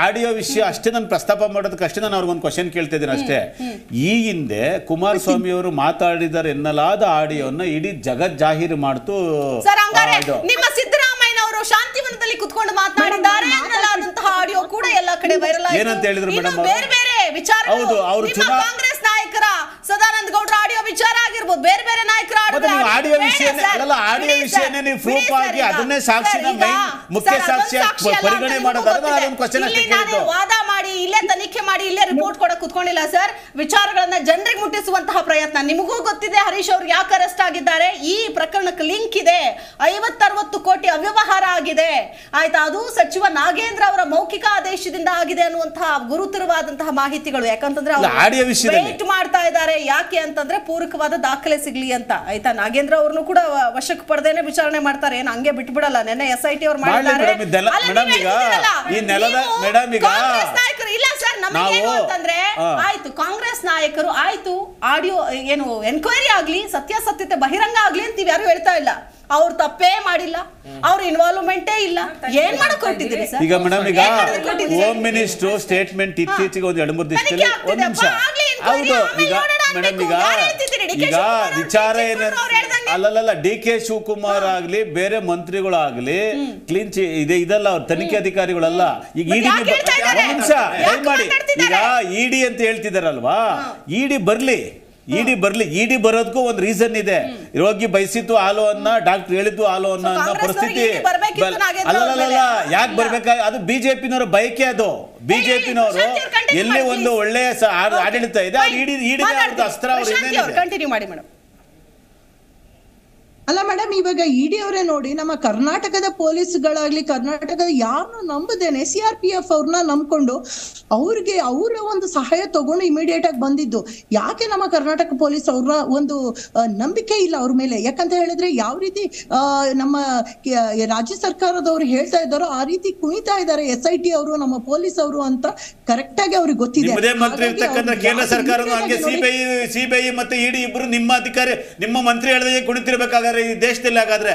ಆಡಿಯೋ ವಿಷಯ ಅಷ್ಟೇ ನಾನು ಪ್ರಸ್ತಾಪ ಮಾಡೋದಕ್ಕೆ ಅಷ್ಟೇ ನಾನು ಅವ್ರಿಗೊಂದು ಕ್ವಶನ್ ಕೇಳ್ತಾ ಇದ್ದೀನಿ ಅಷ್ಟೇ. ಈ ಹಿಂದೆ ಕುಮಾರಸ್ವಾಮಿ ಅವರು ಮಾತಾಡಿದ್ದಾರೆ ಎನ್ನಲಾದ ಆಡಿಯೋನ ಇಡೀ ಜಗತ್ ಜಾಹೀರು ಮಾಡ್ತು. ನಿಮ್ಮ ಸಿದ್ದರಾಮಯ್ಯನವರು ಶಾಂತಿವನದಲ್ಲಿ ಕುತ್ಕೊಂಡು ಮಾತನಾಡಿದ್ದಾರೆ ಎನ್ನಲಾದಂತಹ ಆಡಿಯೋ ಕೂಡ ಎಲ್ಲ ಕಡೆ ವೈರಲ್ ಆಗಿದೆ. ಏನಂತ ಹೇಳಿದ್ರು ಮೇಡಮ್? ಬೇರೆ ಬೇರೆ ವಿಚಾರ ಹೌದು, ಅವರು ಕಾಂಗ್ರೆಸ್ ಸದಾನಂದ ಗೌಡ್ರ ಆಡಿಯೋ ವಿಚಾರ ಆಗಿರ್ಬೋದು, ಬೇರೆ ಬೇರೆ ನಾಯಕರ ಆಡಿಯೋ ವಿಷಯನೇ ನೀವು ಪ್ರೂಫ್ ಆಗಿ ಅದನ್ನೇ ಸಾಕ್ಷಿನ ಮುಖ್ಯ ಸಾಕ್ಷಿ ಪರಿಗಣನೆ ಮಾಡೋದು. ವಾದ ಮಾಡಿ ಇಲ್ಲೇ ತನಿಖೆ ಮಾಡಿ ಇಲ್ಲೇ ರಿಪೋರ್ಟ್ ಕೊಡಕ್ ಕುತ್ಕೊಂಡಿಲ್ಲ ಸರ್. ವಿಚಾರಗಳನ್ನ ಜನರಿಗೆ ಮುಟ್ಟಿಸುವಂತಹ ಪ್ರಯತ್ನ. ನಿಮಗೂ ಗೊತ್ತಿದೆ ಹರೀಶ್ ಅವ್ರಿಗೆ ಯಾಕೆ ಅರೆಸ್ಟ್ ಆಗಿದ್ದಾರೆ. ಈ ಪ್ರಕರಣಕ್ಕೆ ಲಿಂಕ್ ಇದೆ. 50-60 ಕೋಟಿ ಅವ್ಯವಹಾರ ಆಗಿದೆ ಆಯ್ತಾ. ಅದು ಸಚಿವ ನಾಗೇಂದ್ರ ಅವರ ಮೌಖಿಕ ಆದೇಶದಿಂದ ಆಗಿದೆ ಅನ್ನುವಂತಹ ಗುರುತರವಾದಂತಹ ಮಾಹಿತಿಗಳು. ಯಾಕಂತಂದ್ರೆ ವೇಟ್ ಮಾಡ್ತಾ ಇದ್ದಾರೆ. ಯಾಕೆ ಅಂತಂದ್ರೆ ಪೂರಕವಾದ ದಾಖಲೆ ಸಿಗ್ಲಿ ಅಂತ ಆಯ್ತಾ. ನಾಗೇಂದ್ರ ಅವ್ರನ್ನು ಕೂಡ ವಶಕ್ಕೆ ಪಡೆದೇನೆ ವಿಚಾರಣೆ ಮಾಡ್ತಾರೆ, ಏನು ಹಂಗೆ ಬಿಟ್ಬಿಡಲ್ಲ. ನೆನ್ನೆ SIT ಅವ್ರು ಮಾಡಿದ್ದಾರೆ. ಇಲ್ಲ ಸರ್, ನಮಗೇನು ಅಂತಂದ್ರೆ ಆಯ್ತು ಕಾಂಗ್ರೆಸ್ ನಾಯಕರು ಆಯ್ತು ಆಡಿಯೋ ಏನು ಎನ್ಕ್ವೈರಿ ಆಗ್ಲಿ, ಸತ್ಯಾಸತ್ಯತೆ ಬಹಿರಂಗ ಆಗ್ಲಿ ಅಂತ ಯಾರು ಹೇಳ್ತಾ ಇಲ್ಲ. ಅವ್ರು ತಪ್ಪೇ ಮಾಡಿಲ್ಲ, ಅವ್ರ ಇನ್ವಾಲ್ವ್ಮೆಂಟೇ ಇಲ್ಲ. ಏನ್ ಮಾಡಕ್ ಹೊರಟಿದ್ದೀರಿ ಸರ್? ಈಗ ಮೇಡಮ್, ಈಗ ಹೋಮ್ ಮಿನಿಸ್ಟರ್ ಸ್ಟೇಟ್ಮೆಂಟ್ ಇತ್ತೀಚೆಗೆ ಒಂದು 2-3 ದಿವಸದಲ್ಲಿ ಒಂದ್ ನಿಮಿಷ ಹೌದು. ಈಗ ಮೇಡಮ್, ಈಗ ವಿಚಾರ ಅಲ್ಲಲ್ಲ DK ಶಿವಕುಮಾರ್ ಆಗ್ಲಿ ಬೇರೆ ಮಂತ್ರಿಗಳಾಗ್ಲಿ ಕ್ಲೀನ್ ಇದೆಲ್ಲ ಅವ್ರ ತನಿಖೆ ಅಧಿಕಾರಿಗಳಲ್ಲ. ಈಗ ಇಡಿ ನಿಮಿಷ ಮಾಡಿ, ಈಗ ಇಡಿ ಅಂತ ಹೇಳ್ತಿದಾರಲ್ವಾ, ಇಡಿ ಬರ್ಲಿ ಇಡಿ ಬರೋದಕ್ಕೂ ಒಂದು ರೀಸನ್ ಇದೆ. ರೋಗಿ ಬಯಸಿತ್ತು ಹಾಲು ಅನ್ನ, ಡಾಕ್ಟರ್ ಹೇಳಿದ್ದು ಹಾಲು ಅನ್ನ ಅನ್ನೋ ಪರಿಸ್ಥಿತಿ ಅಲ್ಲಲ್ಲ. ಯಾಕೆ ಬರ್ಬೇಕಾಗ ಅದು ಬಿಜೆಪಿನವರ ಬಯಕೆ. ಅದು ಬಿಜೆಪಿನವರು ಎಲ್ಲಿ ಒಂದು ಒಳ್ಳೆಯ ಆಡಳಿತ ಇದೆ, ಇಡಿ ಅಸ್ತ್ರ ಕಂಟಿನ್ಯೂ ಮಾಡಿ ಮೇಡಮ್. ಅಲ್ಲ ಮೇಡಮ್, ಇವಾಗ ಇಡಿ ಅವರೇ ನೋಡಿ, ನಮ್ಮ ಕರ್ನಾಟಕದ ಪೊಲೀಸ್ಗಳಾಗ್ಲಿ, ಕರ್ನಾಟಕದ ಯಾರನ್ನ ನಂಬದೇನೆ CRPF ಅವ್ರನ್ನ ನಂಬ್ಕೊಂಡು ಅವ್ರಿಗೆ ಅವರ ಒಂದು ಸಹಾಯ ತಗೊಂಡು ಇಮಿಡಿಯೇಟ್ ಆಗಿ ಬಂದಿದ್ದು. ಯಾಕೆ ನಮ್ಮ ಕರ್ನಾಟಕ ಪೊಲೀಸ್ ಅವ್ರ ಒಂದು ನಂಬಿಕೆ ಇಲ್ಲ ಅವ್ರ ಮೇಲೆ? ಯಾಕಂತ ಹೇಳಿದ್ರೆ ಯಾವ ರೀತಿ ನಮ್ಮ ರಾಜ್ಯ ಸರ್ಕಾರದವ್ರು ಹೇಳ್ತಾ ಇದ್ದಾರೋ ಆ ರೀತಿ ಕುಣಿತಾ ಇದ್ದಾರೆ SIT ಅವರು, ನಮ್ಮ ಪೊಲೀಸ್ ಅವರು ಅಂತ ಕರೆಕ್ಟ್ ಆಗಿ ಅವ್ರಿಗೆ ಗೊತ್ತಿದೆ. ಕೇಂದ್ರ ಸರ್ಕಾರನು ಹಂಗೆ ಸಿಬಿಐ ಮತ್ತೆ ಇಡಿ ಇಬ್ರು ನಿಮ್ಮ ಅಧಿಕಾರಿ, ನಿಮ್ಮ ಮಂತ್ರಿ ಹೇಳಿದಾಗ ಕುಣಿತಿರ್ಬೇಕಾಗ ಈ ದೇಶದಲ್ಲಿ. ಹಾಗಾದ್ರೆ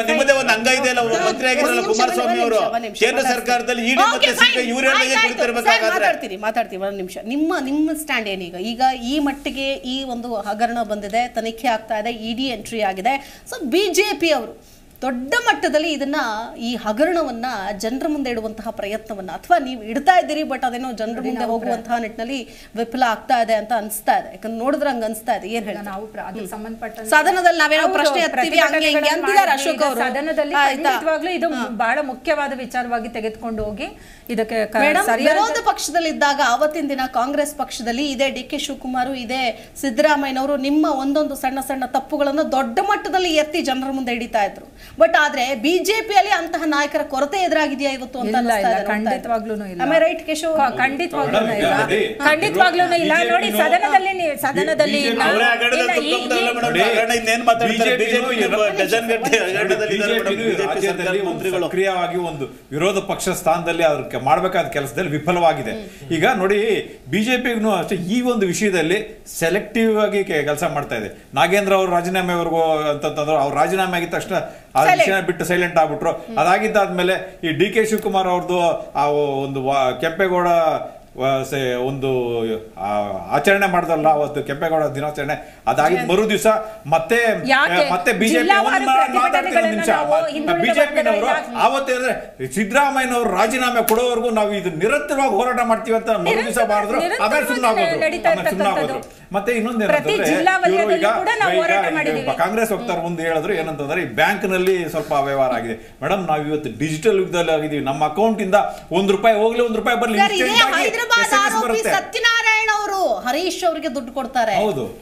ನಿಮ್ಮದೇ ಒಂದು ಅಂಗ ಇದೆ ಅಲ್ಲ, ಮಂತ್ರಿ ಆಗಿರಲ್ಲ ಕುಮಾರಸ್ವಾಮಿ ಅವರು, ಕೇಂದ್ರ ಸರ್ಕಾರದಲ್ಲಿ ಇಡಿ ಮತ್ತೆ ಸಿಬಿಐ ಇವ್ರು ಹೇಳಿದಾಗ ಕುಣಿತಿರ್ಬೇಕಾದ್ರೆ. ಮಾತಾಡ್ತೀವಿ ಒಂದು ನಿಮಿಷ. ನಿಮ್ಮ ಸ್ಟ್ಯಾಂಡ್ ಏನೀಗ? ಈಗ ಈ ಮಟ್ಟಿಗೆ ಈ ಒಂದು ಹಗರಣ ಬಂದಿದೆ, ತನಿಖೆ ಆಗ್ತಾ ಇದೆ, ಇಡಿ ಎಂಟ್ರಿ ಆಗಿದೆ. ಸೊ ಬಿಜೆಪಿ ಅವರು ದೊಡ್ಡ ಮಟ್ಟದಲ್ಲಿ ಇದನ್ನ ಈ ಹಗರಣವನ್ನ ಜನರ ಮುಂದೆ ಇಡುವಂತಹ ಪ್ರಯತ್ನವನ್ನ, ಅಥವಾ ನೀವು ಇಡ್ತಾ ಇದ್ದೀರಿ ಬಟ್ ಅದೇನೋ ಜನರ ಮುಂದೆ ಹೋಗುವಂತಹ ನಿಟ್ಟಿನಲ್ಲಿ ವಿಫಲ ಆಗ್ತಾ ಇದೆ ಅಂತ ಅನಿಸ್ತಾ ಇದೆ. ಯಾಕಂದ್ರೆ ನೋಡಿದ್ರೆ ಹಂಗ ಅನಿಸ್ತಾ ಇದೆ. ಏನ್ ಹೇಳಿ ನಾವು ಅದಕ್ಕೆ ಸಂಬಂಧಪಟ್ಟ ಸದನದಲ್ಲಿ ನಾವೇನೋ ಪ್ರಶ್ನೆ ಎತ್ತೀವಿ ಹಂಗೆ ಹಿಂಗೆ ಅಂತಿದ್ದಾರೆ ಅಶೋಕ್ ಅವರು. ಸದನದಲ್ಲಿ ಖಂಡಿತವಾಗ್ಲೂ ಇದು ಬಹಳ ಮುಖ್ಯವಾದ ವಿಚಾರವಾಗಿ ತೆಗೆದುಕೊಂಡು ಹೋಗಿ ಇದಕ್ಕೆ ವಿರೋಧ ಪಕ್ಷದಲ್ಲಿದ್ದಾಗ ಅವತ್ತಿನ ದಿನ ಕಾಂಗ್ರೆಸ್ ಪಕ್ಷದಲ್ಲಿ ಇದೇ DK ಶಿವಕುಮಾರ್, ಇದೇ ಸಿದ್ದರಾಮಯ್ಯನವರು ನಿಮ್ಮ ಒಂದೊಂದು ಸಣ್ಣ ಸಣ್ಣ ತಪ್ಪುಗಳನ್ನು ದೊಡ್ಡ ಮಟ್ಟದಲ್ಲಿ ಎತ್ತಿ ಜನರ ಮುಂದೆ ಹಿಡಿತಾ ಇದ್ರು. ಬಟ್ ಆದ್ರೆ ಬಿಜೆಪಿಯಲ್ಲಿ ಅಂತಹ ನಾಯಕರ ಕೊರತೆ ಎದುರಾಗಿದೆಯಾ ಇವತ್ತು ಅಂತ ಖಂಡಿತವಾಗ್ಲೂ ಇಲ್ಲ. ಖಂಡಿತವಾಗ್ಲೂ ಇಲ್ಲ. ನೋಡಿ ಸದನದಲ್ಲಿ ಸಕ್ರಿಯವಾಗಿ ಒಂದು ವಿರೋಧ ಪಕ್ಷ ಸ್ಥಾನದಲ್ಲಿ ಅವ್ರ ಮಾಡಬೇಕಾದ ಕೆಲಸದಲ್ಲಿ ವಿಫಲವಾಗಿದೆ. ಈಗ ನೋಡಿ ಬಿಜೆಪಿಗೂ ಅಷ್ಟೇ ಈ ಒಂದು ವಿಷಯದಲ್ಲಿ ಸೆಲೆಕ್ಟಿವ್ ಆಗಿ ಕೆಲಸ ಮಾಡ್ತಾ ಇದೆ. ನಾಗೇಂದ್ರ ಅವರು ರಾಜೀನಾಮೆವರೆಗೂ ಅಂತಂದ್ರೆ ಅವ್ರು ರಾಜೀನಾಮೆ ಆಗಿದ ತಕ್ಷಣ ಆ ವಿಷಯ ಬಿಟ್ಟು ಸೈಲೆಂಟ್ ಆಗ್ಬಿಟ್ರು. ಅದಾಗಿದ್ದಾದ್ಮೇಲೆ ಈ DK ಶಿವಕುಮಾರ್ ಅವ್ರದ್ದು ಆ ಒಂದು ಕೆಂಪೇಗೌಡ ಒಂದು ಆಚರಣೆ ಮಾಡಿದ್ರಲ್ಲ ಅವತ್ತು ಕೆಂಪೇಗೌಡ ದಿನಾಚರಣೆ, ಅದಾಗಿದ್ದ ಮರು ದಿವಸ ಮತ್ತೆ ಬಿಜೆಪಿ ಬಿಜೆಪಿನವರು ಆವತ್ತೇಂದ್ರೆ ಸಿದ್ದರಾಮಯ್ಯನವರು ರಾಜೀನಾಮೆ ಕೊಡೋವರೆಗೂ ನಾವು ಇದು ನಿರಂತರವಾಗಿ ಹೋರಾಟ ಮಾಡ್ತೀವಿ ಅಂತ ಮರು ದಿವಸ ಮಾಡಿದ್ರು. ಆಮೇಲೆ ಸುಮ್ಮನಾಗೋದ್ರು. ಮತ್ತೆ ಇನ್ನೊಂದೇನಂತಂದ್ರೆ ಕಾಂಗ್ರೆಸ್ ವಕ್ತಾರ ಮುಂದೆ ಹೇಳಿದ್ರು ಏನಂತಂದ್ರೆ ಈ ಬ್ಯಾಂಕ್ ನಲ್ಲಿ ಸ್ವಲ್ಪ ಅವ್ಯವಹಾರ ಆಗಿದೆ. ಮೇಡಮ್, ನಾವ್ ಇವತ್ತು ಡಿಜಿಟಲ್ ಯುಗದಲ್ಲಿ ಆಗಿದೀವಿ. ನಮ್ಮ ಅಕೌಂಟ್ ಇಂದ ₹1 ಹೋಗ್ಲಿ ₹1 ಬರ್ಲಿ, ಸತ್ಯನಾರಾಯಣ ಅವರು ಹರೀಶ್ ಅವರಿಗೆ ದುಡ್ಡು ಕೊಡ್ತಾರೆ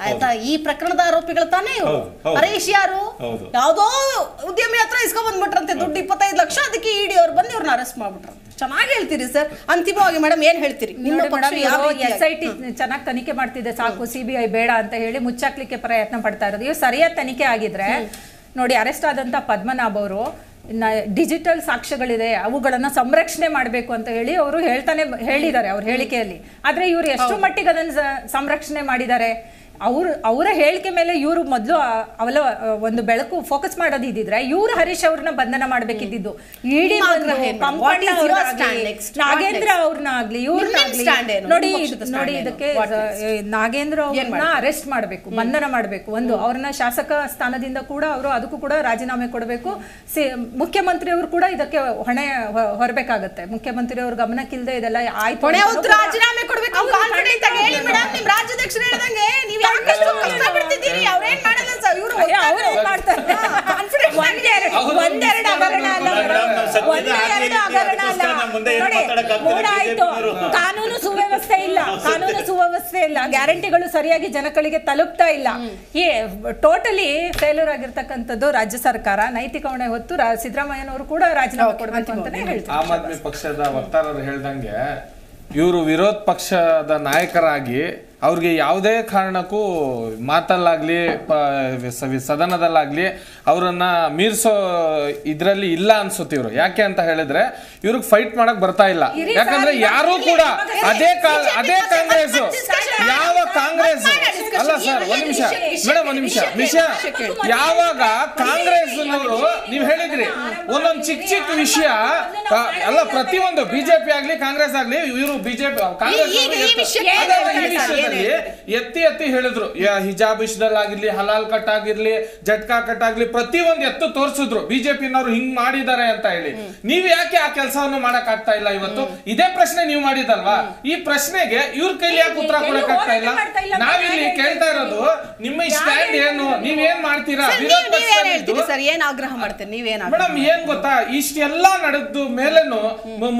ಆಯ್ತಾ. ಈ ಪ್ರಕರಣದ ಆರೋಪಿಗಳು ತಾನೇ ಇವರು. ಹರೀಶ್ ಯಾರು? ಯಾವ್ದೋ ಉದ್ಯಮಿ ಹತ್ರ ಇಸ್ಕೊಂಡ್ ಬಂದ್ಬಿಟ್ರಂತೆ ದುಡ್ಡು 25 ಲಕ್ಷ. ಅದಕ್ಕೆ ಇಡಿ ಅವ್ರು ಬಂದು ಇವ್ರನ್ನ ಅರೆಸ್ಟ್ ಮಾಡ್ಬಿಟ್ರು. ಚೆನ್ನಾಗಿ ಹೇಳ್ತೀರಿ ಸರ್. ಅಂತಿಮವಾಗಿ ಮೇಡಮ್ ಏನ್ ಹೇಳ್ತೀರಿ? SIT ಚೆನ್ನಾಗಿ ತನಿಖೆ ಮಾಡ್ತಿದೆ, ಸಾಕು CBI ಬೇಡ ಅಂತ ಹೇಳಿ ಮುಚ್ಚಾಕ್ಲಿಕ್ಕೆ ಪ್ರಯತ್ನ ಪಡ್ತಾ ಇರೋದು. ಇವ್ ಸರಿಯಾದ ತನಿಖೆ ಆಗಿದ್ರೆ ನೋಡಿ, ಅರೆಸ್ಟ್ ಆದಂತ ಪದ್ಮನಾಭ್ ಅವರು ಡಿಜಿಟಲ್ ಸಾಕ್ಷ್ಯಗಳಿದೆ, ಅವುಗಳನ್ನ ಸಂರಕ್ಷಣೆ ಮಾಡಬೇಕು ಅಂತ ಹೇಳಿ ಅವರು ಹೇಳಿದ್ದಾರೆ ಅವ್ರ ಹೇಳಿಕೆಯಲ್ಲಿ. ಆದ್ರೆ ಇವರು ಎಷ್ಟು ಮಟ್ಟಿಗೆ ಅದನ್ನ ಸಂರಕ್ಷಣೆ ಮಾಡಿದ್ದಾರೆ? ಅವರ ಹೇಳಿಕೆ ಮೇಲೆ ಇವರು ಮೊದಲು ಅವಲ ಒಂದು ಬೆಳಕು ಫೋಕಸ್ ಮಾಡೋದು ಇದ್ದಿದ್ರೆ ಇವರು ಹರೀಶ್ ಅವ್ರನ್ನ ಬಂಧನ ಮಾಡ್ಬೇಕಿದ್ದು. ಇಡೀ ನಾಗೇಂದ್ರ ಅವ್ರನ್ನ ಆಗ್ಲಿ ಇವ್ರನ್ನಾಗ್ಲಿ ನೋಡಿ ಇದಕ್ಕೆ ನಾಗೇಂದ್ರ ಅವ್ರನ್ನ ಅರೆಸ್ಟ್ ಮಾಡ್ಬೇಕು, ಬಂಧನ ಮಾಡ್ಬೇಕು. ಒಂದು ಅವ್ರನ್ನ ಶಾಸಕ ಸ್ಥಾನದಿಂದ ಕೂಡ ಅವರು ಅದಕ್ಕೂ ಕೂಡ ರಾಜೀನಾಮೆ ಕೊಡಬೇಕು. ಮುಖ್ಯಮಂತ್ರಿ ಅವರು ಕೂಡ ಇದಕ್ಕೆ ಹೊಣೆ ಹೊರಬೇಕಾಗತ್ತೆ. ಮುಖ್ಯಮಂತ್ರಿ ಅವ್ರ ಗಮನಕ್ಕಿಲ್ಲದೆ ಇದೆಲ್ಲ ಆಯ್ತು, ರಾಜೀನಾಮೆ ಕೊಡಬೇಕು. ರಾಜ್ಯಾಧ್ಯಕ್ಷರು ಹೇಳಿದಂಗೆ ನೀವು ಯಾಕಷ್ಟು ಕಷ್ಟ ಪಡ್ತಿದ್ದೀರಿ, ಅವ್ರೇನ್ ಮಾಡಲ್ಲ ಸರ್, ಇವರು ಒಂದೆರಡು ಹಗರಣ ಅಲ್ಲ, ಕಾನೂನು ಸುವ್ಯವಸ್ಥೆ ಇಲ್ಲ, ಗ್ಯಾರಂಟಿಗಳು ಸರಿಯಾಗಿ ಜನಗಳಿಗೆ ತಲುಪ್ತಾ ಇಲ್ಲ. ಈ ಟೋಟಲಿ ಫೇಲ್ಯೂರ್ ಆಗಿರ್ತಕ್ಕಂಥದ್ದು ರಾಜ್ಯ ಸರ್ಕಾರ. ನೈತಿಕ ಹೊಣೆ ಹೊತ್ತು ಸಿದ್ದರಾಮಯ್ಯನವರು ಕೂಡ ರಾಜೀನಾಮೆ ಕೊಡಬೇಕು ಅಂತಾನೆ ಹೇಳ್ತಾರೆ. ಆಮ್ ಆದ್ಮಿ ಪಕ್ಷದ ವಕ್ತಾರರು ಹೇಳ್ದಂಗೆ ಇವರು ವಿರೋಧ ಪಕ್ಷದ ನಾಯಕರಾಗಿ ಅವ್ರಿಗೆ ಯಾವುದೇ ಕಾರಣಕ್ಕೂ ಮಾತಲ್ಲಾಗ್ಲಿ ಸದನದಲ್ಲಾಗ್ಲಿ ಅವರನ್ನ ಮೀರಿಸೋ ಇದ್ರಲ್ಲಿ ಇಲ್ಲ ಅನ್ಸುತ್ತೆ ಇವರು. ಯಾಕೆ ಅಂತ ಹೇಳಿದ್ರೆ ಇವ್ರಿಗೆ ಫೈಟ್ ಮಾಡಕ್ ಬರ್ತಾ ಇಲ್ಲ. ಯಾಕಂದ್ರೆ ಯಾರು ಕೂಡ ಅದೇ ಕಾಂಗ್ರೆಸ್ ಯಾವ ಕಾಂಗ್ರೆಸ್ ಅಲ್ಲ ಸರ್, ಒಂದ್ ನಿಮಿಷ ಮೇಡಮ್, ಒಂದ್ ನಿಮಿಷ ವಿಷಯ ಯಾವಾಗ ಕಾಂಗ್ರೆಸ್ನವರು ನೀವು ಹೇಳಿದ್ರಿ ಒಂದೊಂದು ಚಿಕ್ಕ ವಿಷಯ ಅಲ್ಲ, ಪ್ರತಿಯೊಂದು ಬಿಜೆಪಿ ಆಗ್ಲಿ ಕಾಂಗ್ರೆಸ್ ಆಗ್ಲಿ ಇವರು ಬಿಜೆಪಿ ಕಾಂಗ್ರೆಸ್ ಎತ್ತಿ ಹೇಳಿದ್ರು. ಹಿಜಾಬ್ ವಿಷಯದಲ್ಲಾಗಿರ್ಲಿ, ಹಲಾಲ್ ಕಟ್ ಆಗಿರ್ಲಿ, ಜಟ್ಕಾ ಕಟ್ ಆಗ್ಲಿ, ಪ್ರತಿಯೊಂದು ಎತ್ತು ತೋರಿಸಿದ್ರು ಬಿಜೆಪಿನವರು ಹಿಂಗ್ ಮಾಡಿದ್ದಾರೆ ಅಂತ ಹೇಳಿ. ನೀವ್ ಯಾಕೆ ಆ ಕೆಲಸವನ್ನು ಮಾಡಕ್ ಆಗ್ತಾ ಇಲ್ಲ ಇವತ್ತು? ಇದೇ ಪ್ರಶ್ನೆ ನೀವು ಮಾಡಿದಲ್ವಾ? ಈ ಪ್ರಶ್ನೆಗೆ ಇವ್ರ ಕೈಲಿ ಯಾಕೆ ಉತ್ತರ ಕೊಡಕ್ ಆಗ್ತಾ ಇಲ್ಲ? ನಾವಿಲ್ಲಿ ಕೇಳ್ತಾ ಇರೋದು ನಿಮ್ಮ ಸ್ಟ್ಯಾಂಡ್ ಏನು, ನೀವೇನ್ ಮಾಡ್ತೀರಾ? ಏನ್ ಆಗ್ರಹ ಮಾಡ್ತೀರಿ ನೀವೇನ್? ಮೇಡಮ್ ಏನ್ ಗೊತ್ತಾ, ಇಷ್ಟೆಲ್ಲ ನಡೆದ ಮೇಲೇನು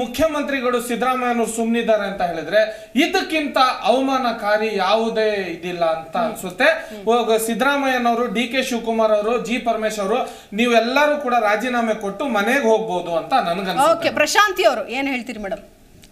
ಮುಖ್ಯಮಂತ್ರಿಗಳು ಸಿದ್ದರಾಮಯ್ಯನವರು ಸುಮ್ನಿದ್ದಾರೆ ಅಂತ ಹೇಳಿದ್ರೆ ಇದಕ್ಕಿಂತ ಅವಮಾನಕಾರಿ ಯಾವುದೇ ಇದಿಲ್ಲ ಅಂತ ಅನ್ಸುತ್ತೆ. ಸಿದ್ದರಾಮಯ್ಯನವರು, ಡಿ ಕೆ ಶಿವಕುಮಾರ್ ಅವರು, ಜಿ ಪರಮೇಶ್ ಅವರು ನೀವೆಲ್ಲರೂ ಕೂಡ ರಾಜೀನಾಮೆ ಕೊಟ್ಟು ಮನೆಗೆ ಹೋಗ್ಬೋದು ಅಂತ ನನಗನ್ಸುತ್ತೆ. ಪ್ರಶಾಂತಿ ಅವರು ಏನ್ ಹೇಳ್ತೀರಿ ಮೇಡಮ್?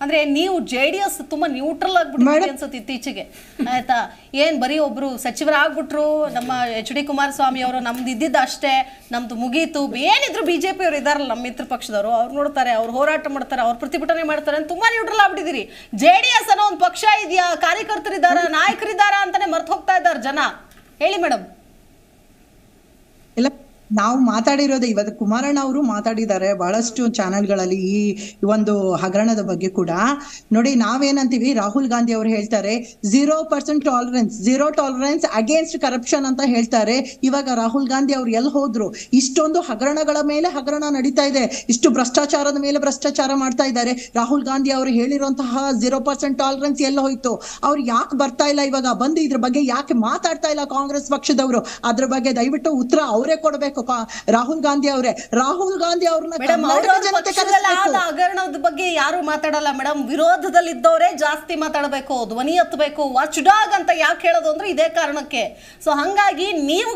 ಅಂದ್ರೆ ನೀವು JDS ತುಂಬಾ ನ್ಯೂಟ್ರಲ್ ಆಗ್ಬಿಟ್ಟು ಅನ್ಸುತ್ತೆ ಇತ್ತೀಚೆಗೆ, ಆಯ್ತಾ? ಏನ್ ಬರೀ ಒಬ್ರು ಸಚಿವರಾಗ್ಬಿಟ್ರು ನಮ್ಮ HD ಕುಮಾರಸ್ವಾಮಿ ಅವರು, ನಮ್ದು ಇದ್ದಿದ್ದ ಅಷ್ಟೇ, ನಮ್ದು ಮುಗೀತು, ಏನಿದ್ರು ಬಿಜೆಪಿ ಅವರು ಇದಾರಲ್ಲ ನಮ್ಮ ಮಿತ್ರ ಪಕ್ಷದವರು, ಅವ್ರು ನೋಡ್ತಾರೆ, ಅವ್ರು ಹೋರಾಟ ಮಾಡ್ತಾರೆ, ಅವ್ರು ಪ್ರತಿಭಟನೆ ಮಾಡ್ತಾರೆ ಅಂತ ತುಂಬಾ ನ್ಯೂಟ್ರಲ್ ಆಗ್ಬಿಟ್ಟಿದ್ದೀರಿ. JDS ಅನ್ನೋ ಒಂದು ಪಕ್ಷ ಇದೆಯಾ, ಕಾರ್ಯಕರ್ತರಿದ್ದಾರ, ನಾಯಕರಿದ್ದಾರ ಅಂತಾನೆ ಮರ್ತು ಹೋಗ್ತಾ ಇದ್ದಾರೆ ಜನ. ಹೇಳಿ ಮೇಡಮ್. ಇಲ್ಲ, ನಾವು ಮಾತಾಡಿರೋದು ಇವತ್ತು ಕುಮಾರಣ್ಣ ಅವರು ಮಾತಾಡಿದ್ದಾರೆ ಬಹಳಷ್ಟು ಚಾನೆಲ್ಗಳಲ್ಲಿ ಈ ಒಂದು ಹಗರಣದ ಬಗ್ಗೆ ಕೂಡ. ನೋಡಿ, ನಾವೇನಂತೀವಿ, ರಾಹುಲ್ ಗಾಂಧಿ ಅವರು ಹೇಳ್ತಾರೆ 0% ಟಾಲರೆನ್ಸ್, 0 ಟಾಲರೆನ್ಸ್ ಅಗೇನ್ಸ್ಟ್ ಕರಪ್ಷನ್ ಅಂತ ಹೇಳ್ತಾರೆ. ಇವಾಗ ರಾಹುಲ್ ಗಾಂಧಿ ಅವ್ರು ಎಲ್ಲಿ ಹೋದ್ರು? ಇಷ್ಟೊಂದು ಹಗರಣಗಳ ಮೇಲೆ ಹಗರಣ ನಡೀತಾ ಇದೆ, ಇಷ್ಟು ಭ್ರಷ್ಟಾಚಾರದ ಮೇಲೆ ಭ್ರಷ್ಟಾಚಾರ ಮಾಡ್ತಾ ಇದ್ದಾರೆ. ರಾಹುಲ್ ಗಾಂಧಿ ಅವರು ಹೇಳಿರುವಂತಹ 0% ಟಾಲರೆನ್ಸ್ ಎಲ್ಲ ಹೋಯ್ತು? ಅವ್ರು ಯಾಕೆ ಬರ್ತಾ ಇಲ್ಲ ಇವಾಗ? ಬಂದು ಇದ್ರ ಬಗ್ಗೆ ಯಾಕೆ ಮಾತಾಡ್ತಾ ಇಲ್ಲ ಕಾಂಗ್ರೆಸ್ ಪಕ್ಷದವರು? ಅದ್ರ ಬಗ್ಗೆ ದಯವಿಟ್ಟು ಉತ್ತರ ಅವರೇ ಕೊಡ್ಬೇಕು. ರಾಹುಲ್ ಗಾಂಧಿ ಅವರೇ, ರಾಹುಲ್ ಗಾಂಧಿ ಅವ್ರನ್ನ ಹಗರಣದ ಬಗ್ಗೆ ಯಾರು ಮಾತಾಡಲ್ಲ ಮೇಡಮ್, ವಿರೋಧದಲ್ಲಿದ್ದವರೇ ಜಾಸ್ತಿ ಮಾತಾಡಬೇಕು, ಧ್ವನಿ ಎತ್ತಬೇಕು. ವಾಚ್ ಡಾಗ್ ಅಂತ ಯಾಕೆ ಹೇಳೋದು ಅಂದ್ರೆ ಇದೇ ಕಾರಣಕ್ಕೆ. ಸೊ ಹಂಗಾಗಿ ನೀವು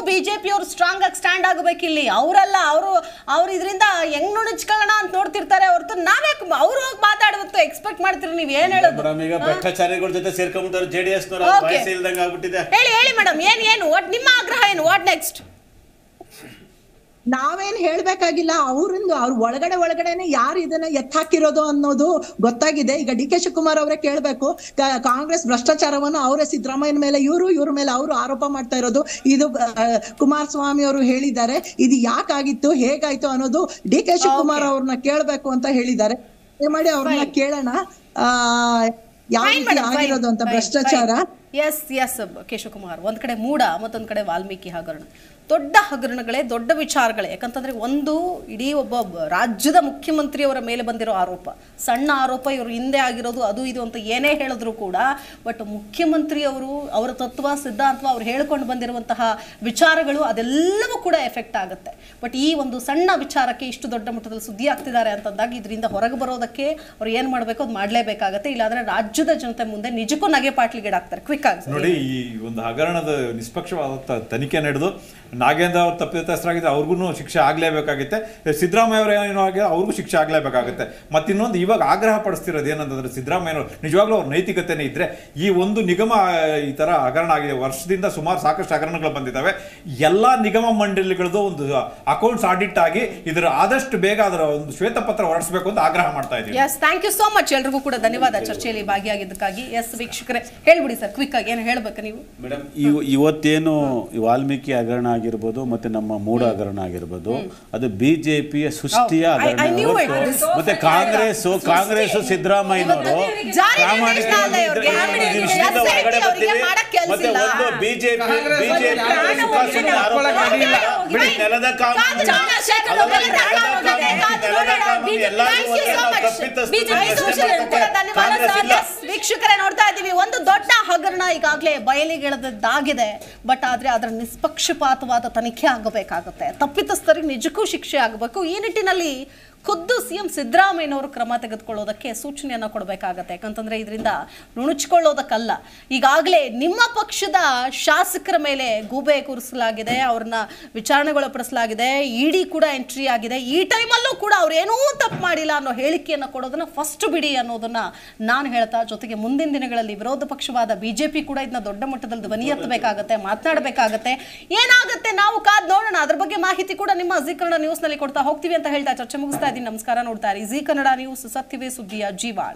ಬಿಜೆಪಿ ಅವರು ಸ್ಟ್ರಾಂಗ್ ಆಗಿ ಸ್ಟ್ಯಾಂಡ್ ಆಗಬೇಕಿಲ್ಲಿ. ಅವರಲ್ಲ, ಅವ್ರು ಇದರಿಂದ ಹೆಂಗ್ ನುಣುಚ್ಕೊಳ್ಳೋಣ ಅಂತ ನೋಡ್ತಿರ್ತಾರೆ ಹೊರತು ನಾವ್ಯಾಕೆ ಅವ್ರು ಹೋಗಿ ಮಾತಾಡುವಂತ ಎಕ್ಸ್ಪೆಕ್ಟ್ ಮಾಡ್ತೀರಿ? ನೀವ್ ಏನ್ ಹೇಳೋದು? ಈಗ ಭ್ರಷ್ಟಾಚಾರಿಗಳ ಜೊತೆ ಸೇರ್ಕೊಂಡ್ಬಿಟ್ಟು JDS ಹೇಳಿ ಮೇಡಮ್, ಏನು ನಿಮ್ಮ ಆಗ್ರಹ ಏನು? What next? ನಾವೇನ್ ಹೇಳ್ಬೇಕಾಗಿಲ್ಲ, ಅವ್ರಿಂದ ಅವ್ರ ಒಳಗಡೆನೆ ಯಾರು ಇದನ್ನ ಎತ್ತಾಕಿರೋದು ಅನ್ನೋದು ಗೊತ್ತಾಗಿದೆ. ಈಗ ಡಿ ಕೆ ಶಿವಕುಮಾರ್ ಅವರೇ ಕೇಳ್ಬೇಕು, ಕಾಂಗ್ರೆಸ್ ಭ್ರಷ್ಟಾಚಾರವನ್ನು ಅವರೇ ಸಿದ್ದರಾಮಯ್ಯನ ಮೇಲೆ ಇವ್ರ ಮೇಲೆ ಅವರು ಆರೋಪ ಮಾಡ್ತಾ ಇರೋದು. ಇದು ಕುಮಾರಸ್ವಾಮಿ ಅವರು ಹೇಳಿದ್ದಾರೆ, ಇದು ಯಾಕಾಗಿತ್ತು, ಹೇಗಾಯ್ತು ಅನ್ನೋದು ಡಿ ಕೆ ಶಿವಕುಮಾರ್ ಅವ್ರನ್ನ ಕೇಳ್ಬೇಕು ಅಂತ ಹೇಳಿದ್ದಾರೆ. ಮಾಡಿ ಅವ್ರನ್ನ ಕೇಳೋಣ ಯಾವ ರೀತಿ ಆಗಿರೋದು ಅಂತ ಭ್ರಷ್ಟಾಚಾರ. ಎಸ್ ಕೇಶವಕುಮಾರ್, ಒಂದ್ ಕಡೆ ಮೂಡ, ಮತ್ತೊಂದ್ ಕಡೆ ವಾಲ್ಮೀಕಿ ಹಗರಣ. ದೊಡ್ಡ ಹಗರಣಗಳೇ, ದೊಡ್ಡ ವಿಚಾರಗಳೇ. ಯಾಕಂತಂದ್ರೆ ಒಂದು ಇಡೀ ಒಬ್ಬ ರಾಜ್ಯದ ಮುಖ್ಯಮಂತ್ರಿಯವರ ಮೇಲೆ ಬಂದಿರೋ ಆರೋಪ, ಸಣ್ಣ ಆರೋಪ, ಇವರು ಹಿಂದೆ ಆಗಿರೋದು ಅದು ಇದು ಅಂತ ಏನೇ ಹೇಳಿದ್ರು ಕೂಡ, ಬಟ್ ಮುಖ್ಯಮಂತ್ರಿಯವರು ಅವರ ತತ್ವ ಸಿದ್ಧಾಂತ ಅವ್ರು ಹೇಳ್ಕೊಂಡು ಬಂದಿರುವಂತಹ ವಿಚಾರಗಳು ಅದೆಲ್ಲವೂ ಕೂಡ ಎಫೆಕ್ಟ್ ಆಗುತ್ತೆ. ಬಟ್ ಈ ಒಂದು ಸಣ್ಣ ವಿಚಾರಕ್ಕೆ ಇಷ್ಟು ದೊಡ್ಡ ಮಟ್ಟದಲ್ಲಿ ಸುದ್ದಿ ಆಗ್ತಿದ್ದಾರೆ ಅಂತಂದಾಗ ಇದರಿಂದ ಹೊರಗೆ ಬರೋದಕ್ಕೆ ಅವ್ರು ಏನ್ ಮಾಡ್ಬೇಕು ಅದು ಮಾಡ್ಲೇಬೇಕಾಗತ್ತೆ. ಇಲ್ಲಾಂದ್ರೆ ರಾಜ್ಯದ ಜನತೆ ಮುಂದೆ ನಿಜಕ್ಕೂ ನಗೆ ಪಾಟ್ಲಿಗೀಡಾಗ್ತಾರೆ. ಕ್ವಿಕ್ ಆಗಿ ನೋಡಿ, ಈ ಒಂದು ಹಗರಣದ ನಿಷ್ಪಕ್ಷವಾದ ತನಿಖೆ ನಡೆದು ನಾಗೇಂದ್ರ ಅವ್ರು ತಪ್ಪಿತಸ್ಥರಾಗಿದ್ದರೆ ಅವ್ರಿಗೂ ಶಿಕ್ಷೆ ಆಗಲೇಬೇಕಾಗುತ್ತೆ. ಸಿದ್ದರಾಮಯ್ಯ ಅವರು ಏನೋ ಆಗಿದೆ ಅವ್ರಿಗೂ ಶಿಕ್ಷೆ ಆಗಲೇಬೇಕಾಗುತ್ತೆ. ಮತ್ತು ಇನ್ನೊಂದು ಇವಾಗ ಆಗ್ರಹ ಪಡಿಸ್ತಿರೋದು ಏನಂತಂದ್ರೆ ಸಿದ್ದರಾಮಯ್ಯ ನಿಜವಾಗ್ಲೂ ಅವ್ರ ನೈತಿಕತೆನೇ ಇದ್ರೆ ಈ ಒಂದು ನಿಗಮ ಈ ತರ ಹಗರಣ ಆಗಿದೆ, ವರ್ಷದಿಂದ ಸುಮಾರು ಸಾಕಷ್ಟು ಹಗರಣಗಳು ಬಂದಿದ್ದಾವೆ, ಎಲ್ಲಾ ನಿಗಮ ಮಂಡಳಿಗಳದ್ದು ಒಂದು ಅಕೌಂಟ್ಸ್ ಆಡಿಟ್ ಆಗಿ ಇದರ ಆದಷ್ಟು ಬೇಗ ಅದರ ಒಂದು ಶ್ವೇತಪತ್ರ ಹೊರಡಿಸಬೇಕು ಅಂತ ಆಗ್ರಹ ಮಾಡ್ತಾ ಇದ್ದೀವಿ. Yes, thank you so much. ಎಲ್ರಿಗೂ ಕೂಡ ಧನ್ಯವಾದ ಚರ್ಚೆಯಲ್ಲಿ ಭಾಗಿಯಾಗಿದ್ದಕ್ಕಾಗಿ. ಎಸ್ ವೀಕ್ಷಕರೇ, ಹೇಳ್ಬಿಡಿ ಸರ್, ಕ್ವಿಕ್ ಆಗಿ ಏನು ಹೇಳ್ಬೇಕು ನೀವು? ಮೇಡಮ್, ಇವತ್ತೇನು ವಾಲ್ಮೀಕಿ ಹಗರಣ ಆಗಿರ್ಬೋದು ಮತ್ತೆ ನಮ್ಮ ಮೂಡ ಹಗರಣ ಆಗಿರ್ಬೋದು, ಅದು ಬಿಜೆಪಿಯ ಸೃಷ್ಟಿಯ ಹಗರಣ. ಮತ್ತೆ ಕಾಂಗ್ರೆಸ್ ಸಿದ್ದರಾಮಯ್ಯನವರು ಮತ್ತೆ ಒಂದು ಬಿಜೆಪಿ ನೆಲದ ವೀಕ್ಷಕರೇ, ನೋಡ್ತಾ ಇದ್ದೀವಿ ಒಂದು ದೊಡ್ಡ ಹಗರಣ ಈಗಾಗಲೇ ಬಯಲಿಗೆಳೆದಾಗಿದೆ. ಬಟ್ ಆದ್ರೆ ಅದರ ನಿಷ್ಪಕ್ಷಪಾತವಾದ ತನಿಖೆ ಆಗಬೇಕಾಗುತ್ತೆ. ತಪ್ಪಿತಸ್ಥರಿಗೆ ನಿಜಕ್ಕೂ ಶಿಕ್ಷೆ ಆಗಬೇಕು. ಈ ನಿಟ್ಟಿನಲ್ಲಿ ಖುದ್ದು ಸಿಎಂ ಸಿದ್ದರಾಮಯ್ಯನವರು ಕ್ರಮ ತೆಗೆದುಕೊಳ್ಳೋದಕ್ಕೆ ಸೂಚನೆಯನ್ನು ಕೊಡಬೇಕಾಗತ್ತೆ. ಯಾಕಂತಂದ್ರೆ ಇದರಿಂದ ನುಣುಚಿಕೊಳ್ಳೋದಕ್ಕಲ್ಲ. ಈಗಾಗಲೇ ನಿಮ್ಮ ಪಕ್ಷದ ಶಾಸಕರ ಮೇಲೆ ಗೂಬೆ ಕೂರಿಸಲಾಗಿದೆ, ಅವ್ರನ್ನ ವಿಚಾರಣೆಗೊಳಪಡಿಸಲಾಗಿದೆ, ಇಡಿ ಕೂಡ ಎಂಟ್ರಿ ಆಗಿದೆ. ಈ ಟೈಮಲ್ಲೂ ಕೂಡ ಅವ್ರು ಏನೂ ತಪ್ಪು ಮಾಡಿಲ್ಲ ಅನ್ನೋ ಹೇಳಿಕೆಯನ್ನು ಕೊಡೋದನ್ನ ಫಸ್ಟ್ ಬಿಡಿ ಅನ್ನೋದನ್ನ ನಾನು ಹೇಳ್ತಾ, ಜೊತೆಗೆ ಮುಂದಿನ ದಿನಗಳಲ್ಲಿ ವಿರೋಧ ಪಕ್ಷವಾದ ಬಿಜೆಪಿ ಕೂಡ ಇದನ್ನ ದೊಡ್ಡ ಮಟ್ಟದಲ್ಲಿ ಧ್ವನಿ ಎತ್ತಬೇಕಾಗತ್ತೆ, ಮಾತನಾಡಬೇಕಾಗತ್ತೆ. ಏನಾಗುತ್ತೆ ನಾವು ಕಾದ್ ನೋಡೋಣ. ಅದ್ರ ಬಗ್ಗೆ ಮಾಹಿತಿ ಕೂಡ ನಿಮ್ಮ ಜಿ ಕನ್ನಡ ನ್ಯೂಸ್ ನಲ್ಲಿ ಕೊಡ್ತಾ ಹೋಗ್ತೀವಿ ಅಂತ ಹೇಳ್ತಾ ಚರ್ಚೆ ಮುಗಿಸ್ತಾ ಇದ್ದೀನಿ. ನಮಸ್ಕಾರ. ನೋಡ್ತಾ ಇರಿ ಜಿ ಕನ್ನಡ ನ್ಯೂಸ್, ಸತ್ಯವೇ ಸುದ್ದಿಯ ಜೀವಾಳ.